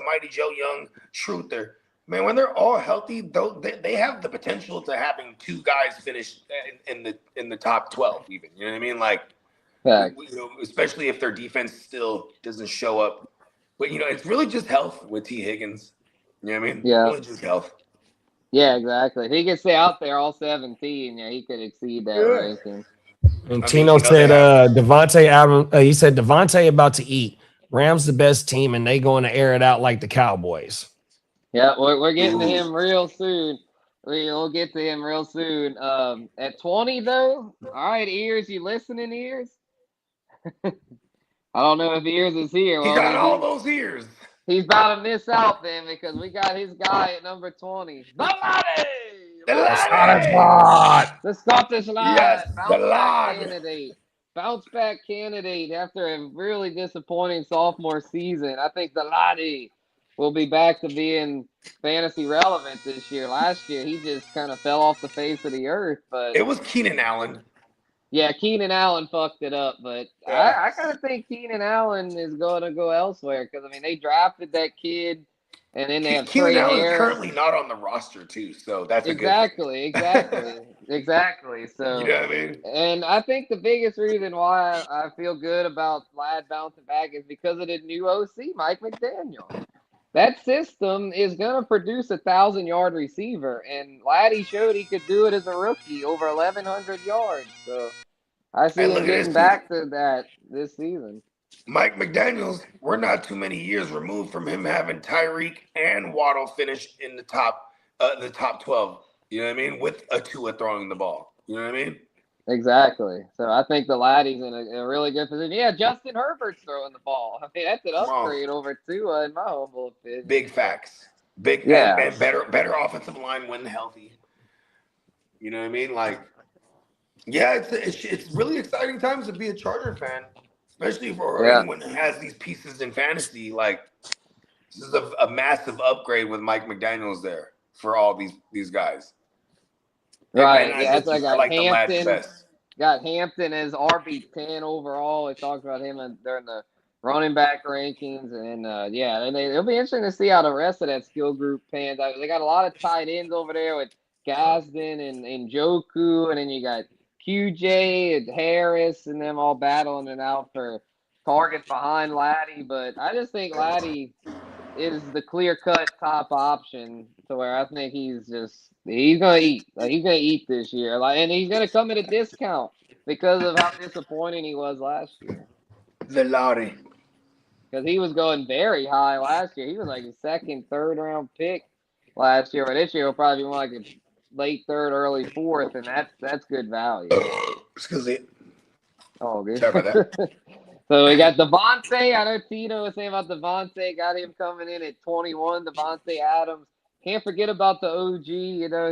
Mighty Joe Young truther, man. When they're all healthy, they have the potential to having 2 guys finish in the top 12, even. You know what I mean? Like, especially if their defense still doesn't show up. But it's really just health with T. Higgins. You know what I mean? Yeah, really just health. Yeah, exactly. If he could stay out there all 17, he could exceed that ranking. And Tino said Devontae Adams, he said Devontae about to eat. Rams the best team, and they going to air it out like the Cowboys. Yeah, we're getting to him real soon. We'll get to him real soon. At 20, though, all right, Ears, you listening, Ears? I don't know if Ears is here. He got all those ears. He's about to miss out then because we got his guy at number 20. The Scottish lad. Yes, the lad. Bounce back candidate after a really disappointing sophomore season. I think the laddie will be back to being fantasy relevant this year. Last year, he just kind of fell off the face of the earth. But it was Keenan Allen. Yeah, Keenan Allen fucked it up, but I kind of think Keenan Allen is going to go elsewhere because, I mean, they drafted that kid. And then they have Keenan Allen is currently not on the roster too, so that's exactly. So you know what I mean. And I think the biggest reason why I feel good about Ladd bouncing back is because of the new OC, Mike McDaniel. That system is gonna produce 1,000-yard receiver, and Laddie showed he could do it as a rookie, over 1,100 yards. So I see him getting back to that this season. Mike McDaniels, we're not too many years removed from him having Tyreek and Waddle finish in the top 12. You know what I mean? With a Tua throwing the ball. You know what I mean? Exactly. So I think the laddie's in a really good position. Yeah, Justin Herbert's throwing the ball. I mean, that's an upgrade over Tua in my humble opinion. Big facts. And better offensive line when healthy. You know what I mean? Like, yeah, it's really exciting times to be a Charger fan. Especially for anyone that has these pieces in fantasy, like this is a massive upgrade with Mike McDaniels there for all these guys. Right. Yeah, it's like the last best. got Hampton as RB10 overall. We talked about him during the running back rankings, and it'll be interesting to see how the rest of that skill group pans out. They got a lot of tight ends over there with Gaston and Joku, and then you got QJ and Harris, and them all battling it out for targets behind Laddie. But I just think Laddie is the clear-cut top option to where I think he's gonna eat. Like, he's gonna eat this year. And he's gonna come at a discount because of how disappointing he was last year. The Laddie. Because he was going very high last year. He was like a second, third round pick last year. But this year he'll probably be more like a late third, early fourth, and that's good value. Excuse me. Oh, good. Sorry about that. So we got Devontae. I know Tino was saying about Devontae. Got him coming in at 21. Devontae Adams. Can't forget about the OG.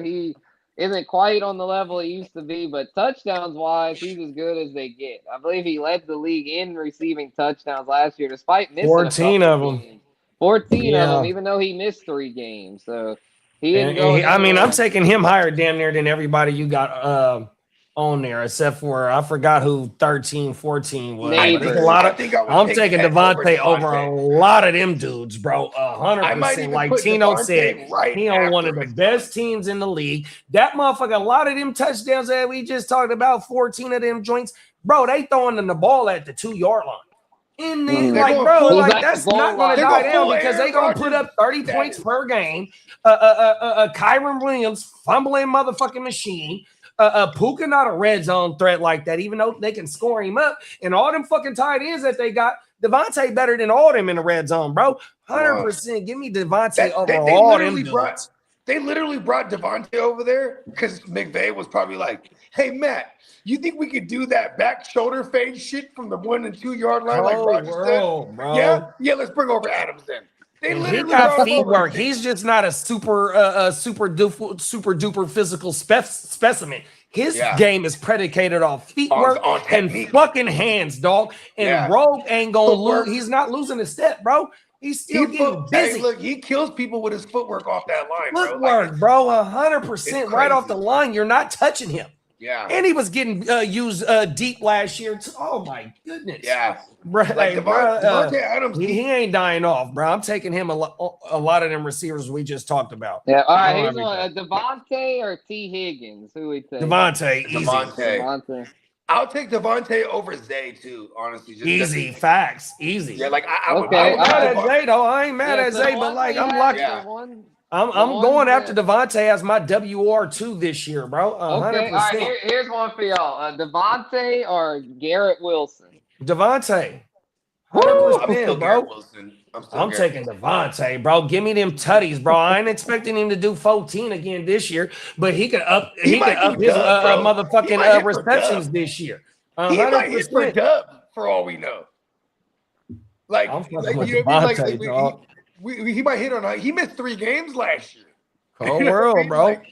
He isn't quite on the level he used to be, but touchdowns-wise, he's as good as they get. I believe he led the league in receiving touchdowns last year, despite missing 14 of them. games. 14 of them, even though he missed 3 games. So he didn't go. I'm taking him higher damn near than everybody you got on there, except for I forgot who 13, 14 was. I'm taking Devontae over a lot of them dudes, bro. 100%. Like Tino said, he on one of the best teams in the league. That motherfucker, a lot of them touchdowns that we just talked about, 14 of them joints, bro, they throwing them the ball at the 2-yard line. And then, that's not going to die down because they going to put up 30 points per game. Keyron Williams, fumbling motherfucking machine. Puka not a red zone threat like that, even though they can score him up. And all them fucking tight ends that they got, Devontae better than all them in the red zone, bro. 100%. Give me Devontae over all them dudes. They literally brought Devontae over there because McVay was probably like, hey, Matt, you think we could do that back shoulder fade shit from the 1 and 2 yard line like Roger said? Bro. Yeah, let's bring over Adams then. He got feet work. He's just not a super duper physical specimen. His game is predicated off feet work and fucking hands, dog. And Rogue ain't gonna lose. He's not losing a step, bro. He's still getting busy. Hey, look, he kills people with his footwork off that line, Footwork, bro. 100% right off the line. You're not touching him. Yeah. And he was getting used deep last year. Oh, my goodness. Yeah. Bro, Devontae Adams. He ain't dying off, bro. I'm taking him a lot of them receivers we just talked about. Yeah. All right. Here's one. Devontae or T. Higgins? Who we take? Devontae. I'll take Devontae over Zay, too, honestly. Easy. Facts. Easy. Yeah, like, I'm mad at Zay, though. I ain't mad at Zay, but, like, I'm lucky. I'm going after Devontae as my WR2 this year, bro. 100%. Okay, all right, here's one for y'all. Devontae or Garrett Wilson? Devontae. 100%, bro. I'm taking Devontae, bro. Give me them tutties, bro. I ain't expecting him to do 14 again this year, but he could up his motherfucking receptions this year. 100%. He might hit for dub for all we know. Like, you know what I mean? He might hit on. He missed 3 games last year. Whole world, bro. Like,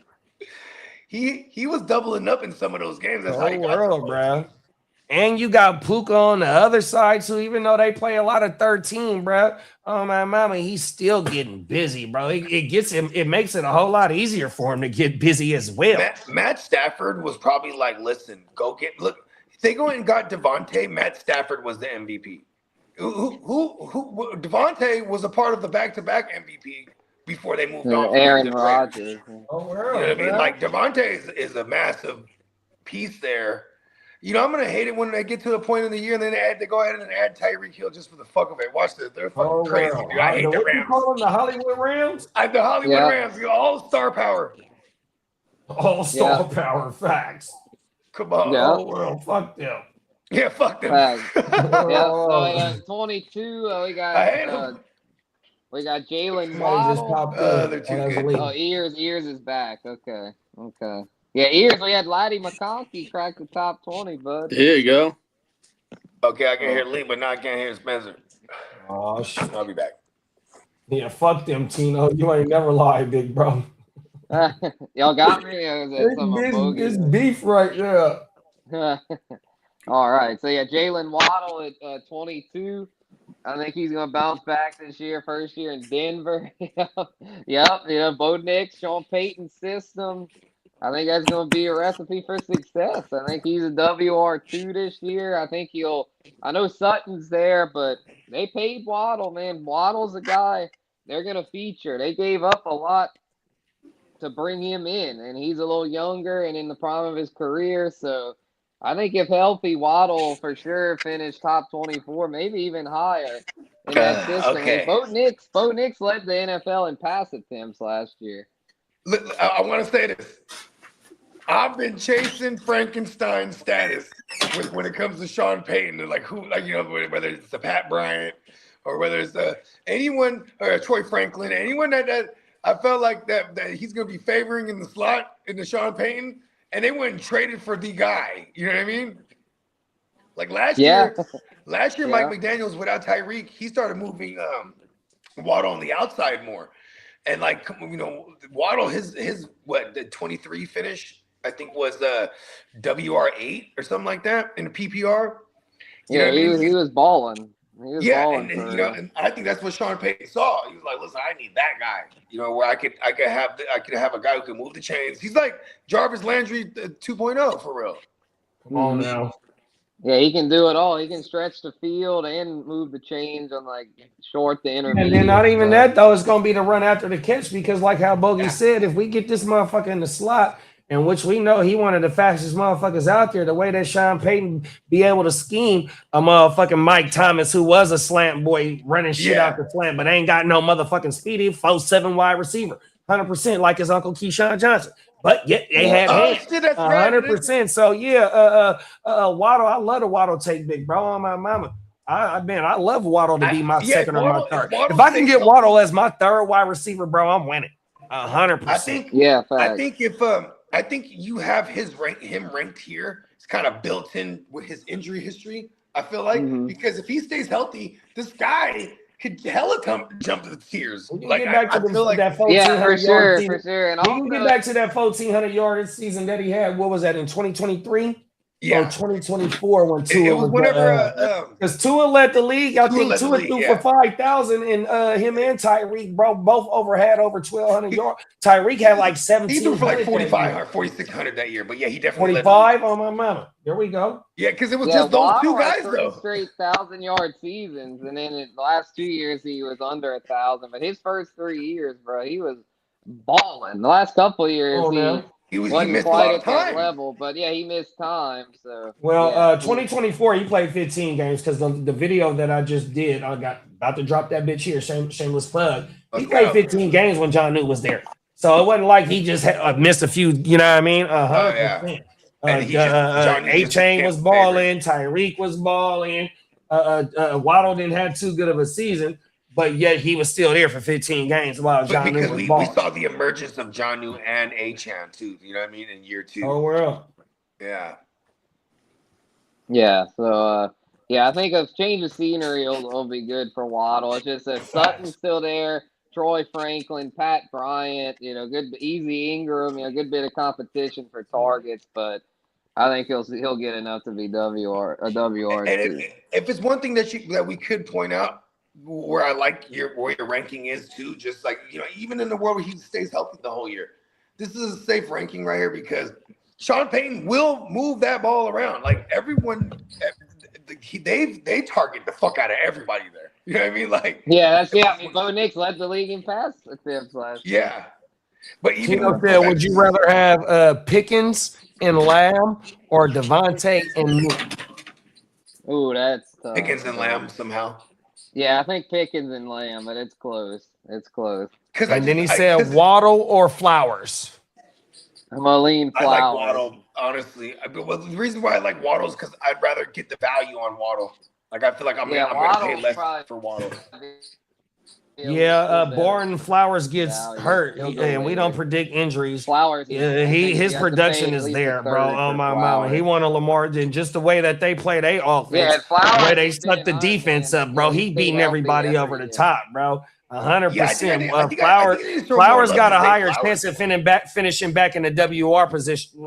he was doubling up in some of those games. That's how he got world, bro. And you got Puka on the other side too. Even though they play a lot of 13, bro. Oh my mama, he's still getting busy, bro. It gets him. It makes it a whole lot easier for him to get busy as well. Matt Stafford was probably like, "Listen, look." If they go and got Devontae, Matt Stafford was the MVP. Who Devontae was a part of the back-to-back MVP before they moved on. Aaron Rodgers. Oh, world, you know what I mean? Like, Devontae is a massive piece there. You know, I'm gonna hate it when they get to the point in the year and then they go ahead and add Tyreek Hill just for the fuck of it. Watch this. They're fucking crazy, dude. I hate the Rams. You call them the Hollywood Rams? The Hollywood Rams. All-star power. All-star power. Facts. Come on. Yeah. Oh, world. Fuck them. Yeah, fuck them. So 22, we got Jalen Waddle. Ears is back. Okay. Yeah, Ears. We had Laddie McConkey crack the top 20, bud. There you go. Okay, I can hear Lee, but now I can't hear Spencer. Oh shit! I'll be back. Yeah, fuck them, Tino. You ain't never lied, big bro. Y'all got me. It's beef right there. All right, so yeah, Jalen Waddle at 22. I think he's gonna bounce back this year. First year in Denver. Yep. Bo Nix, Sean Payton's system. I think that's going to be a recipe for success. I think he's a WR2 this year. I think he'll. I know Sutton's there, but they paid Waddle, man. Waddle's a guy they're going to feature. They gave up a lot to bring him in, and he's a little younger and in the prime of his career. So I think if healthy, Waddle for sure finish top 24, maybe even higher in that system. Okay. Bo Nix led the NFL in pass attempts last year. Look, I want to say this. I've been chasing Frankenstein status when it comes to Sean Payton, like who, like whether it's the Pat Bryant or whether it's anyone or Troy Franklin, anyone that I felt like that he's going to be favoring in the slot in the Sean Payton, and they went and traded for the guy. You know what I mean? Like last year, Mike McDaniels without Tyreek, he started moving Waddle on the outside more. And like, Waddle, his the 23 finish, I think was WR8 or something like that in the PPR. He was balling. He was balling. And I think that's what Sean Payton saw. He was like, listen, I need that guy. Where I could have a guy who can move the chains. He's like Jarvis Landry 2.0 for real. Come on now. Yeah, he can do it all. He can stretch the field and move the chains on like short to intermediate. And then not even that though, it's gonna be to run after the catch because like how Bogey said, if we get this motherfucker in the slot, in which we know he one of the fastest motherfuckers out there, the way that Sean Payton be able to scheme a motherfucking Mike Thomas, who was a slant boy running shit out the slant, but ain't got no motherfucking speedy 4-7 wide receiver, 100% like his uncle Keyshawn Johnson. But yet they had 100%. So Waddle, I love the Waddle take, big bro, on my mama. I love Waddle to be my second or my third. If I can get Waddle as my third wide receiver, bro, I'm winning. 100%. I think you have him ranked here. It's kind of built in with his injury history. I feel like because if he stays healthy, this guy could hella jump to the tiers. Like for sure. And we can get back to that 1,400 yard season that he had. What was that in 2023? Yeah, 2024 when Tua it was whenever because Tua led the league. I think Tua threw for 5,000, and him and Tyreek both had over 1,200 yards. Tyreek had like 17. He threw for like 4,500 or 4,600 that year, but yeah, he definitely 45 on my mama. There we go. Yeah, because it was just those two guys though. Straight 1,000-yard seasons, and then in the last 2 years he was under 1,000. But his first 3 years, bro, he was balling. The last couple of years, he missed quite a lot of time. That level, but yeah, he missed time. So 2024, he played 15 games because the video that I just did, I got about to drop that bitch here. Shameless plug. He played 15 games when John Newton was there, so it wasn't like he just missed a few. You know what I mean? 100%. A-Chain was balling. Tyreek was balling. Waddle didn't have too good of a season. But yet he was still there for 15 games while John Newton was balling. We saw the emergence of John Newton and A-Chan too. You know what I mean? In year 2. Oh, world. Yeah. Yeah. So I think a change of scenery will be good for Waddle. It's just that Sutton's still there, Troy Franklin, Pat Bryant. Good Easy Ingram. Good bit of competition for targets, but I think he'll get enough to be WR. And if it's one thing that we could point out, where I like where your ranking is too, just like even in the world where he stays healthy the whole year, this is a safe ranking right here because Sean Payton will move that ball around. Like everyone, they target the fuck out of everybody there. You know what I mean? Like Bo Nix led the league in pass attempts last year. Yeah, but even would you rather have Pickens and Lamb or Devontae and Newton? Ooh, that's tough. Pickens and Lamb somehow. Yeah, I think Pickens and Lamb, but it's close. And then he said Waddle or Flowers. I'm going to lean Flowers. I like Waddle, honestly. Well, the reason why I like Waddle is because I'd rather get the value on Waddle. Like, I feel like I'm going to pay less for Waddle. Born Flowers gets hurt, and we don't predict injuries. Flowers, his production is there, bro. Oh my mama, he won a Lamar, and just the way that they play their offense, the way they shut the defense up, bro. He beating everybody over the top, bro. 100%. Flowers got a higher chance of finishing back in the WR position,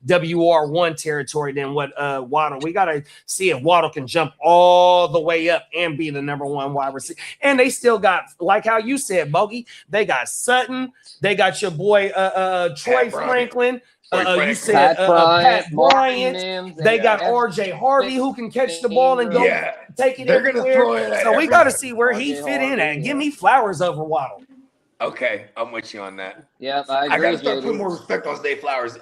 WR1 territory than what Waddle. We got to see if Waddle can jump all the way up and be the number 1 wide receiver. And they still got, like how you said, Bogey, they got Sutton, they got your boy Troy Franklin, You said Pat Bryant. Mims, They got RJ Harvey who can catch the ball and go take it. They're gonna throw it at so we got to see where he fit in at. Give me Flowers over Waddle. Okay, I'm with you on that. Yeah, I agree. I gotta start putting more respect on Zay Flowers'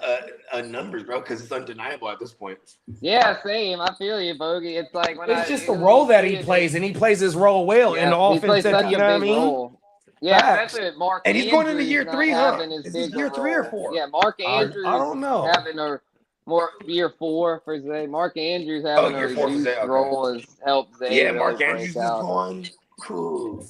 numbers, bro, because it's undeniable at this point. Yeah, same. I feel you, Bogey. It's like it's just the role that he plays, and he plays his role well in the offense. You know what I mean? Role. Yeah, especially with Mark. And he's Andrews going into year 3, huh? Is this year 3 or 4? Yeah, Mark Andrews. I don't know. Having a more year 4 for Zay. Mark Andrews having a reduced role has helped Zay. Yeah, Mark Andrews is going cool.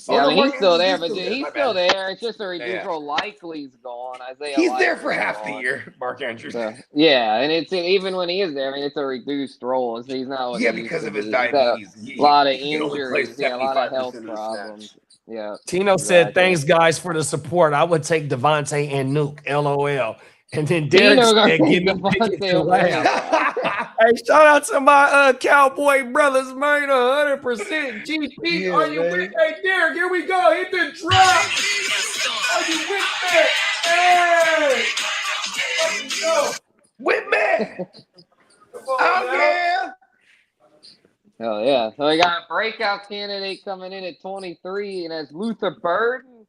Yeah, I mean, he's still there, but he's still there. It's just a reduced role. Likely's gone. Isaiah. He's there for half the year, Mark Andrews. So, yeah, and it's even when he is there. I mean, it's a reduced role. So he's not. Because of his diabetes. A lot of injuries. Yeah, a lot of health problems. Yeah. Tino said, "Thanks guys for the support. I would take Devontae and Nuke. LOL." And then Derek said, "Give me Pickett to laugh." Hey, shout out to my Cowboy brothers, man. 100% GP. Are you with? Hey, Derek, here we go. Hit the drop. Are you with me? Hey, let's go. With me. Oh yeah. Hell yeah. So we got a breakout candidate coming in at 23, and that's Luther Burden.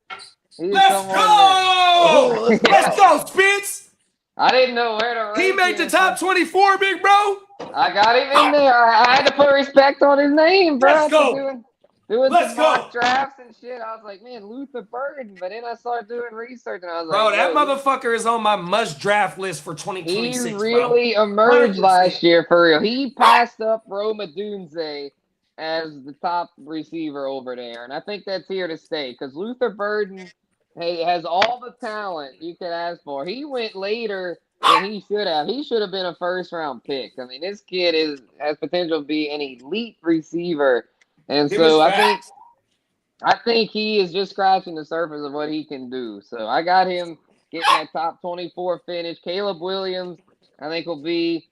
Let's go! Let's go, Spence! I didn't know where to rank He made the top 24, big bro! I got him in there. I had to put respect on his name, bro. Let's go! Doing some mock drafts and shit. I was like, man, Luther Burden. But then I started doing research, and I was bro, like, that motherfucker is on my must draft list for 2026. He really emerged 100%. Last year, for real. He passed up Rome Odunze as the top receiver over there. And I think that's here to stay because Luther Burden has all the talent you could ask for. He went later than he should have. He should have been a first-round pick. I mean, this kid has potential to be an elite receiver. And so I think he is just scratching the surface of what he can do. So I got him getting that top 24 finish. Caleb Williams, I think, will be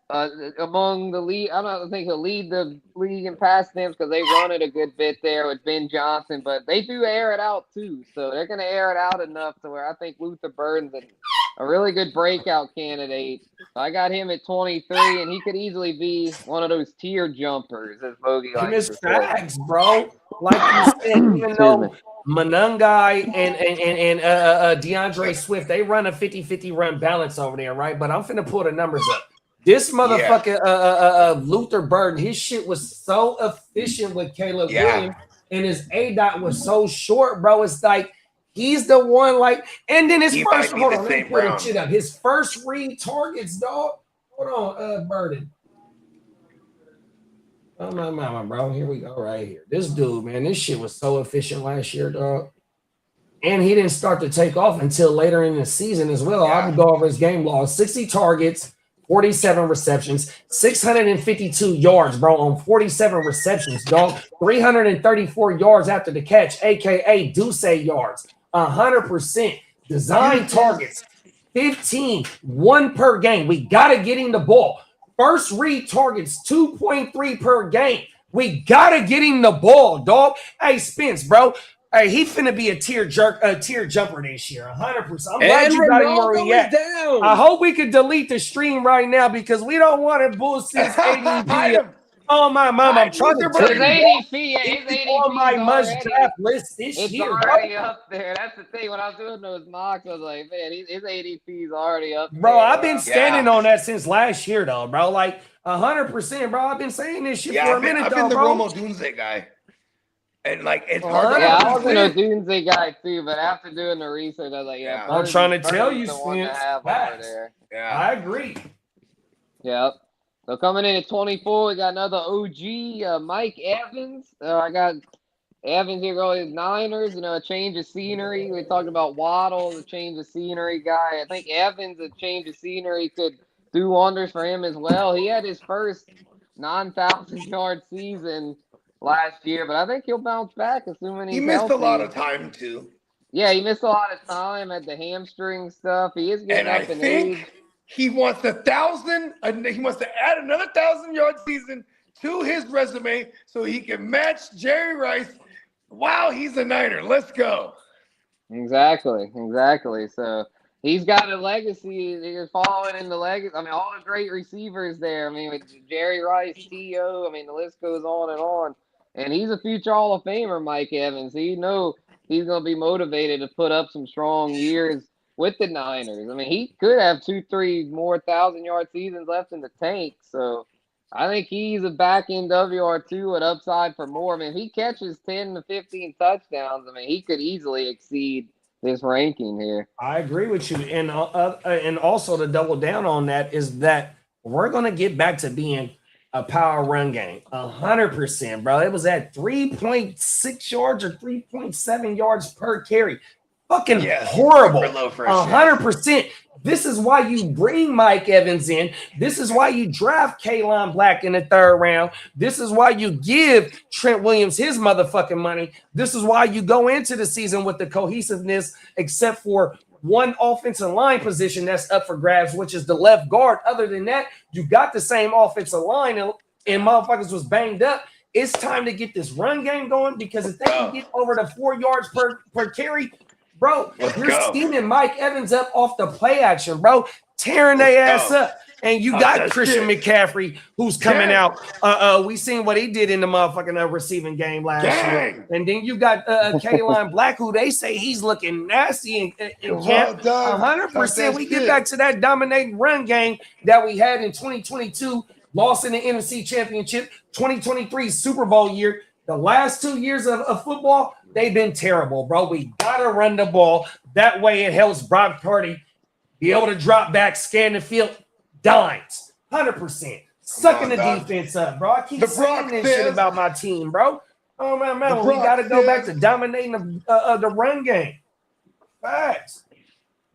among the lead. I don't think he'll lead the league in pass attempts because they run it a good bit there with Ben Johnson, but they do air it out too. So they're going to air it out enough to where I think Luther Burden's a really good breakout candidate. So I got him at 23, and he could easily be one of those tier jumpers, as Bogey likes to say. Facts, bro. Like you said, even though Manungai and DeAndre Swift, they run a 50-50 run balance over there, right? But I'm finna pull the numbers up. This motherfucker, Luther Burden, his shit was so efficient with Caleb Williams, and his ADOT was so short, bro. It's like he's the one, like, and then his first, hold on, let me pull the shit up. His first read targets, dog. Hold on, Burden. Oh my mama, bro. Here we go, right here. This dude, man, this shit was so efficient last year, dog. And he didn't start to take off until later in the season as well. I would go over his game log: 60 targets. 47 receptions, 652 yards, bro, on 47 receptions, dog. 334 yards after the catch, a.k.a. Deuce yards. 100% design targets, 15, 1 per game. We got to get him the ball. First read targets, 2.3 per game. We got to get him the ball, dog. Hey, Spence, bro. Hey, he finna be a tier jumper this year, 100%. I'm glad you got him where he at. I hope we could delete the stream right now because we don't want to bullshit ADP. Oh my mama, I'm trying to put his ADP on my must draft list this year. It's already up there. That's the thing. When I was doing those mocks, I was like, man, his ADP is already up there. Bro, I've been standing on that since last year, though, bro. Like 100%, bro. I've been saying this shit for a minute, I've been the Romo Dunze guy. And like it's hard. Yeah, I was a Dunze guy too, but after doing the research, I was like, I'm trying to tell you, Spence. I agree. Yep. So coming in at 24, we got another OG, Mike Evans. I got Evans here going Niners, a change of scenery. We talked about Waddle, the change of scenery guy. I think Evans, a change of scenery could do wonders for him as well. He had his first 9,000-yard season last year, but I think he'll bounce back assuming he missed healthy. A lot of time too. Yeah, he missed a lot of time at the hamstring stuff. He is getting up in age. He wants 1,000. He wants to add another 1,000-yard season to his resume so he can match Jerry Rice. Wow, he's a Niner. Let's go. Exactly. So he's got a legacy. He's following in the legacy. I mean, all the great receivers there. I mean, with Jerry Rice, T.O., I mean, the list goes on and on. And he's a future Hall of Famer, Mike Evans. So you know he's going to be motivated to put up some strong years with the Niners. I mean, he could have 2-3 more 1,000-yard seasons left in the tank. So I think he's a back-end WR2 with upside for more. I mean, if he catches 10 to 15 touchdowns, I mean, he could easily exceed this ranking here. I agree with you. And also to double down on that is that we're going to get back to being a power run game. 100%, bro. It was at 3.6 yards or 3.7 yards per carry. Fucking horrible. 100%. This is why you bring Mike Evans in. This is why you draft Keyron Black in the 3rd round. This is why you give Trent Williams his motherfucking money. This is why you go into the season with the cohesiveness, except for one offensive line position that's up for grabs, which is the left guard. Other than that, you got the same offensive line, and motherfuckers was banged up. It's time to get this run game going, because if they can get over the 4 yards per carry, bro, you're scheming Mike Evans up off the play action, bro, tearing their ass up. And you got Christian McCaffrey, who's coming out. We seen what he did in the motherfucking receiving game last year. And then you got Keyron Black, who they say he's looking nasty in camp. 100%. We get back to that dominating run game that we had in 2022, lost in the NFC Championship, 2023 Super Bowl year. The last 2 years of football, they've been terrible, bro. We got to run the ball. That way it helps Brock Purdy be able to drop back, scan the field, dimes. 100%. Sucking the defense up, bro. I keep saying this shit about my team, bro. Oh, man. We got to go back to dominating the run game. Facts.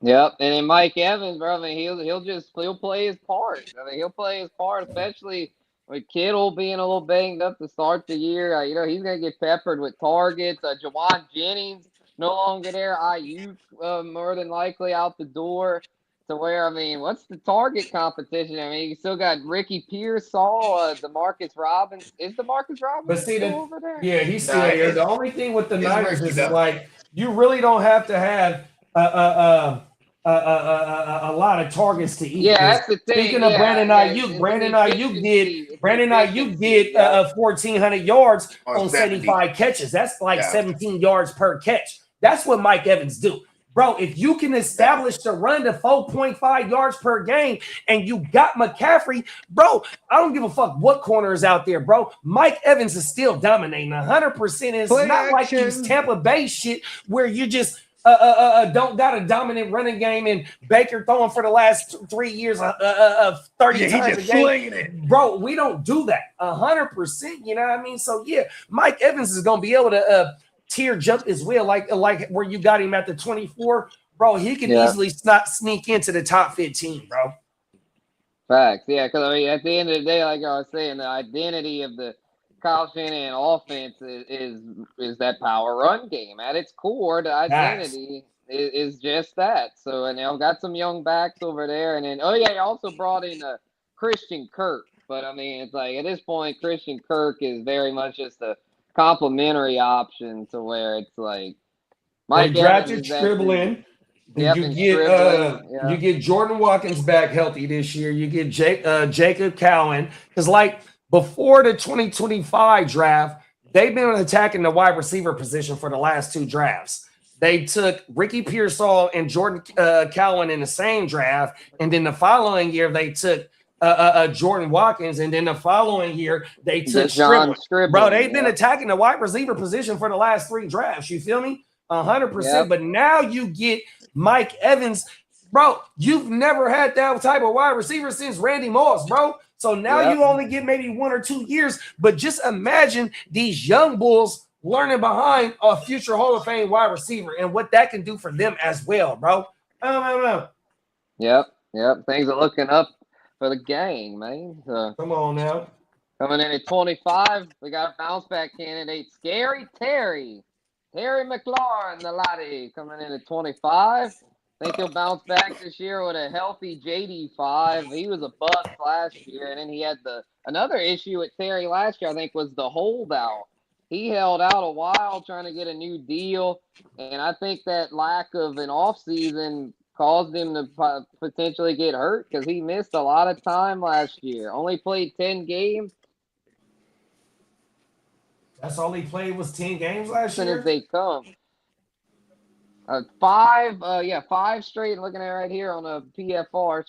Yep, and then Mike Evans, bro, I mean, he'll play his part. I mean, he'll play his part, especially with Kitteh being a little banged up to start the year. You know, he's going to get peppered with targets. Jawan Jennings no longer there. IU more than likely out the door. To where, I mean, what's the target competition? I mean, you still got Ricky Pearsall, DeMarcus Robbins. Is DeMarcus Robbins still over there? Yeah, he's still here. The only thing with the Niners is like you really don't have to have a lot of targets to eat. Yeah, that's the thing. Speaking of Brandon Ayuk, Brandon Ayuk did 1,400 yards on 75 catches. That's like 17 yards per catch. That's what Mike Evans do. Bro, if you can establish the run to 4.5 yards per game and you got McCaffrey, bro, I don't give a fuck what corner is out there, bro. Mike Evans is still dominating 100%. It's not like these Tampa Bay shit where you just don't got a dominant running game and Baker throwing for the last 3 years 30 times a game. Bro, we don't do that 100%. You know what I mean? So, yeah, Mike Evans is going to be able to tier jump as well, like where you got him at the 24, bro. He can easily sneak into the top 15, bro. Facts, yeah. Because I mean, at the end of the day, like I was saying, the identity of the Kyle Shanahan offense is that power run game. At its core, the identity is just that. So, and they've got some young backs over there, and then he also brought in Christian Kirk. But I mean, it's like at this point, Christian Kirk is very much just a complimentary option to where it's like Mike drafted Striblin. You get Jordan Watkins back healthy this year. You get Jacob Cowan, because like before the 2025 draft, they've been attacking the wide receiver position for the last 2 drafts. They took Ricky Pearsall and Jordan Cowan in the same draft, and then the following year they took Jordan Watkins, and then the following year they took Striblin. Bro, they've been attacking the wide receiver position for the last 3 drafts. You feel me? 100%. But now you get Mike Evans. Bro, you've never had that type of wide receiver since Randy Moss, bro. So now you only get maybe 1 or 2 years. But just imagine these young bulls learning behind a future Hall of Fame wide receiver and what that can do for them as well, bro. Yep. Things are looking up for the gang, man. Come on now. Coming in at 25, we got a bounce back candidate, Scary Terry McLaurin, the laddie, coming in at 25. I think he'll bounce back this year with a healthy JD5. He was a bust last year, and then he had another issue with Terry last year, I think, was the holdout. He held out a while trying to get a new deal, and I think that lack of an offseason caused him to potentially get hurt because he missed a lot of time last year. Only played 10 games. That's all he played was 10 games last year? As they come. 5 straight, looking at it right here on a PFR.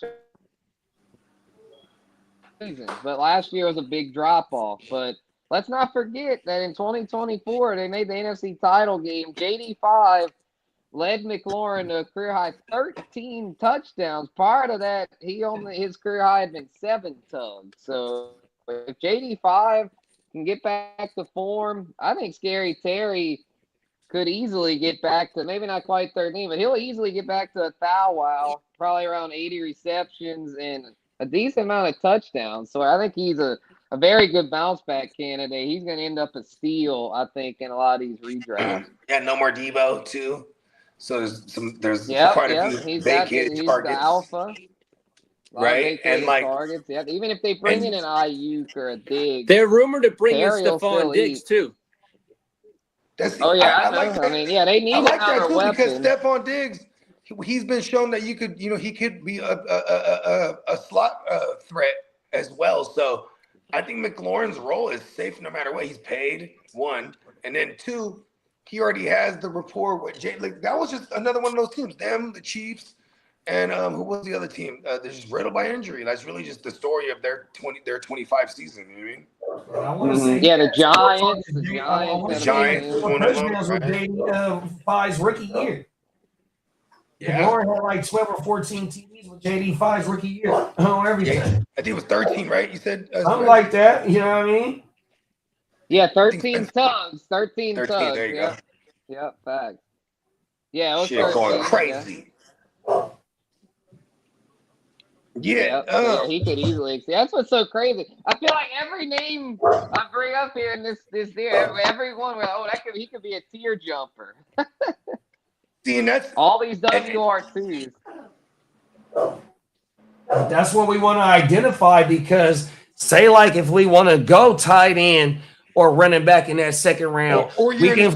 But last year was a big drop-off. But let's not forget that in 2024, they made the NFC title game. JD5 led McLaurin to a career high 13 touchdowns. Prior to that, his career high had been 7 tugs. So if JD5 can get back to form, I think Scary Terry could easily get back to, maybe not quite 13, but he'll easily get back to a wow, probably around 80 receptions and a decent amount of touchdowns. So I think he's a very good bounce back candidate. He's going to end up a steal, I think, in a lot of these redrafts. Yeah, no more Debo too. So there's quite a few vacated targets. The alpha. Right, and like targets. Yeah, even if they bring in an Ayuk or a Diggs, they're rumored to bring in Stefon Diggs too. I like that. I mean, yeah, they need another weapon because Stefon Diggs, he's been shown that he could be a slot threat as well. So I think McLaurin's role is safe no matter what. He's paid, 1, and then 2, he already has the rapport with Jay. Like that was just another one of those teams. Them, the Chiefs. And who was the other team? They're just riddled by injury. That's really just the story of their 25 season. You know what I mean? The Giants. The Giants. Touchdowns with JD5's rookie year. Yeah. Warren had like 12 or 14 TVs with JD5's rookie year. Everything. Yeah, I think it was 13, right? You said something like that. You know what I mean? Yeah, 13 tugs. 13 tugs. There you go. Yeah, facts. Yeah, it was shit 13, going crazy. Yeah, he could easily. That's what's so crazy. I feel like every name I bring up here in this year, everyone, he could be a tier jumper. See, and that's all these WR2s. That's what we want to identify because, say, like if we want to go tight end or running back in that second round, we can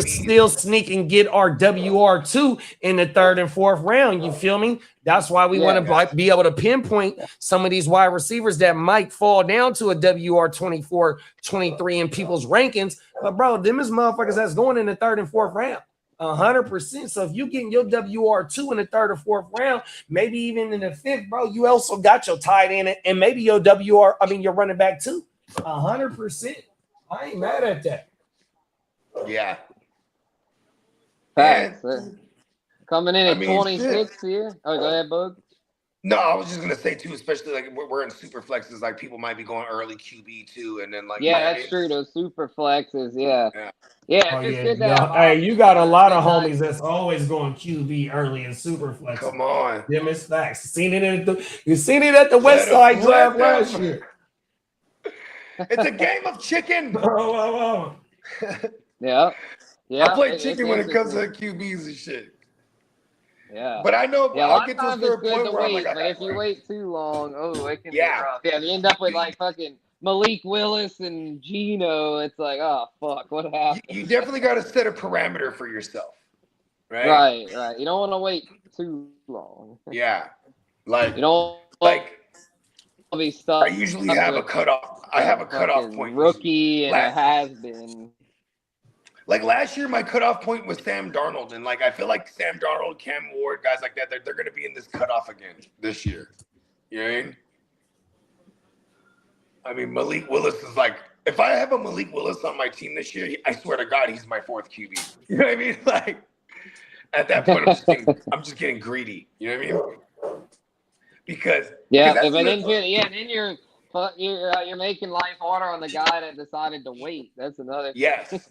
still sneak and get our WR2 in the 3rd and 4th round. You feel me? That's why we want to be able to pinpoint some of these wide receivers that might fall down to a WR 24, 23 in people's rankings. But bro, them is motherfuckers that's going in the 3rd and 4th round. 100%. So if you getting your WR2 in the 3rd or 4th round, maybe even in the 5th, bro, you also got your tight end and maybe your your running back too. 100%. I ain't mad at that. Yeah. Facts. Coming in at 26 here. Oh, go ahead, Bug. No, I was just gonna say too, especially like we're in super flexes, like people might be going early QB too, and then like that's true. Those super flexes, Hey, you got a lot of homies that's always going QB early in super flex. Come on, them is facts. You seen it at the West Side draft last year. It's a game of chicken. Yeah. I play chicken when it comes to QBs and shit. Yeah. But I know I'll get to a certain point where wait, but if you wait too long, it can be rough. Yeah, you end up with like fucking Malik Willis and Geno. It's like, oh fuck, what happened? You definitely got to set a parameter for yourself, right? Right. You don't want to wait too long. Yeah, like you don't be stuck. I usually have a cutoff. I have a cutoff point. Rookie and a has been. Like last year, my cutoff point was Sam Darnold, and like I feel like Sam Darnold, Cam Ward, guys like that, they're going to be in this cutoff again this year. You know what I mean? I mean, Malik Willis is like, if I have a Malik Willis on my team this year, I swear to God, he's my 4th QB. You know what I mean? Like at that point, I'm just getting greedy. You know what I mean? Because then you're making life harder on the guy that decided to wait. That's another thing. Yes.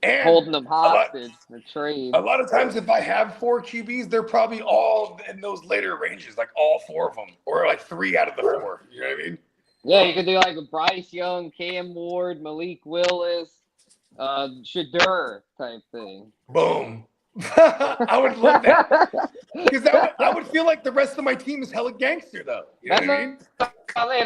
And holding them hostage, the trade. A lot of times, if I have 4 QBs, they're probably all in those later ranges, like all 4 of them, or like 3 out of the 4. You know what I mean? Yeah, you could do like a Bryce Young, Cam Ward, Malik Willis, Shedeur type thing. Boom. I would love that because I would feel like the rest of my team is hella gangster, though. You know what I mean? The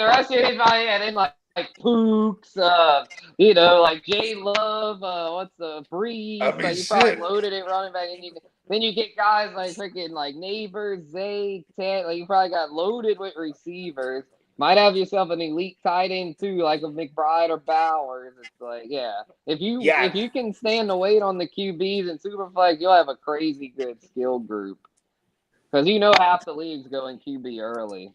rest of your team, then like Pooks, like J Love, what's the Breeze? I mean, like you probably loaded it running back, and then you get guys like freaking like Neighbors, Zay, Ted. Like you probably got loaded with receivers. Might have yourself an elite tight end too, like a McBride or Bowers. It's like, if you can stand the weight on the QBs and Superflex, you'll have a crazy good skill group. Because half the leagues go in QB early.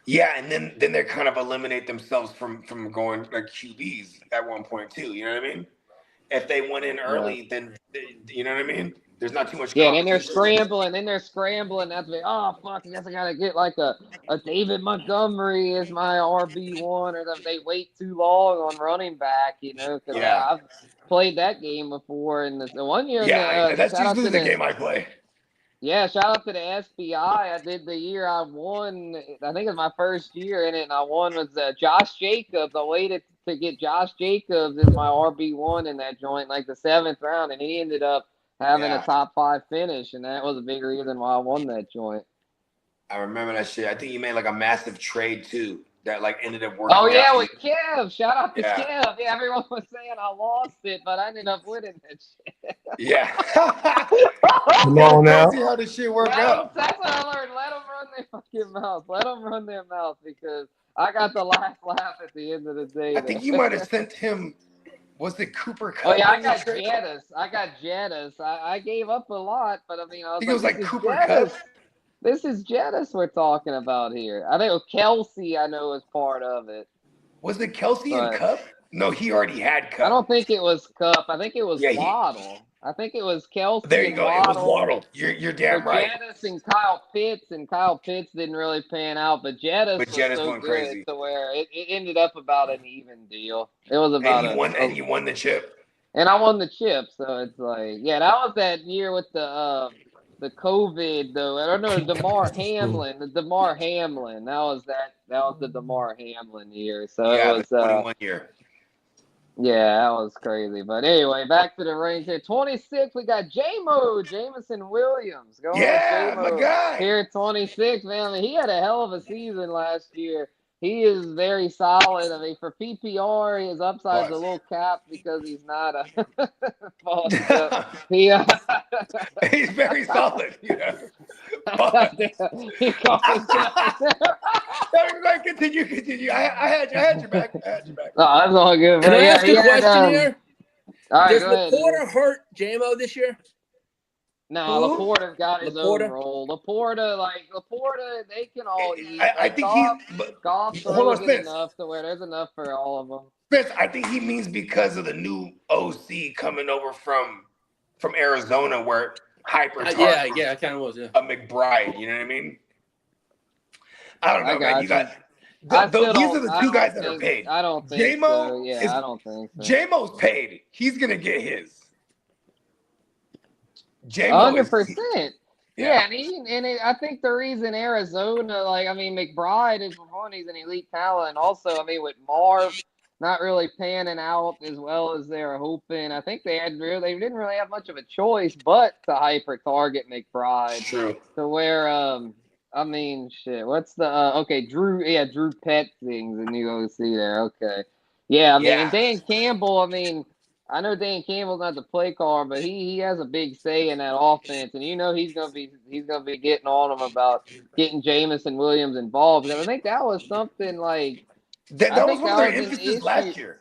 Yeah, and then they kind of eliminate themselves from going like QBs at one point too. You know what I mean? If they went in early, then you know what I mean. There's not too much. Yeah, then they're scrambling. That's like, oh fuck, I guess I gotta get like a David Montgomery as my RB1, or if they wait too long on running back, because I've played that game before. And the one year, that's usually the game I play. Yeah, shout out to the SBI. I did the year I won. I think it was my first year in it, and I won with Josh Jacobs. I waited to get Josh Jacobs as my RB1 in that joint, like the 7th round, and he ended up having a top 5 finish, and that was a big reason why I won that joint. I remember that shit. I think you made like a massive trade too that like ended up working. Oh yeah, with Kev. Shout out to Kev. Yeah, everyone was saying I lost it, but I ended up winning that shit. Yeah. Come on now. See how this shit worked out. That's what I learned. Let them run their fucking mouth. Let them run their mouth, because I got the last laugh at the end of the day. I think you might have sent him. Was it Cooper Kupp? Oh yeah, I got Jettis. I gave up a lot, but I mean, I think it was like Cooper Kupp. This is Jettis we're talking about here. I think Kelsey, I know, is part of it. Was it Kelsey and Kupp? No, he already had Kupp. I don't think it was Kupp. I think it was Waddle. I think it was Kelsey. There you go. Waddle. It was Waddle. You're damn right. Jettis and Kyle Pitts didn't really pan out, but Jettis was so went good crazy to where it ended up about an even deal. It was about and you won the chip. And I won the chip, so it's like, that was that year with the COVID though. I don't know, DeMar Hamlin. The DeMar Hamlin. That was the DeMar Hamlin year. So it was 21 year. Yeah, that was crazy. But anyway, back to the range here. 26, we got Jameson Williams. My guy. Here at 26, man. I mean, he had a hell of a season last year. He is very solid. I mean, for PPR, his upside's a little capped because he's not a he's very solid. Yeah. Continue. I had your back. Oh, that's all good. Can I ask a question here? All right, does Laporta hurt JMO this year? No, Laporta's got his own role. Laporta, they can all eat. I think Goff throws enough to where there's enough for all of them. Spence, I think he means because of the new OC coming over from Arizona, where hyper. I kind of was. Yeah. A McBride, you know what I mean? I don't know, man. You got. These are the two guys that are paid. I don't think so. Yeah, I don't think so. J-Mo's paid. He's gonna get his. 100%. Yeah, and I think the reason Arizona, McBride is one, he's an elite talent, and also, with Marv not really panning out as well as they were hoping, I think they didn't really have much of a choice but to hyper target McBride. True. To where what's the Drew Pett things in the OC there. Okay. Yeah, and Dan Campbell, I know Dan Campbell's not the play caller, but he has a big say in that offense, and he's gonna be getting on him about getting Jameson Williams involved. And I think that was something that was one of their emphasis last year.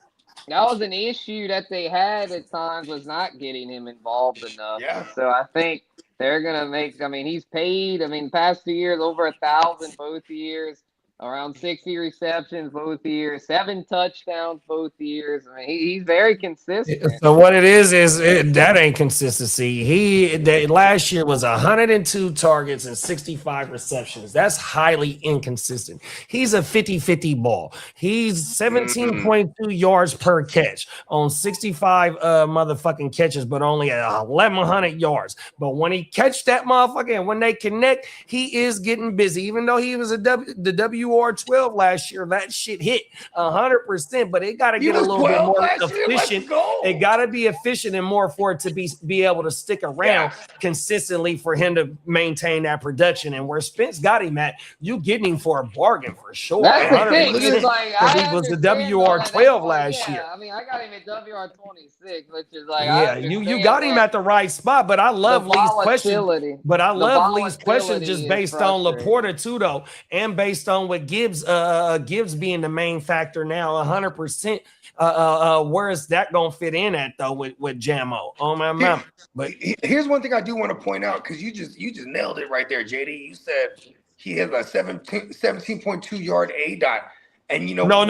That was an issue that they had at times, was not getting him involved enough. Yeah. So I think they're gonna make. He's paid. Past 2 years, over 1,000 both years. Around 60 receptions both years, 7 touchdowns both years. He's very consistent. So what it is that ain't consistency. Last year was 102 targets and 65 receptions. That's highly inconsistent. He's a 50-50 ball. He's 17.2 yards per catch on 65 motherfucking catches, but only 1,100 yards. But when he catch that motherfucker and when they connect, he is getting busy. Even though he was the WR12 last year, that shit hit 100%, but it got to get a little bit more efficient. It got to be efficient and more for it to be able to stick around consistently for him to maintain that production. And where Spence got him at, you getting him for a bargain for sure. That's the thing. It's like, he was the WR12 last year. I mean, I got him at WR26, which is like, yeah, you got him at the right spot. But I love Lee's question. But I love Lee's question just based on Laporta too, though, and based on what Gibbs being the main factor now, 100%. Where is that gonna fit in at though with Jamo? Oh my mama. But here's one thing I do want to point out, because you just nailed it right there, JD. You said he has a 17.2 yard ADOT, and you know no,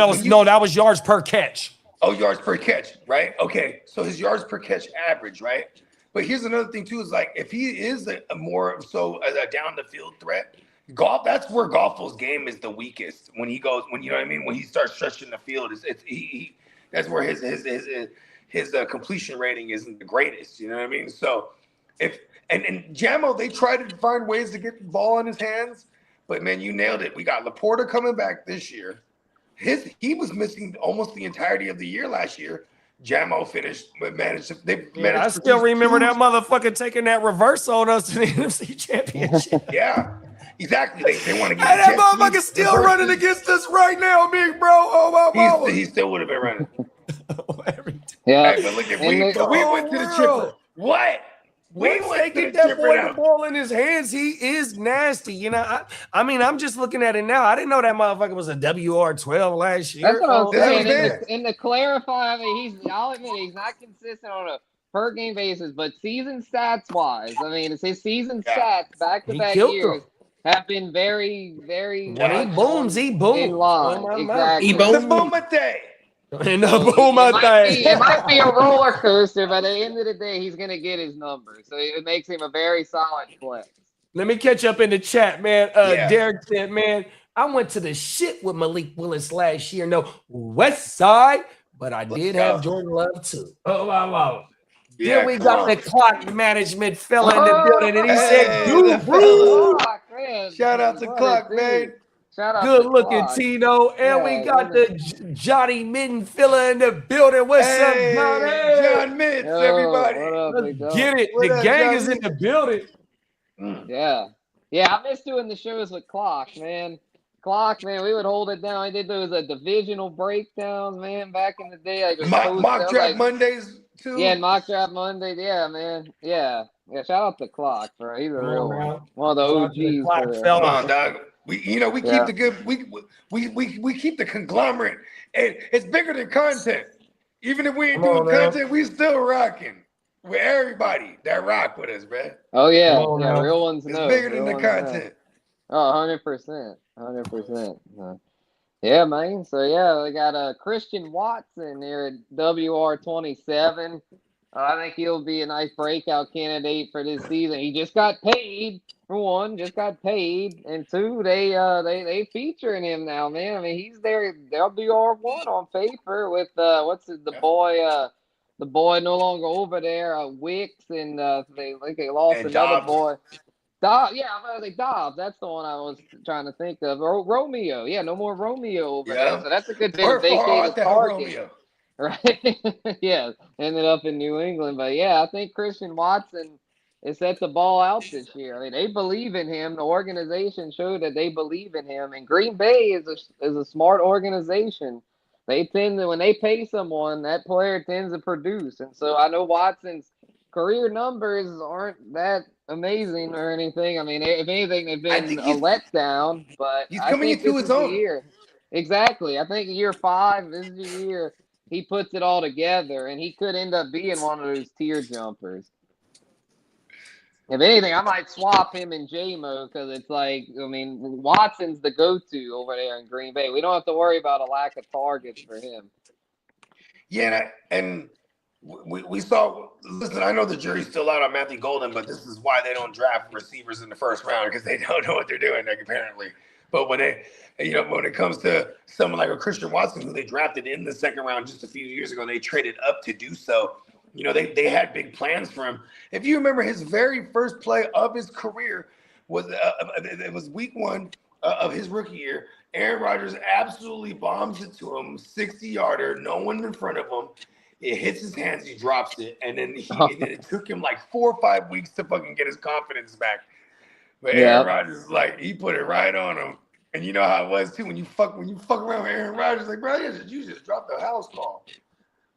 that was yards per catch. Oh, yards per catch, right? Okay, so his yards per catch average, right? But here's another thing too: is like if he is a down the field threat, golf. That's where Goffle's game is the weakest. When he goes, when you know what I mean, when he starts stretching the field, that's where his completion rating isn't the greatest. You know what I mean? So if and Jamo, they try to find ways to get the ball in his hands, but man, you nailed it. We got Laporta coming back this year. He was missing almost the entirety of the year last year. Jamo I still remember that motherfucker taking that reverse on us to the NFC Championship. Yeah, exactly. They want to get that motherfucker still running against us right now, big bro. Oh my mama. He still would have been running. Yeah, hey, but look at we went to the chipper. What? We went to that boy the ball in his hands. He is nasty. You know, I mean, I'm just looking at it now. I didn't know that motherfucker was a WR12 last year. That's what I'm saying. And to clarify, I mean, I'll admit he's not consistent on a per game basis, but season stats wise, I mean, it's his season stats back to back years have been very, very. When he booms, he booms. In line. Exactly. He booms. The boomate. It might be a roller coaster, but at the end of the day, he's gonna get his number. So it makes him a very solid flex. Let me catch up in the chat, man. Derek said, man, I went to the shit with Malik Willis last year. No, West Side, but I did have Jordan Love too. Oh, wow. Yeah, then we got the clock management fella in the building, and he said, "You bro." Shout out to Clock, man. Shout out good looking Tino, and we got the Johnny Midden fella in the building. What's up, Johnny? John Midden, everybody. Let's get it. The gang is in the building. Yeah, I miss doing the shows with Clock, man. Clock, man, we would hold it down. I did those divisional breakdowns, man, back in the day. Mock draft Mondays too. Yeah, mock draft Mondays. Yeah, man. Yeah. Shout out to Clock, bro. He's a real one of the OGs. Come on, dog. We keep the good. We keep the conglomerate, and it's bigger than content. Even if we ain't doing content, we still rocking with everybody that rock with us, man. Oh yeah, real ones it's know. It's bigger than the content. Oh, 100%. Yeah, man. So yeah, we got Christian Watson there at WR27. I think he'll be a nice breakout candidate for this season. He just got paid. For one, and two, they featuring him now, man. I mean, he's their WR1 on paper with the boy no longer over there, Wicks, and they lost and another Dobbs. Boy. Dobbs, I was like Dobbs. That's the one I was trying to think of. Romeo, no more Romeo over there. So that's a good bit of vacated target. Right? Yeah, ended up in New England, but I think Christian Watson is set the ball out this year. I mean, they believe in him. The organization showed that they believe in him, and Green Bay is a smart organization. They tend to, when they pay someone, that player tends to produce, and so I know Watson's career numbers aren't that amazing or anything. I mean, if anything, they've been a letdown, but he's coming into his own year. Exactly. I think year 5 this is the year he puts it all together, and he could end up being one of those tier jumpers. If anything, I might swap him and J-Mo because it's like, I mean, Watson's the go-to over there in Green Bay. We don't have to worry about a lack of targets for him. Yeah, and we saw, listen, I know the jury's still out on Matthew Golden, but this is why they don't draft receivers in the first round, because they don't know what they're doing, like, apparently. But when it comes to someone like a Christian Watson, who they drafted in the second round just a few years ago, they traded up to do so. You know, they had big plans for him. If you remember, his very first play of his career was it was week 1 of his rookie year, Aaron Rodgers absolutely bombs it to him, 60-yarder, no one in front of him. It hits his hands, he drops it, and then it took him like 4 or 5 weeks to fucking get his confidence back. But Aaron Rodgers, like, he put it right on him. And you know how it was too when you fuck around with Aaron Rodgers, like, bro, you just dropped the house call.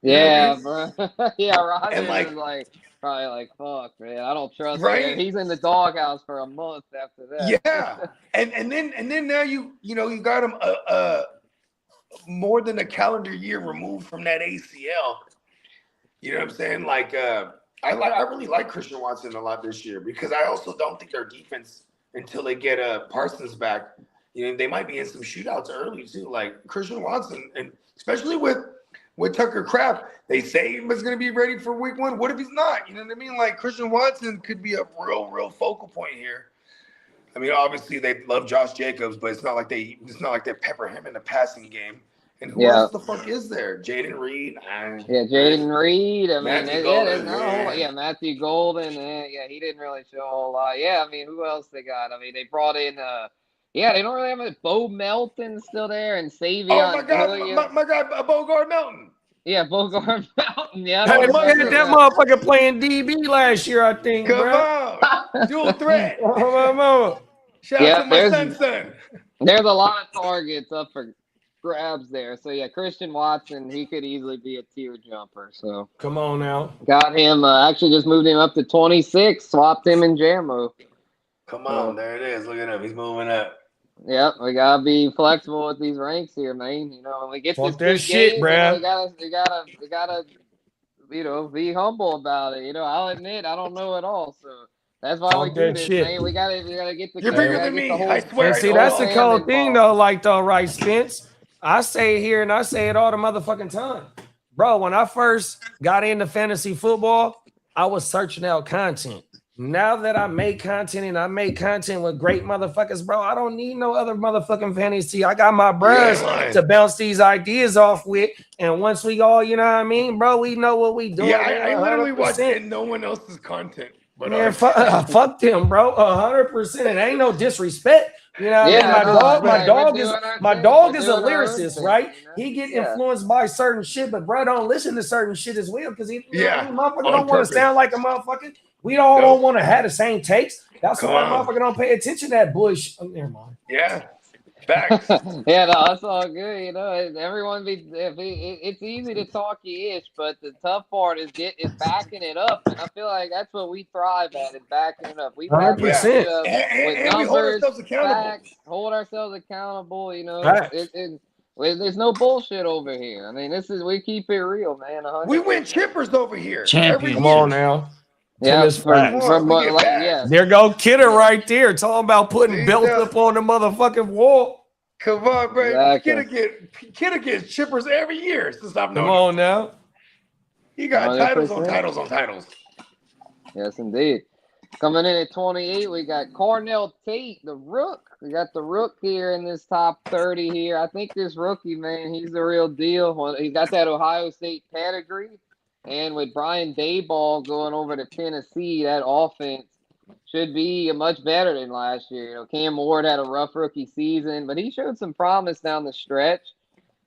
Yeah, bro. Yeah, Rodgers and like, is like probably like, fuck, man, I don't trust right? him. He's in the doghouse for a month after that. Yeah, and then now you got him more than a calendar year removed from that ACL. You know what I'm saying? Like, I really like Christian Watson a lot this year because I also don't think their defense, until they get Parsons back, they might be in some shootouts early too. Like Christian Watson, and especially with Tucker Kraft, they say he was going to be ready for week 1. What if he's not? You know what I mean? Like Christian Watson could be a real focal point here. I mean, obviously they love Josh Jacobs, but it's not like they pepper him in the passing game. And who else the fuck is there? Jaden Reed. Jaden Reed. I mean, Golden, Matthew Golden. He didn't really show a whole lot. Yeah, I mean, who else they got? I mean, they brought in. They don't really have it. Bo Melton's still there, and Savion. Oh my God, Bogard Melton. Yeah, Bogard Melton. Yeah, that motherfucker playing DB last year, I think. Come on, dual threat. Shout out to my son. There's a lot of targets up for grabs there. So yeah, Christian Watson, he could easily be a tier jumper. So come on now, got him. Actually, just moved him up to 26. Swapped him in Jammo. Come on, there it is. Look at him. He's moving up. Yep, we gotta be flexible with these ranks here, man. When we get fuck this shit, game, bro. We gotta, be humble about it. I'll admit I don't know it all, so that's why we do this, man. We gotta get the. You're bigger than me. I swear. And see, that's the cold thing, though. Right, Spence. I say it here and I say it all the motherfucking time, bro. When I first got into fantasy football, I was searching out content. Now that I make content and I make content with great motherfuckers, bro, I don't need no other motherfucking fantasy. I got my bros to bounce these ideas off with. And once we all, you know what I mean, bro, we know what we doing. Yeah, I literally watch no one else's content. But man, fuck them, bro. 100%. It ain't no disrespect. You know what I mean? My dog is a lyricist, right? He get influenced by certain shit, but bro don't listen to certain shit as well because motherfucker don't want to sound like a motherfucker. We all don't want to have the same takes. That's why motherfucker don't pay attention to that bullshit. Oh, never mind. Yeah. Facts. That's all good. Everyone it's easy to talk ish, but the tough part is backing it up, and I feel like that's what we thrive at, is backing it up. We 100%. With numbers, we hold ourselves accountable. Facts, hold ourselves accountable. There's no bullshit over here. I mean, we keep it real, man. 100%. We win chippers over here. Champion. Come on now. Yeah, there go Kitteh right there, talking about putting belts up on the motherfucking wall. Come on, bro. Exactly. Kitteh gets chippers every year since I've known. Come on now. He got titles on titles on titles. Yes, indeed. Coming in at 28, we got Cornell Tate, the Rook. We got the Rook here in this top 30 here. I think this rookie, man, he's the real deal. He got that Ohio State pedigree. And with Brian Daboll going over to Tennessee, that offense should be much better than last year. Cam Ward had a rough rookie season, but he showed some promise down the stretch.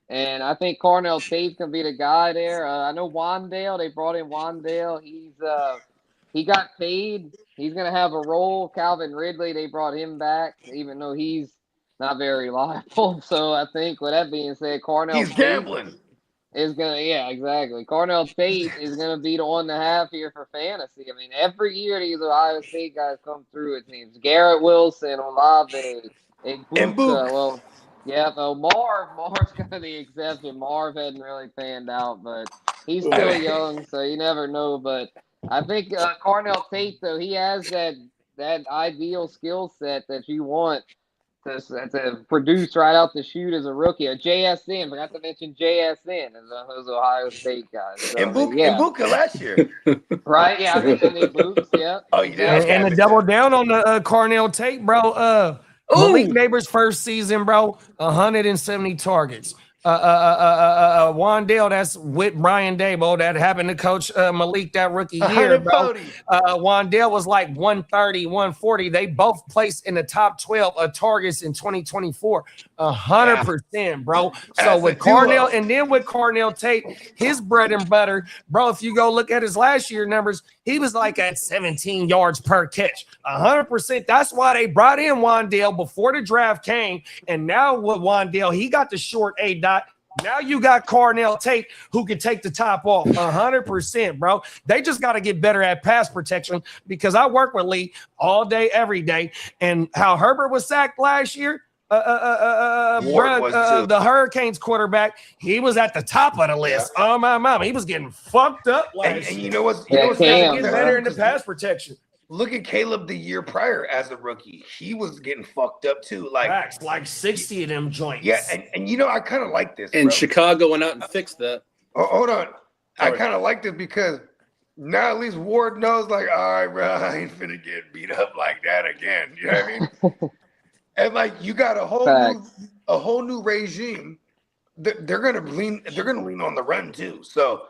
And I think Cornell Tate's going to be the guy there. I know Wandale. They brought in Wandale. He got paid. He's going to have a role. Calvin Ridley, they brought him back, even though he's not very reliable. So I think with that being said, he's gambling. Exactly. Cornell Tate is gonna be the one to have here for fantasy. I mean, every year these Ohio State guys come through. It seems Garrett Wilson, Olave, and Marv's kind of the exception. Marv hadn't really panned out, but he's still young, so you never know. But I think Cornell Tate, though, he has that ideal skill set that you want to produce right out the chute as a rookie. JSN, forgot to mention JSN as those Ohio State guys. So, and Buka last year. Right, yeah. I think they need Boots, yeah. Oh, yeah. And to double down on the Cornell Tate, bro, Malik Neighbors' first season, bro, 170 targets. Wandale, that's with Brian Dable, that happened to coach Malik that rookie year, bro. Wandale was like 130, 140. They both placed in the top 12 of targets in 2024. 100%, bro. So with Carnell, and then with Carnell Tate, his bread and butter, bro, if you go look at his last year numbers, he was like at 17 yards per catch. 100%. That's why they brought in Wandale before the draft came. And now with Wandale, he got the short A dot. Now you got Carnell Tate who can take the top off. 100%, bro. They just got to get better at pass protection, because I work with Lee all day, every day. And how Herbert was sacked last year, the Hurricanes quarterback, he was at the top of the list. Yeah. Oh my mama, he was getting fucked up last and you know what's getting better in the pass protection. Look at Kaleb the year prior as a rookie. He was getting fucked up too. Like 60 of them joints. Yeah, and you know, I kind of like this. And Chicago went out and fixed that. Oh, hold on. Sorry. I kind of like this because now at least Ward knows, like, all right, bro, I ain't finna get beat up like that again. You know what I mean? And like, you got a whole new regime. They're gonna lean on the run too. So,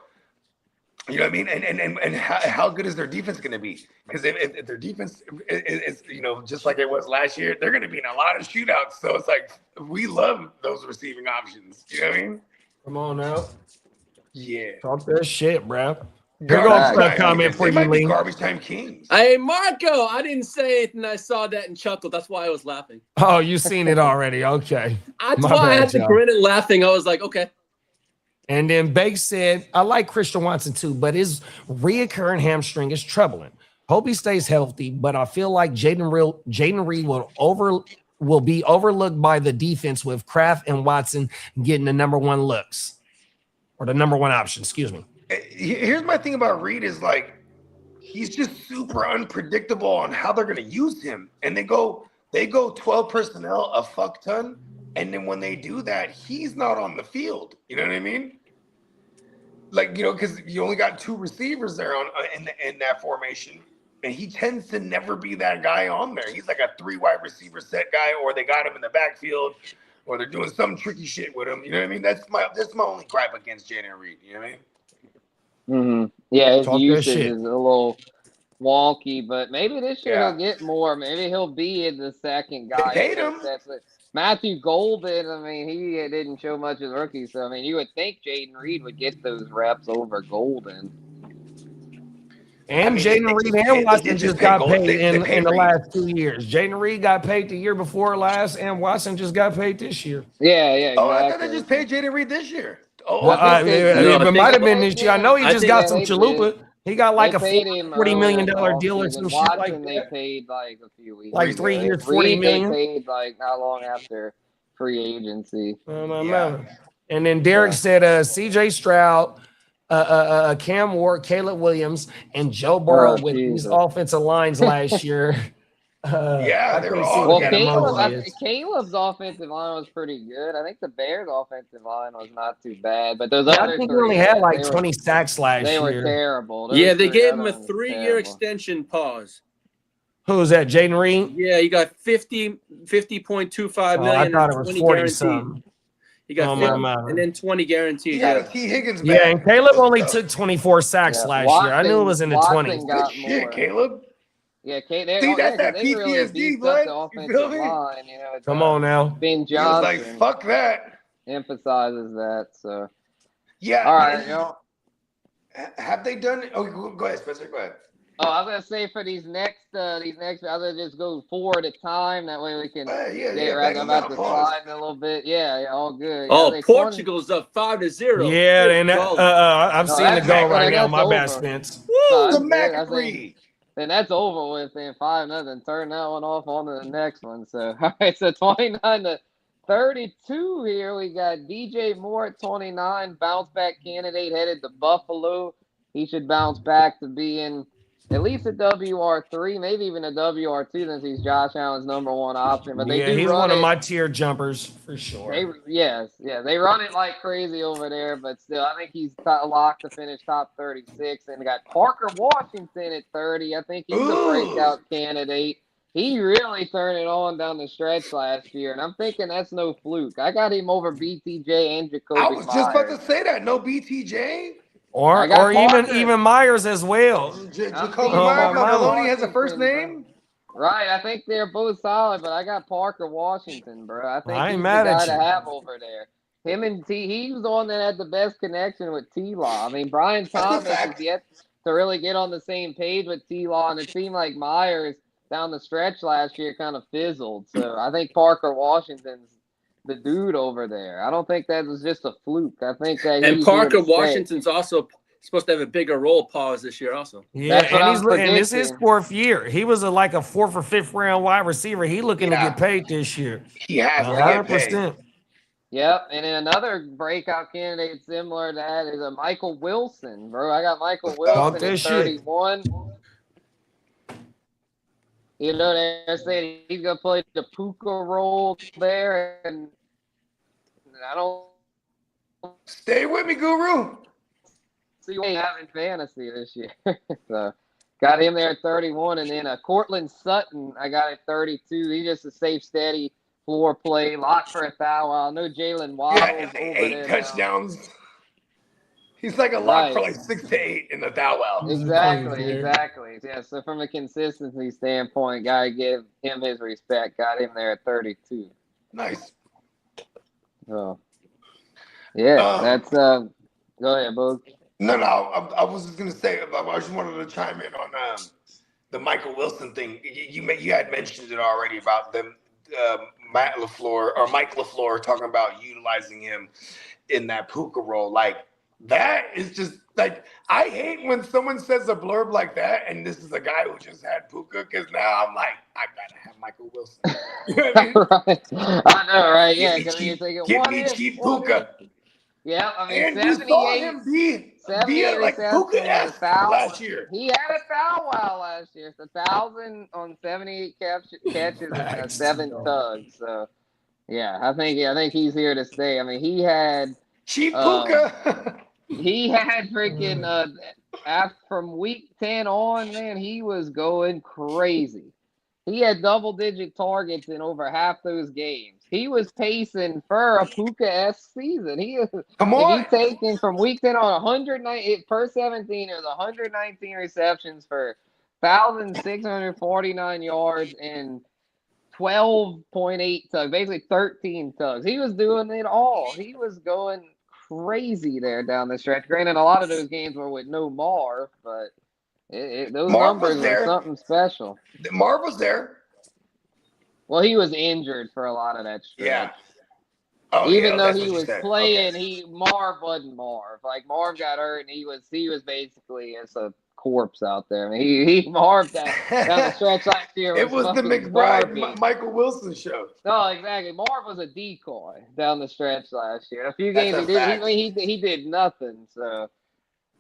you know what I mean? And how good is their defense going to be? Because if their defense is, you know, just like it was last year, they're going to be in a lot of shootouts. So it's like, we love those receiving options. You know what I mean? Come on now. Yeah. Talk that shit, bro. Here goes a comment for you, Lee. Garbage time kings. Hey, Marco, I didn't say anything. I saw that and chuckled. That's why I was laughing. Oh, you seen it already. Okay. That's why I had to grin and laughing. I was like, okay. And then Bake said, I like Christian Watson too, but his reoccurring hamstring is troubling. Hope he stays healthy, but I feel like Jaden Reed will be overlooked by the defense with Kraft and Watson getting the number one looks, or the number one option, excuse me. Here's my thing about Reed is, like, he's just super unpredictable on how they're going to use him. And they go 12 personnel a fuck ton. And then when they do that, he's not on the field. You know what I mean? Like, you know, because you only got two receivers there in that formation. And he tends to never be that guy on there. He's like a 3 wide receiver set guy, or they got him in the backfield, or they're doing some tricky shit with him. You know what I mean? That's my only gripe against Jaden Reed. You know what I mean? Mm-hmm. Yeah, his usage is a little wonky, but maybe this year he'll get more. Maybe he'll be the second guy. They paid him. Matthew Golden, I mean, he didn't show much as a rookie, so I mean, you would think Jaden Reed would get those reps over Golden. And Jaden Reed and Watson just got paid in the last 2 years. Jaden Reed got paid the year before last, and Watson just got paid this year. Yeah, exactly. Oh, I thought they just paid Jaden Reed this year. It might have been this year. I know he just got some chalupa. He got like a $40 million deal or some shit like that. They paid like a few weeks. Like 3 years, $40 million. They paid like not long after free agency. And then Derek said CJ Stroud, Cam Ward, Caleb Williams, and Joe Burrow with these offensive lines last year. They were all. Well, Caleb's offensive line was pretty good. I think the Bears' offensive line was not too bad, but those other I think he only had like 20 sacks last year. They were terrible. They gave him a 3-year extension pause. Who's that? Jaden Reed? Yeah, he got $50.25 million. I thought it was 40 something. He got 50, and then 20 guaranteed. Yeah, T. Higgins. Yeah, and Caleb only took 24 sacks last year. I knew it was in the 20s. Good shit, Caleb. Yeah, that's that PTSD, bud. You feel me? Line, Come on now. Ben Johnson, like, fuck that. Emphasizes that. So yeah. All right, have they done it? Oh, go ahead, Spencer. Go ahead. Oh, I was gonna say for these next, I'll just go 4 at a time. That way we can get right about the slide a little bit. Yeah, all good. Oh, Portugal's up 5-0. Yeah, and I've seen the goal right now. My bad, Spence. Woo, the McAfee. Then that's over with. Then 5-0. Turn that one off on to the next one. So all right, so 29-32 here. We got DJ Moore at 29, bounce back candidate headed to Buffalo. He should bounce back to being at least a WR3, maybe even a WR2 since he's Josh Allen's number one option. But he's one of my tier jumpers for sure. They run it like crazy over there, but still, I think he's locked to finish top 36. And we got Parker Washington at 30. I think he's a breakout candidate. He really turned it on down the stretch last year, and I'm thinking that's no fluke. I got him over BTJ and Jacoby I was just about Myers. to say that. No BTJ. Or even Myers as well. Jacoby Myers. Maloney has a first name. Right, I think they're both solid, but I got Parker Washington, bro. I think he's the guy to have over there. Him and he was the one that had the best connection with T-Law. I mean, Brian Thomas is yet to really get on the same page with T-Law, and it seemed like Myers down the stretch last year kind of fizzled. So I think Parker Washington's the dude over there. I don't think that was just a fluke. I think that and Parker Washington's also supposed to have a bigger role pause this year also. Yeah, and this is his fourth year. He was like a 4th or 5th round wide receiver. He looking to get paid this year. He has 100%. Yep, and then another breakout candidate similar to that is a Michael Wilson, bro. I got Michael Wilson at 31. You know, they're saying he's going to play the Puka role there, and I don't... Stay with me, Guru. See what we have in fantasy this year. So, got him there at 31, and then Cortland Sutton, I got at 32. He's just a safe, steady floor play, lock for a foul. I know Jalen Waddle's over 8 touchdowns. He's like a lock for like 6 to 8 in the thou wow. Exactly. Yeah, so from a consistency standpoint, gotta give him his respect. Got him there at 32. Nice. Oh. Yeah, that's go ahead, Boog. No, I was just gonna say I just wanted to chime in on the Michael Wilson thing. You had mentioned it already about them Mike LaFleur talking about utilizing him in that Puka role. Like that is just like I hate when someone says a blurb like that, and this is a guy who just had Puka, because now I'm like, I gotta have Michael Wilson. You know what I mean? Right. I know, right? Yeah, because you're thinking, give me cheap Puka. Yeah, I mean, and you saw him be like Puka-esque last year. He had a foul wow last year. It's 1,000 on 78 catches and 7 tugs. So, yeah, I think he's here to stay. I mean, he had cheap Puka. He had freaking from week 10 on, man, he was going crazy. He had double-digit targets in over half those games. He was pacing for a Puka-esque season. Come on. If you take him from week 10 on 109 per 17, it was 119 receptions for 1,649 yards and 12.8 tugs, basically 13 tugs. He was doing it all. He was going crazy there down the stretch. Granted, a lot of those games were with no Marv, but those numbers were something special. Marv was there. Well, he was injured for a lot of that stretch. Yeah. Even though he was playing, Marv wasn't Marv. Like Marv got hurt, and he was basically as a corpse out there. I mean, he Marv down the stretch last year. It was the McBride Michael Wilson show. No, exactly. Marv was a decoy down the stretch last year. A few games he did nothing. So.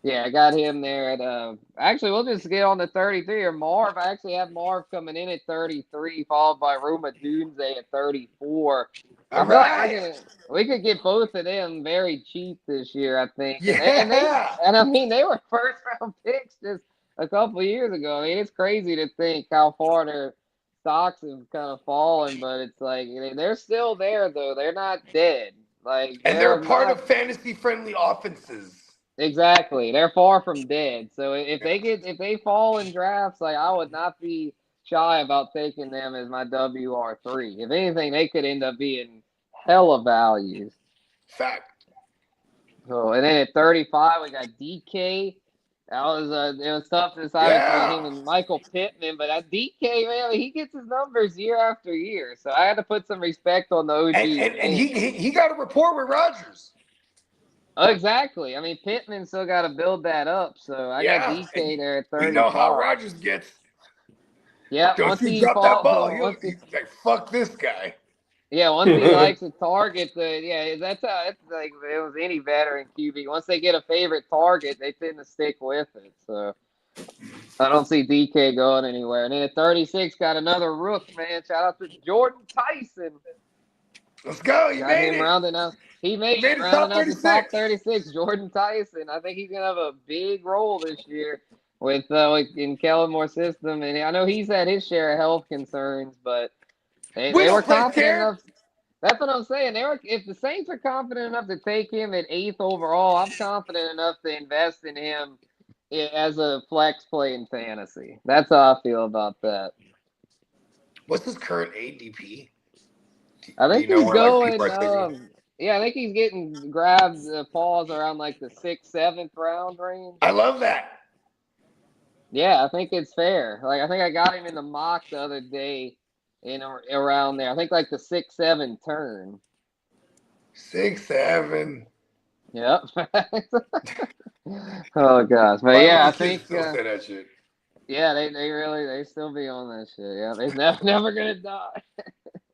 Yeah, I got him there at actually we'll just get on to 33 or Marv. I actually have Marv coming in at 33, followed by Roma Dunze at 34. All right. Like we could get both of them very cheap this year, I think. Yeah. And I mean they were first round picks just a couple of years ago. I mean, it's crazy to think how far their stocks have kind of fallen, but it's like they're still there though. They're not dead. Like they're part of fantasy friendly offenses. Exactly. They're far from dead. So if they fall in drafts, like I would not be shy about taking them as my WR3. If anything, they could end up being hella values. Fact. So and then at 35, we got DK. That was it was tough to decide between him and Michael Pittman, but DK, man, he gets his numbers year after year. So I had to put some respect on the OG. And he got a rapport with Rodgers. Exactly. I mean, Pittman still got to build that up. So I got DK there at 35. You know how Rodgers gets. Yeah. Don't you drop that ball. He's like, fuck this guy. Yeah, once he likes a target, that's how it's like if it was any veteran QB. Once they get a favorite target, they tend to stick with it. So I don't see DK going anywhere. And then at 36, got another rook, man. Shout out to Jordan Tyson. Let's go. He made it. Rounding up. He made it rounding up the top 36. Jordan Tyson. I think he's going to have a big role this year. with in Kellen Moore's system, and I know he's had his share of health concerns, but they were confident enough. That's what I'm saying. If the Saints are confident enough to take him at 8th overall, I'm confident enough to invest in him as a flex play in fantasy. That's how I feel about that. What's his current ADP? I think he's going. I think he's getting grabbed paws around like the 6th, 7th round range. I love that. Yeah, I think it's fair. Like, I think I got him in the mock the other day around there. I think like the 6-7 turn. 6-7. Yep. Oh gosh, but yeah, I think. Still say that shit. Yeah, they still be on that shit. Yeah, they're never gonna die.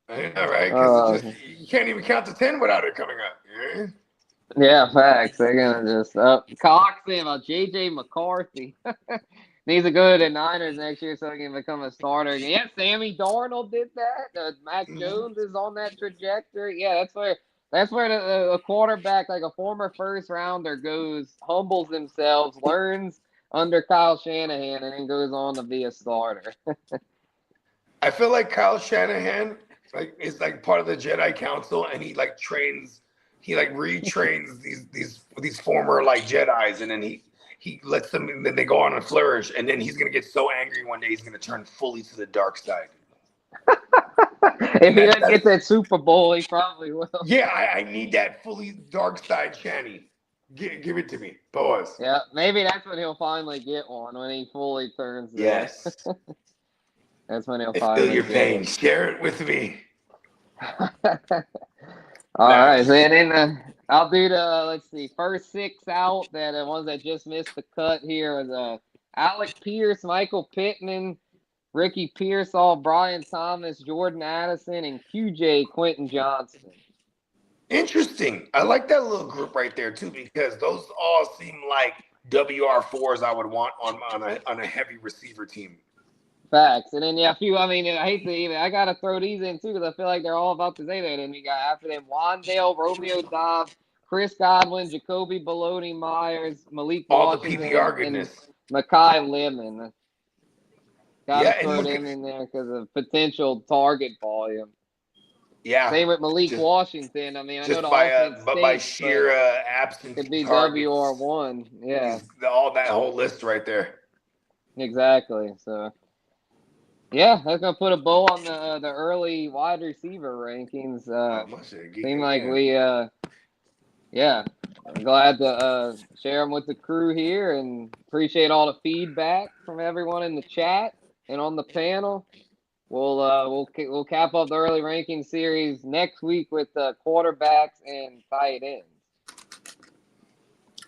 I know, right? Because you can't even count to 10 without it coming up. Yeah. Yeah, facts. They're gonna just Cox saying about JJ McCarthy. Needs to go to the Niners next year so he can become a starter again. Yeah, Sammy Darnold did that. Mac Jones is on that trajectory. Yeah, that's where a quarterback, like a former first rounder, humbles themselves, learns under Kyle Shanahan, and then goes on to be a starter. I feel like Kyle Shanahan is like part of the Jedi Council, and he retrains these former Jedis, and then he lets them, and then they go on and flourish, and then he's gonna get so angry one day he's gonna turn fully to the dark side. If he doesn't get that Super Bowl, he probably will. Yeah, I need that fully dark side Shanny. Give it to me, boys. Yeah, maybe that's when he'll finally get one, when he fully turns. Yes. That's when he'll finally. Feel your pain. Share it with me. All right, so then I'll do let's see, first 6 out. The ones that just missed the cut here was Alec Pierce, Michael Pittman, Ricky Pearsall, Brian Thomas, Jordan Addison, and QJ Quentin Johnson. Interesting. I like that little group right there too, because those all seem like WR4s I would want on a heavy receiver team. Facts. And then, I hate to even, I got to throw these in too, because I feel like they're all about to say that. And we got after them Wandale, Romeo Dobbs, Chris Godwin, Jacoby Baloney Myers, Malik Washington, the PPR goodness. And Mekhi Lemon. Got to throw them in there because of potential target volume. Yeah. Same with Malik Washington. I know the offense but by sheer absence, could be targets, WR1. Yeah. That whole list right there. Exactly. So. Yeah, that's gonna put a bow on the early wide receiver rankings. Seem like we, I'm glad to share them with the crew here, and appreciate all the feedback from everyone in the chat and on the panel. We'll cap off the early ranking series next week with quarterbacks and tight ends.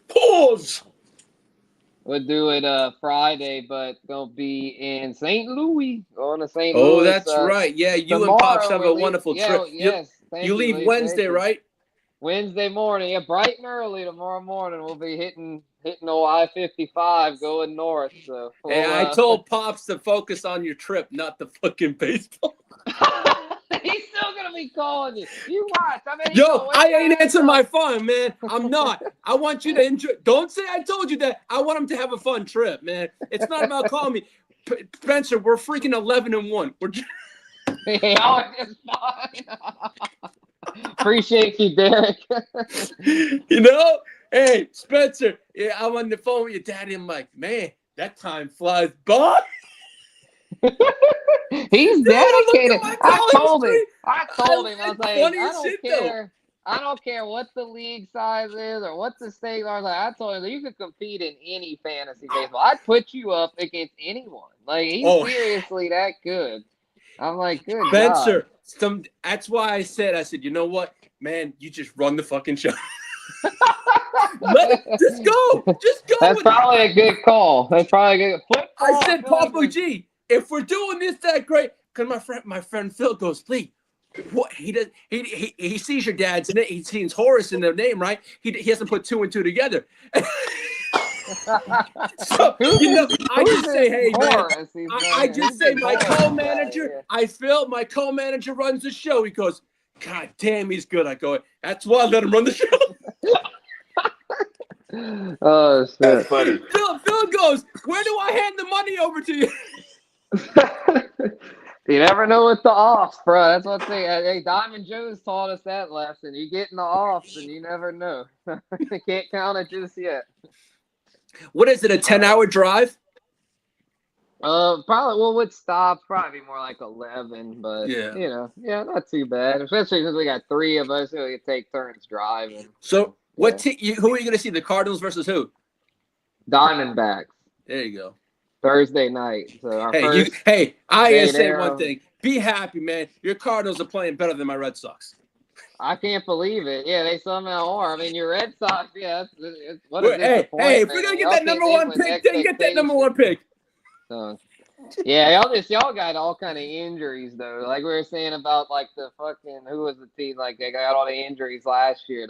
Pause. We'll do it Friday, but gonna be in St. Louis. Going to St. Louis. Oh, that's right. Yeah, you and Pops have a wonderful trip. Yes. You leave Wednesday, right? Wednesday morning. Yeah, bright and early tomorrow morning. We'll be hitting old I-55 going north. So I told Pops to focus on your trip, not the fucking baseball. He's still gonna be calling you. You watch. I ain't answering my phone, man. I'm not. I want you to enjoy. Don't say I told you that. I want him to have a fun trip, man. It's not about calling me. Spencer, we're freaking 11-1. We're just... it's fine. Appreciate you, Derek. Hey, Spencer. Yeah, I'm on the phone with your daddy. I'm like, man, that time flies by. He's dedicated. I told him. I was like, I don't care what the league size is or what the state are. I told him that you could compete in any fantasy baseball. I'd put you up against anyone. Like, he's seriously that good. I'm like, good Spencer. That's why I said, you know what, man, you just run the fucking show. Just go. That's probably a good call. That's probably a good football. I said, Papa G, if we're doing this that great, because my friend Phil goes, Lee, what he does? He sees your dad's name. He sees Horace in the name, right? He hasn't put 2 and 2 together. So I just say, hey, man. I just say my co-manager. My co-manager runs the show. He goes, God damn, he's good. I go, that's why I let him run the show. Oh, shit. That's funny. Phil Tino goes, where do I hand the money over to you? You never know with the offs, bro. That's what I'm saying. Hey, Diamond Jones taught us that lesson. You get in the offs, and you never know. You can't count it just yet. What is it, a 10-hour drive? Probably. Well, with stops, probably more like 11. But not too bad. Especially because we got 3 of us, so we can take turns driving. So, who are you going to see? The Cardinals versus who? Diamondbacks. There you go. Thursday night. So our I gotta say one thing. Be happy, man. Your Cardinals are playing better than my Red Sox. I can't believe it. Yeah, they somehow are. I mean, your Red Sox, it's hey, if we're gonna get that number 1 pick, then get that number 1 pick. So, yeah, y'all got all kind of injuries though. Like we were saying about like the fucking who was the team? Like they got all the injuries last year.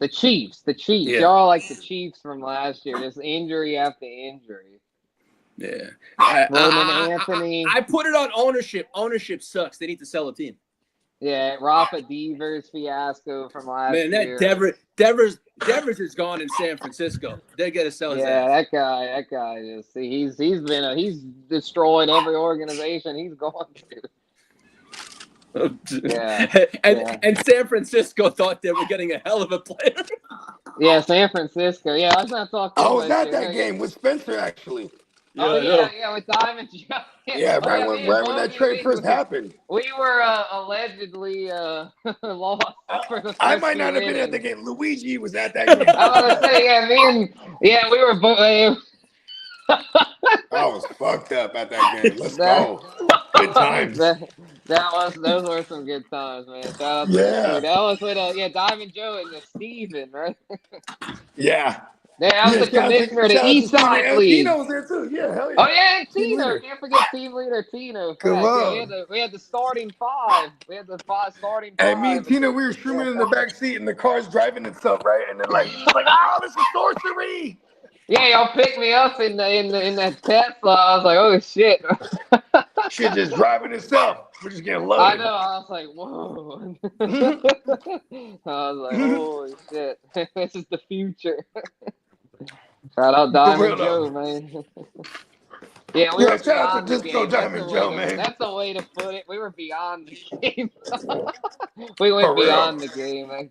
The Chiefs. Yeah. Y'all like the Chiefs from last year. Just injury after injury. Yeah. Anthony. I put it on ownership. Ownership sucks. They need to sell a team. Yeah, Rafa Devers fiasco from last year. Man, that Devers is gone in San Francisco. They got to sell his ass. That guy just he's destroyed every organization he's gone to. And San Francisco thought they were getting a hell of a player. Yeah, San Francisco. Yeah, I was not talking. I was at that game with Spencer actually. Yeah, with Diamond Joe. Right when that trade first happened. We were allegedly lost. I might not have been at the game. Luigi was at that game. I was gonna say, we were both. I was fucked up at that game. Let's go. Good times. Those were some good times, man. Shout out to that was with Diamond Joe and Steven, right? Yeah. I was the commissioner of the East Side League. Tino was there too. Yeah, hell yeah. Oh yeah, Tino. Can't forget team leader Tino. Come on. We had the starting 5. We had the 5 starting 5. And me and Tino, we were shrooming in the back seat, and the car's driving itself, right? And then this is sorcery. Yeah, y'all picked me up in that Tesla. I was like, oh shit. Shit just driving itself. We're just getting loaded. I know. I was like, whoa. I was like, holy shit. This is the future. Shout out Diamond Joe, man. Yeah, we were shout out to Disco Diamond Joe, man. That's the way to put it. We were beyond the game. We went beyond the game, man.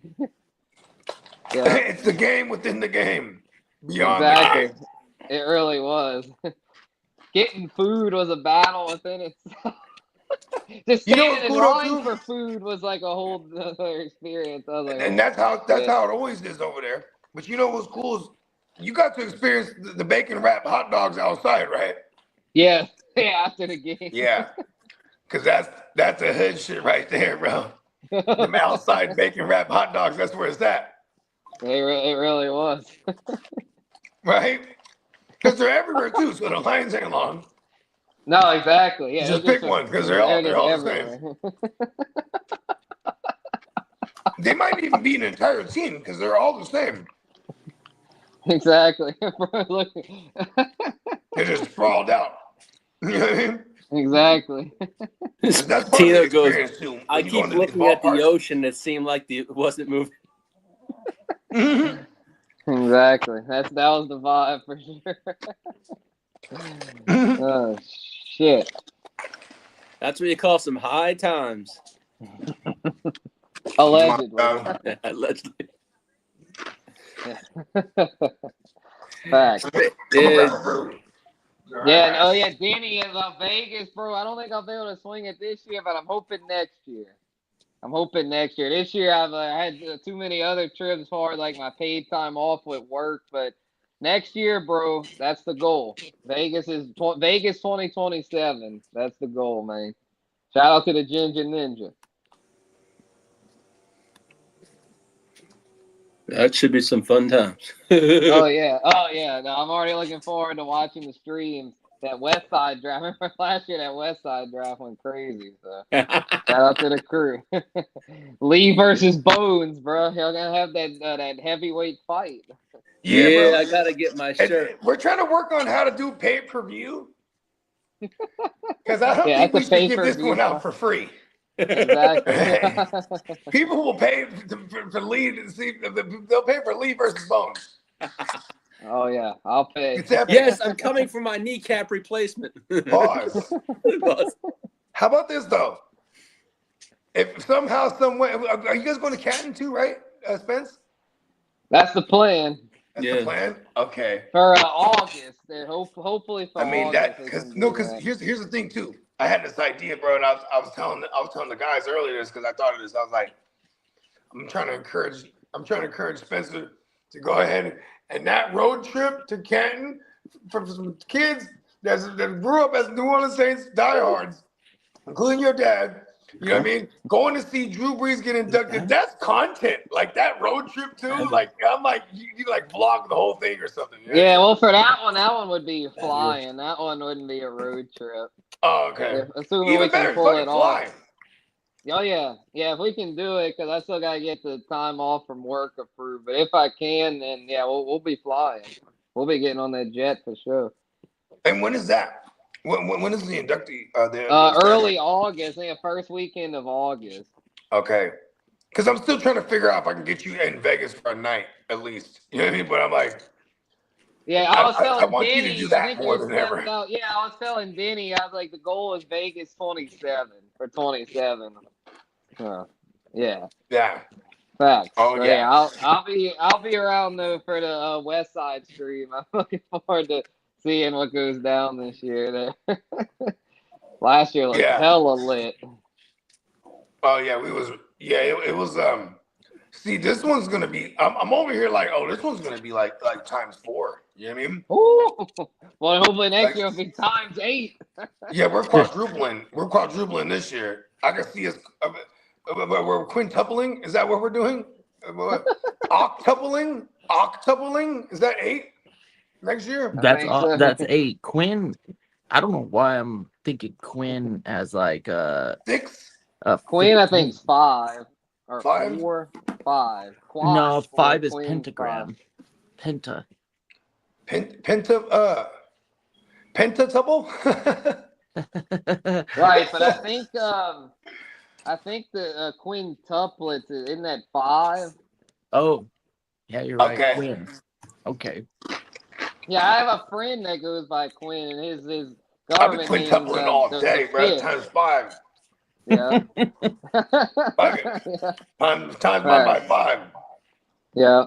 Yeah. It's the game within the game. Beyond exactly. the game. It really was. Getting food was a battle within itself. Just standing in line for food was like a whole other experience. I was like, and that's how it always is over there. But you know what's cool is you got to experience the bacon wrap hot dogs outside, right? Yeah, after the game. Yeah, because that's a hood shit right there, bro. Them outside bacon wrap hot dogs, that's where it's at. It really was. Right? Because they're everywhere too, so the lines ain't long. No, exactly. Yeah, just pick one because they're all the same. They might even be an entire team because they're all the same. Exactly. They're just sprawled out. You know what I mean? Exactly. That's Tina goes, too, I keep looking at the ocean. It seemed like it wasn't moving. Exactly. That was the vibe for sure. Oh shit. That's what you call some high times. Allegedly. Allegedly. Facts. Danny is Vegas, bro. I don't think I'll be able to swing it this year, but I'm hoping next year. This year I've had too many other trips for like my paid time off with work, but next year, bro, that's the goal. Vegas 2027. That's the goal, man. Shout out to the Ginger Ninja. That should be some fun times. Oh yeah. No, I'm already looking forward to watching the streams. That West Side draft. Remember last year that West Side draft went crazy. So shout out to the crew. Lee versus Bones, bro. Y'all gonna have that heavyweight fight. Yeah, I gotta get my shirt. And we're trying to work on how to do pay-per-view. Because I don't think we should give this one out for free. Exactly. People will pay for Lee to see. They'll pay for Lee versus Bones. Oh yeah, I'll pay. Yes, I'm coming for my kneecap replacement. Pause. How about this though? If somehow, some way, are you guys going to Canton too, right, Spence? That's the plan. That's the plan. Okay. For August, hopefully for. I mean August, because here's the thing too. I had this idea, bro, and I was telling the guys earlier this because I thought of this. I was like, I'm trying to encourage Spencer to go ahead and that road trip to Canton for some kids that grew up as New Orleans Saints diehards, including your dad. You know what I mean? Going to see Drew Brees get inducted, that's content. Like that road trip too. Like I'm like you like vlog the whole thing or something. You know? Yeah, well, for that one would be flying. That one wouldn't be a road trip. Oh, okay. Assuming Even we better, can pull it off. flying. Oh yeah, if we can do it, because I still gotta get the time off from work approved. But if I can, then yeah, we'll be flying. We'll be getting on that jet for sure. And when is that? When is the inductee? Early August, I think first weekend of August. Okay, because I'm still trying to figure out if I can get you in Vegas for a night at least. You know what I mean? But I'm like, yeah, I was telling I want Denny, you to do that more than ever. Yeah, I was telling Denny, I was like, the goal is Vegas 27 for 27. Yeah. Yeah. Facts. Oh so, yeah. I'll be around though for the West Side stream. I'm looking forward to seeing what goes down this year. There. Last year was hella lit. Oh yeah, it was. See, this one's gonna be. I'm over here like, oh, this one's gonna be like times 4. You know what I mean? Ooh. Well, hopefully next year will be times 8. Yeah, we're quadrupling. We're quadrupling this year. I can see us. We're quintupling. Is that what we're doing? Octupling? Octupling? Is that 8 next year? That's 8. Quinn. I don't know why I'm thinking Quinn as like 6. Quinn, I think, is 5 or 5? 4. 5. Quad, no, 5 is Quinn, pentagram. 5. Pentatuple? Right, but I think the quintuplets isn't that 5? Oh, yeah, you're right. Okay. Quinn. Okay. Yeah, I have a friend that goes by Quinn, and his I've been government name quintupling all day, bro. Times 5. Yeah. Times by 5. Yeah.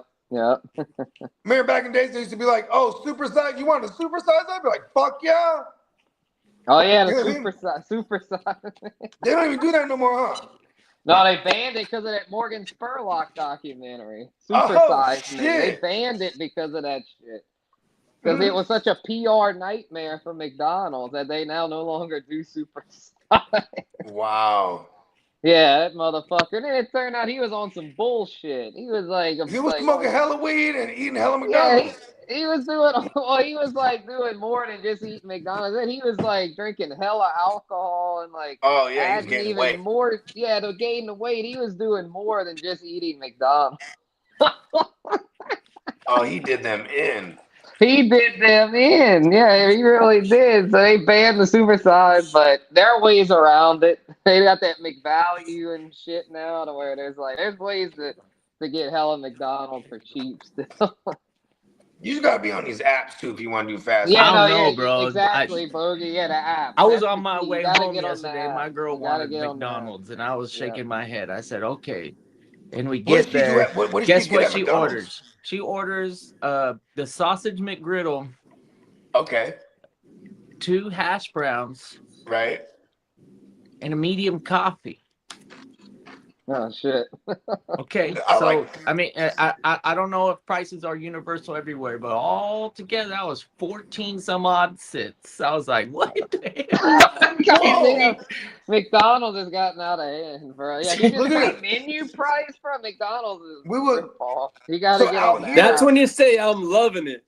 Remember back in days, they used to be like, "Oh, supersize! You want to supersize?" I'd be like, "Fuck yeah!" Oh yeah, the You know what I mean? supersize. They don't even do that no more, huh? No, they banned it because of that Morgan Spurlock documentary. Oh, Supersize me. They shit. banned it because of that shit. Because it was such a PR nightmare for McDonald's that they now no longer do supersize. Wow. Yeah, that motherfucker. And then it turned out he was on some bullshit. He was like, He was smoking hella weed and eating hella McDonald's. Yeah, he was doing. Well, he was like doing more than just eating McDonald's. Then he was like drinking hella alcohol and like. Oh yeah, he's adding gaining even weight. more. Yeah, to gain the weight, he was doing more than just eating McDonald's. Oh, he did them in. He did them in. Yeah, he really did. So they banned the supersize, but there are ways around it. They got that McValue and shit now to where there's ways to get hella McDonald's for cheap still. You just gotta be on these apps too if you want to do fast. Yeah, I don't know, bro. Exactly, Bogey. Yeah, the app. I was That's on my the key. way You gotta home get on the yesterday. app. My girl You gotta wanted get on the app. McDonald's, and I was shaking my head. I said, "Okay." And we What get did she do there. at- what did Guess she get what at she McDonald's? orders? She orders the sausage McGriddle, Okay. 2 hash browns, Right. and a medium coffee. Oh shit. Okay, so I mean, I don't know if prices are universal everywhere, but all together that was 14 some odd cents. I was like, what the hell? McDonald's has gotten out of hand, bro. Yeah, he Look just at got menu price from McDonald's. We You gotta so get out on here- That's when you say I'm loving it.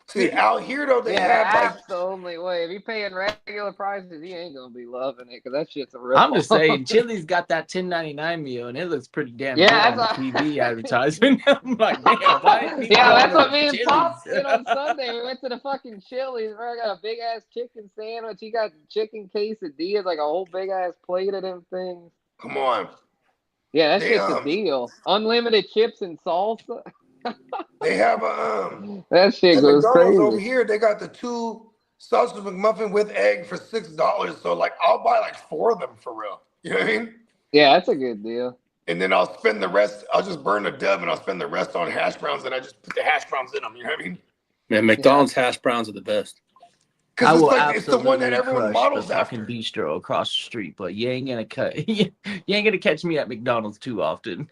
See, out here though, they Yeah, have like that's the only way. If you're paying regular prices, you ain't gonna be loving it because that shit's a rip. I'm just saying, Chili's got that $10.99 meal, and it looks pretty damn Yeah, good on the that's TV advertisement. I'm like, damn, why is yeah, that's going what to me and Chili's? Pop did on Sunday. We went to the fucking Chili's. Bro, I got a big ass chicken sandwich. He got chicken quesadillas, like a whole big ass plate of them things. Come on. Yeah, that's just Damn. a deal. Unlimited chips and salsa. They have that shit at goes McDonald's crazy. over here. They got the 2 sausage McMuffin with egg for $6. So like, I'll buy like 4 of them for real. You know what I mean? Yeah, that's a good deal. And then I'll spend the rest. I'll just burn a dub and I'll spend the rest on hash browns, and I just put the hash browns in them. You know what I mean? Man, McDonald's hash browns are the best. I will it's the one that everyone models the fucking after. bistro across the street, but you ain't gonna catch me at McDonald's too often.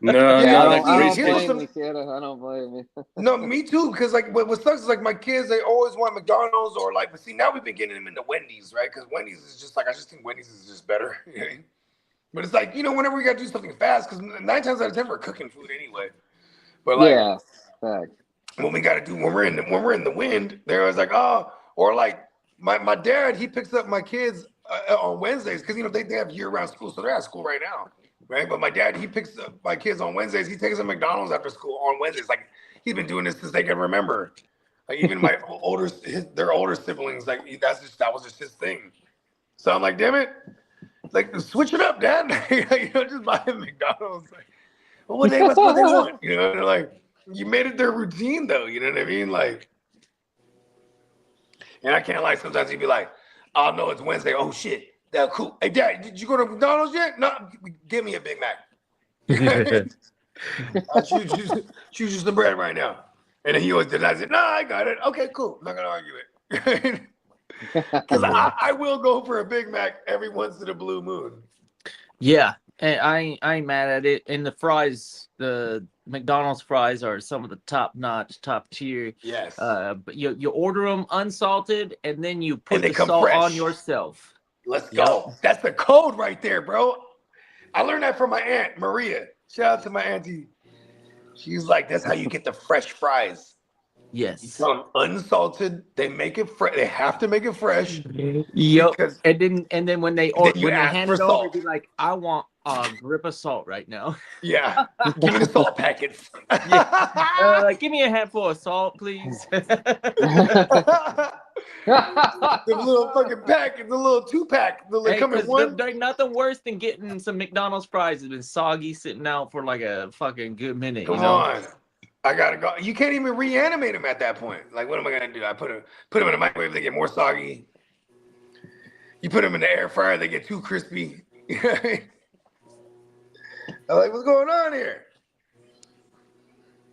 No, Yeah, no, I don't Here's blame some- you, Kitteh. I don't blame you. No, me too. Because like, what sucks is like my kids, they always want McDonald's or like. But see, now we've been getting them into Wendy's, right? Because Wendy's is just like, I just think Wendy's is just better. You know what I mean? But it's like, whenever we gotta do something fast, because 9 times out of 10 we're cooking food anyway. But like, Yeah, fact. when we gotta do when we're in the wind, they're always like, oh, or like my dad, he picks up my kids on Wednesdays because they have year-round school, so they're at school right now, right? But my dad, he picks up my kids on Wednesdays. He takes them to McDonald's after school on Wednesdays. Like, he's been doing this since they can remember. Like, even my their older siblings, like that was just his thing. So I'm like, damn it, like switch it up, Dad. Just buy them McDonald's. Like, well, that's what they want. They're like, you made it their routine though. You know what I mean? Like, and I can't lie. Sometimes he'd be like, "Oh no, it's Wednesday. Oh shit, that's cool. Hey, Dad, did you go to McDonald's yet? No, give me a Big Mac. I'll choose you some bread right now." And then he always denies it. No, I got it. Okay, cool. I'm not gonna argue it. Because I will go for a Big Mac every once in a blue moon. Yeah, and I ain't mad at it. And the fries, the McDonald's fries are some of the top-notch, top-tier. Yes. But you order them unsalted, and then you put they the come salt fresh. on yourself. Let's go. That's the code right there, bro. I learned that from my aunt, Maria. Shout out to my auntie. She's like, that's how you get the fresh fries. Yes. You tell them unsalted. They make it fresh. They have to make it fresh. Yep. Because And then when they ask hand for it over, salt. be like, I want a grip of salt right now. Yeah, give me the salt packets. Give me a handful of salt, please. The little fucking packet, the little 2-pack. They come in one. There's nothing worse than getting some McDonald's fries that's been soggy sitting out for like a fucking good minute. Come on. I gotta go. You can't even reanimate them at that point. Like, what am I gonna do? I put them in the microwave, they get more soggy. You put them in the air fryer, they get too crispy. I'm like, what's going on here?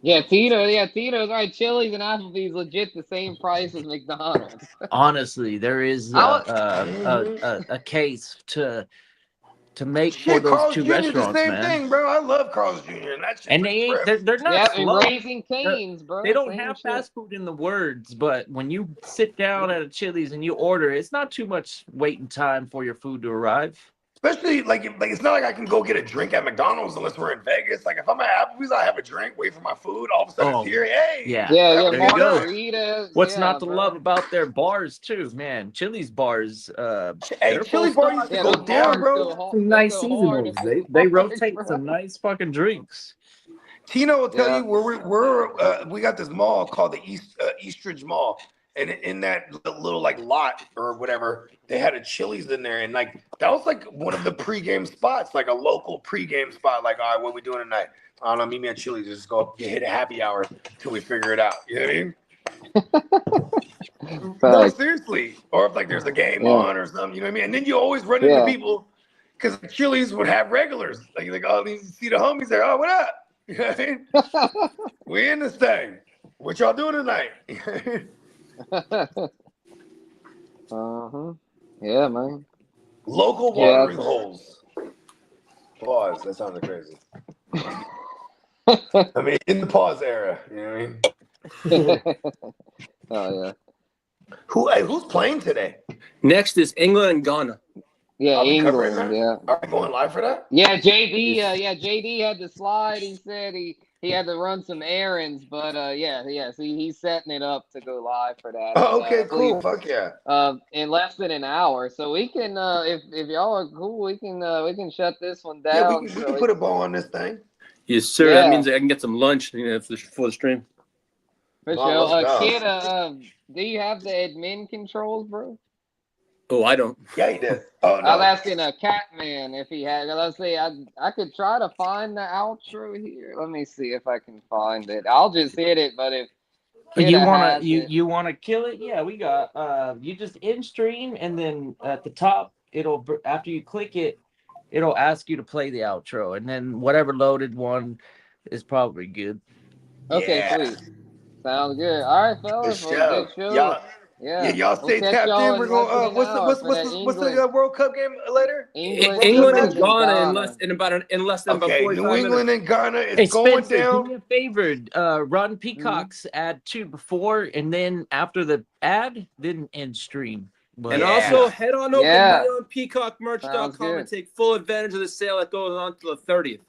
Yeah, Tito's right. Chili's and Applebee's legit the same price as McDonald's. Honestly, there is a case to make for those Carl's two Jr. restaurants, the same man. thing, bro. I love Carl's Jr. And that shit. And they're not Yeah, slow. and Raising Cane's, bro. They don't Same have shit. fast food in the words, but when you sit down at a Chili's and you order, it's not too much waiting time for your food to arrive. Especially like it's not like I can go get a drink at McDonald's unless we're in Vegas. Like if I'm at Applebee's, I have a drink, wait for my food. All of a sudden it's here. Hey, Yeah, there you go. margaritas. What's yeah, not to bro. love about their bars too, man? Chili's bars. Hey, Chili bar used to go down, bro. Some nice seasonals. They rotate some nice fucking drinks. Tino will tell you where we got this mall called the Eastridge Mall, and in that little like lot or whatever, they had a Chili's in there, and like that was like one of the pregame spots, like a local pregame spot. Like, all right, what we doing tonight? I don't know. Meet me at Chili's. Just go hit a happy hour till we figure it out. You know what I mean? No, seriously. Or if like there's a game on or something, you know what I mean? And then you always run into people because Chili's would have regulars. Like oh, you see the homies there. Oh, what up? You know what I mean? We in this thing. What y'all doing tonight? Yeah, man. Local watering holes. Pause. That sounded crazy. I mean, in the pause era. You know what I mean? Oh yeah. Who's playing today? Next is England and Ghana. Yeah, Are we covering England. that? Yeah. Are we going live for that? Yeah, JD. JD had to slide. He said he had to run some errands, but he's setting it up to go live for that. Oh, okay, cool. Fuck yeah. In less than an hour, so we can if y'all are cool, we can shut this one down. Yeah, we can put a bow on this thing. Yes, sir. Yeah. That means I can get some lunch for the stream. For Oh, sure. let's go. Kid, do you have the admin controls, bro? Oh, I don't. Yeah, he did. Oh no. I was asking a Catman if he had. Let's see. I could try to find the outro here. Let me see if I can find it. I'll just hit it. But if you wanna kill it? Yeah, we got. You just in stream, and then at the top, after you click it, it'll ask you to play the outro, and then whatever loaded one is probably good. Okay, sweet. Sounds good. All right, fellas. Good show. Y'all stay tapped in. We're going. What's the World Cup game later? England and Ghana in less than about 45 New England minutes. and Ghana is going down. Do me a favor. Run Peacock's ad 2 before, and then after the ad, then end stream. And also head on over to PeacockMerch.com and take full advantage of the sale that goes on till the 30th.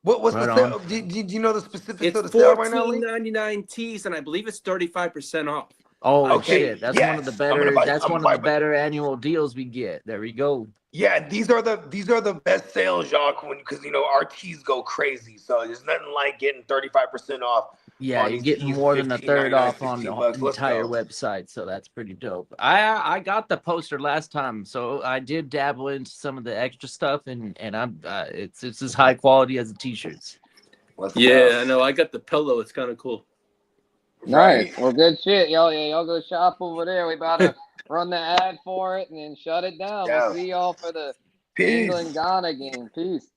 What's the sale? Do you know the specifics of the sale right now? It's $14.99 tees, and I believe it's 35% off. Oh shit! That's one of the better. That's one of the better annual deals we get. There we go. Yeah, these are the best sales, Jacques, because our tees go crazy. So there's nothing like getting 35% off. Yeah, you're getting more than a third off on the entire website, so that's pretty dope. I got the poster last time, so I did dabble into some of the extra stuff, and I'm it's as high quality as the t-shirts. I know. I got the pillow. It's kind of cool. Nice. Well, good shit, y'all. Yeah, y'all go shop over there. We about to run the ad for it and then shut it down. We'll see y'all for the England Ghana game. Peace.